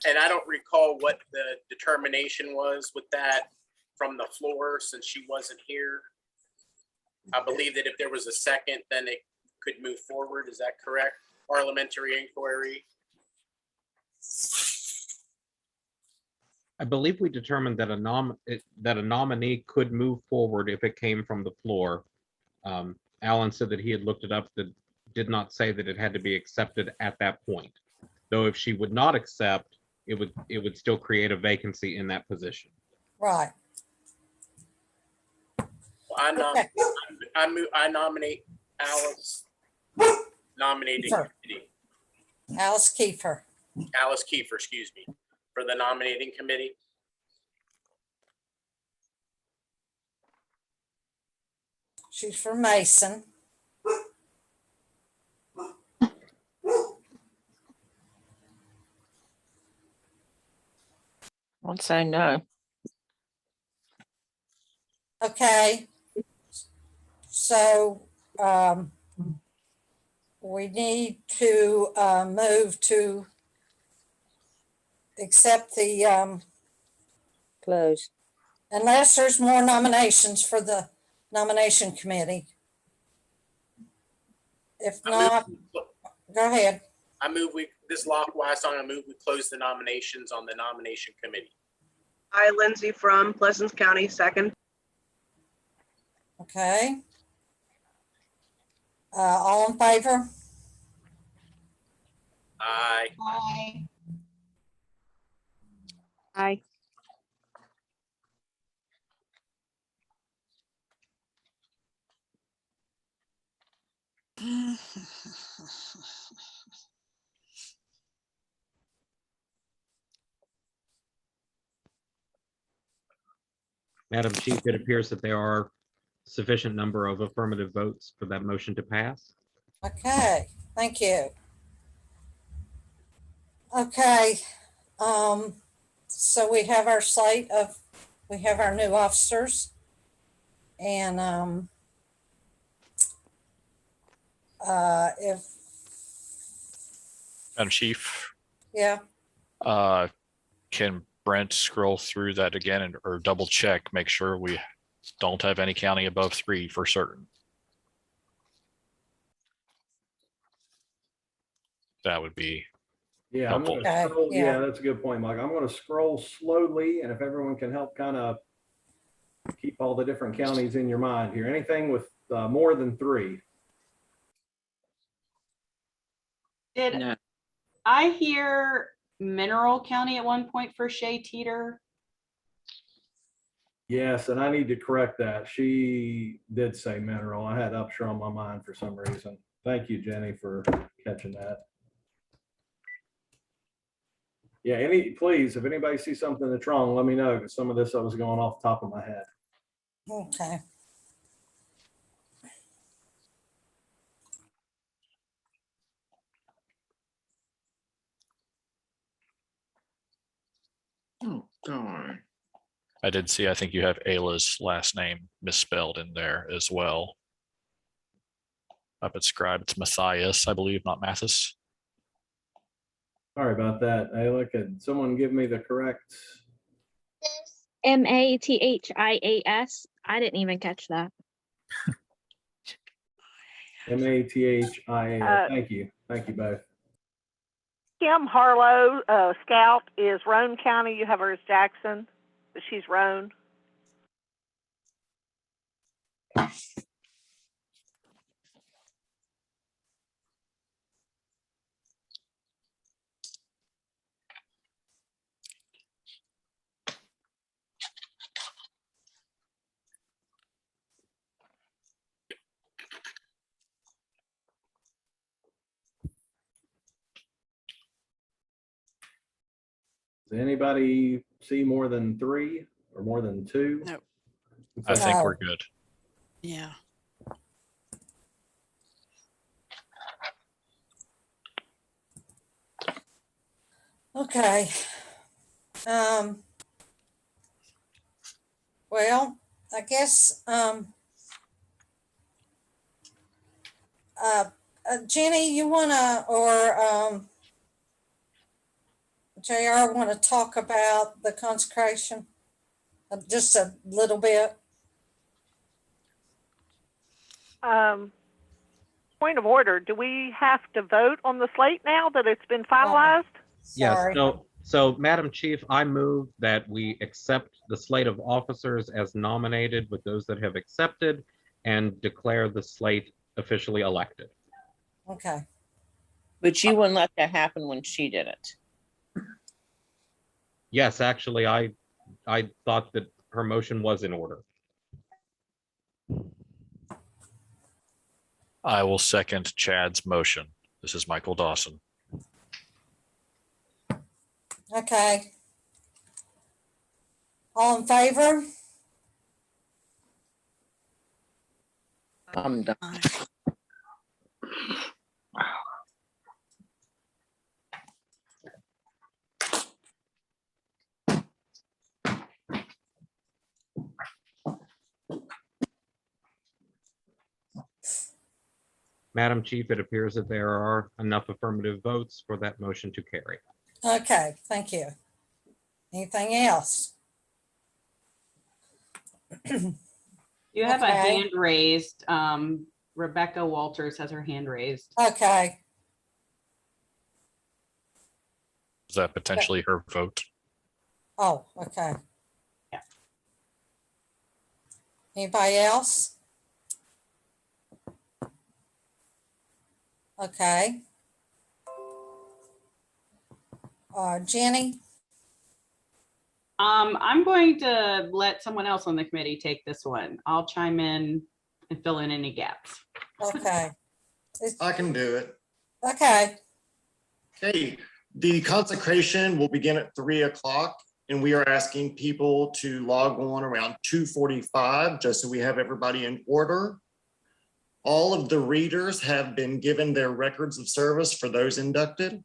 and I don't recall what the determination was with that from the floor since she wasn't here. I believe that if there was a second, then it could move forward. Is that correct? Parliamentary inquiry. I believe we determined that a nominee could move forward if it came from the floor. Alan said that he had looked it up, that did not say that it had to be accepted at that point. Though if she would not accept, it would still create a vacancy in that position. right. I nominate Alice. Nominating committee. Alice Kiefer. Alice Kiefer, excuse me, for the nominating committee. She's from Mason. I'll say no. Okay. So, we need to, move to accept the, Close. unless there's more nominations for the nomination committee. If not, go ahead. I move this lockwise song, I move we close the nominations on the nomination committee. I, Lindsay Fromm, Pleasant County second. Okay. All in favor? Aye. Aye. Aye. Madam Chief, it appears that there are sufficient number of affirmative votes for that motion to pass. Okay, thank you. Okay, so we have our slate of, we have our new officers. And if, Madam Chief, yeah, can Brent scroll through that again or double check, make sure we don't have any county above 3 for certain? That would be Yeah, I'm helpful. gonna scroll, yeah. yeah, that's a good point, Mike. I'm gonna scroll slowly, and if everyone can help kind of keep all the different counties in your mind here. Anything with more than 3. Did No. I hear Mineral County at one point for Shay Teeter? Yes, and I need to correct that. She did say mineral. I had Upshur on my mind for some reason. Thank you, Jenny, for catching that. Yeah, please, if anybody sees something that's wrong, let me know, because some of this I was going off the top of my head. Okay. Oh, darn. I did see, I think you have Ayla's last name misspelled in there as well. Up at scribe, it's Matthias, I believe, not Mathis. Sorry about that. Ayla, could someone give me the correct? Mathias. I didn't even catch that. Mathia. Thank you. Thank you both. Kim Harlow, Scout, is Roane County. You have her as Jackson, but she's Roane. Does anybody see more than 3 or more than 2? No. I think we're good. Yeah. Okay. Well, I guess, Jenny, you wanna, or, JR, want to talk about the consecration? Just a little bit. Point of order, do we have to vote on the slate now that it's been finalized? Yes, Sorry. so Madam Chief, I move that we accept the slate of officers as nominated with those that have accepted and declare the slate officially elected. Okay. But you wouldn't let that happen when she did it. Yes, actually, I thought that her motion was in order. I will second Chad's motion. This is Michael Dawson. Okay. All in favor? I'm done. Madam Chief, it appears that there are enough affirmative votes for that motion to carry. Okay, thank you. Anything else? You have a Okay. hand raised. Rebecca Walters has her hand raised. Okay. Is that potentially her vote? Oh, okay. Yeah. Anybody else? Okay. Jenny? I'm going to let someone else on the committee take this one. I'll chime in and fill in any gaps. Okay. I can do it. Okay. Okay, the consecration will begin at 3 o'clock, and we are asking people to log on around 2:45, just so we have everybody in order. All of the readers have been given their records of service for those inducted.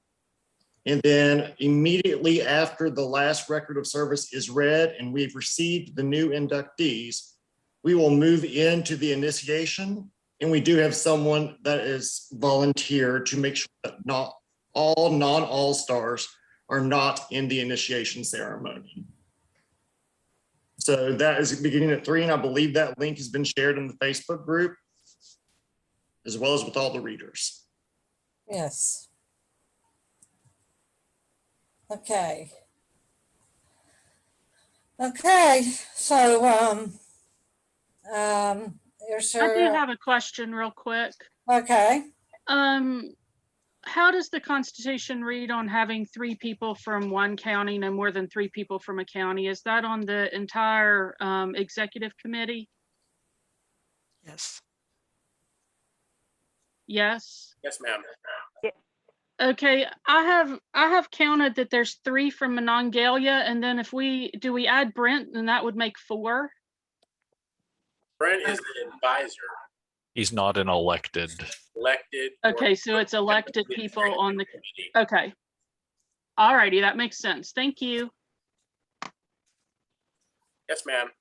And then immediately after the last record of service is read and we've received the new inductees, we will move into the initiation. And we do have someone that is volunteered to make sure that not all non-all-stars are not in the initiation ceremony. So that is beginning at 3, and I believe that link has been shared in the Facebook group, as well as with all the readers. Yes. Okay. Okay, so, I there's do have a question real quick. okay. how does the Constitution read on having 3 people from one county, no more than 3 people from a county? Is that on the entire executive committee? Yes. Yes. Yes, ma'am. Okay, I have counted that there's 3 from Monongalia, and then if we add Brent, then that would make 4. Brent is the advisor, He's not an elected. elected. Okay, so it's elected people on the, okay. All righty, that makes sense. Thank you. Yes, ma'am.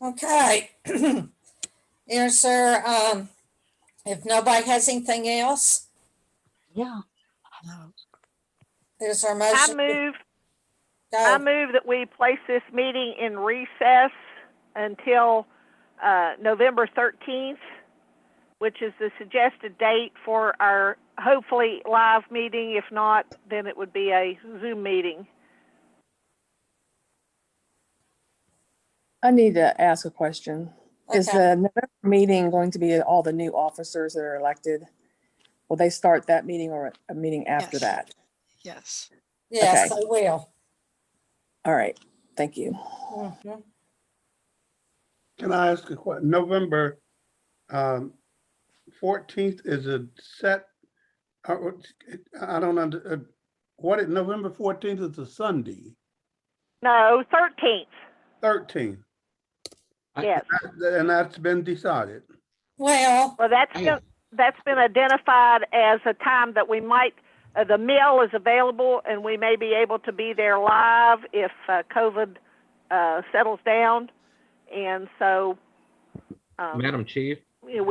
Okay. Yes, sir. If nobody has anything else, Yeah. there's our I motion. move that we place this meeting in recess until November 13th, which is the suggested date for our hopefully live meeting. If not, then it would be a Zoom meeting. I need to ask a question. Is Okay. the November meeting going to be all the new officers that are elected? Will they start that meeting or a meeting after Yes. that? Yes. Yes, Okay. I will. All right. Thank you. Mhm. Can I ask a question? November 14th is a set, I don't under, what, November 14th is a Sunday, No, 13th. 13th, Yes. and that's been decided. Well, that's been identified as a time that we might, the mill is available and we may be able to be there live if COVID settles down. And so, Madam Chief, you know,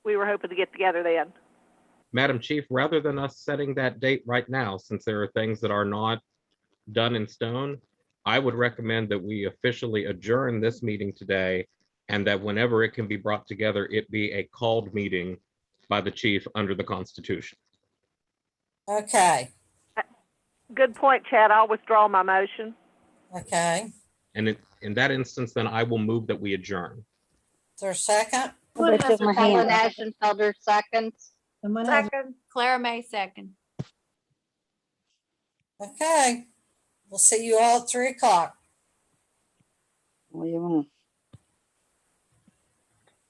we were hoping to get together then. Madam Chief, rather than us setting that date right now, since there are things that are not done in stone, I would recommend that we officially adjourn this meeting today, and that whenever it can be brought together, it be a called meeting by the chief under the Constitution. Okay. Good point, Chad. I'll withdraw my motion. Okay. And in that instance, then I will move that we adjourn. Is there a second? Helen Ashenfelder seconds. Second. Clara May second. Okay. We'll see you all at 3 o'clock.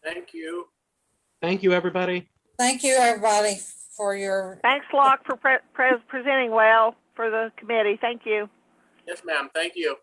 Thank you. Thank you, everybody. Thank you, everybody, for your. Thanks, Locke, for presenting well for the committee. Thank you. Yes, ma'am. Thank you.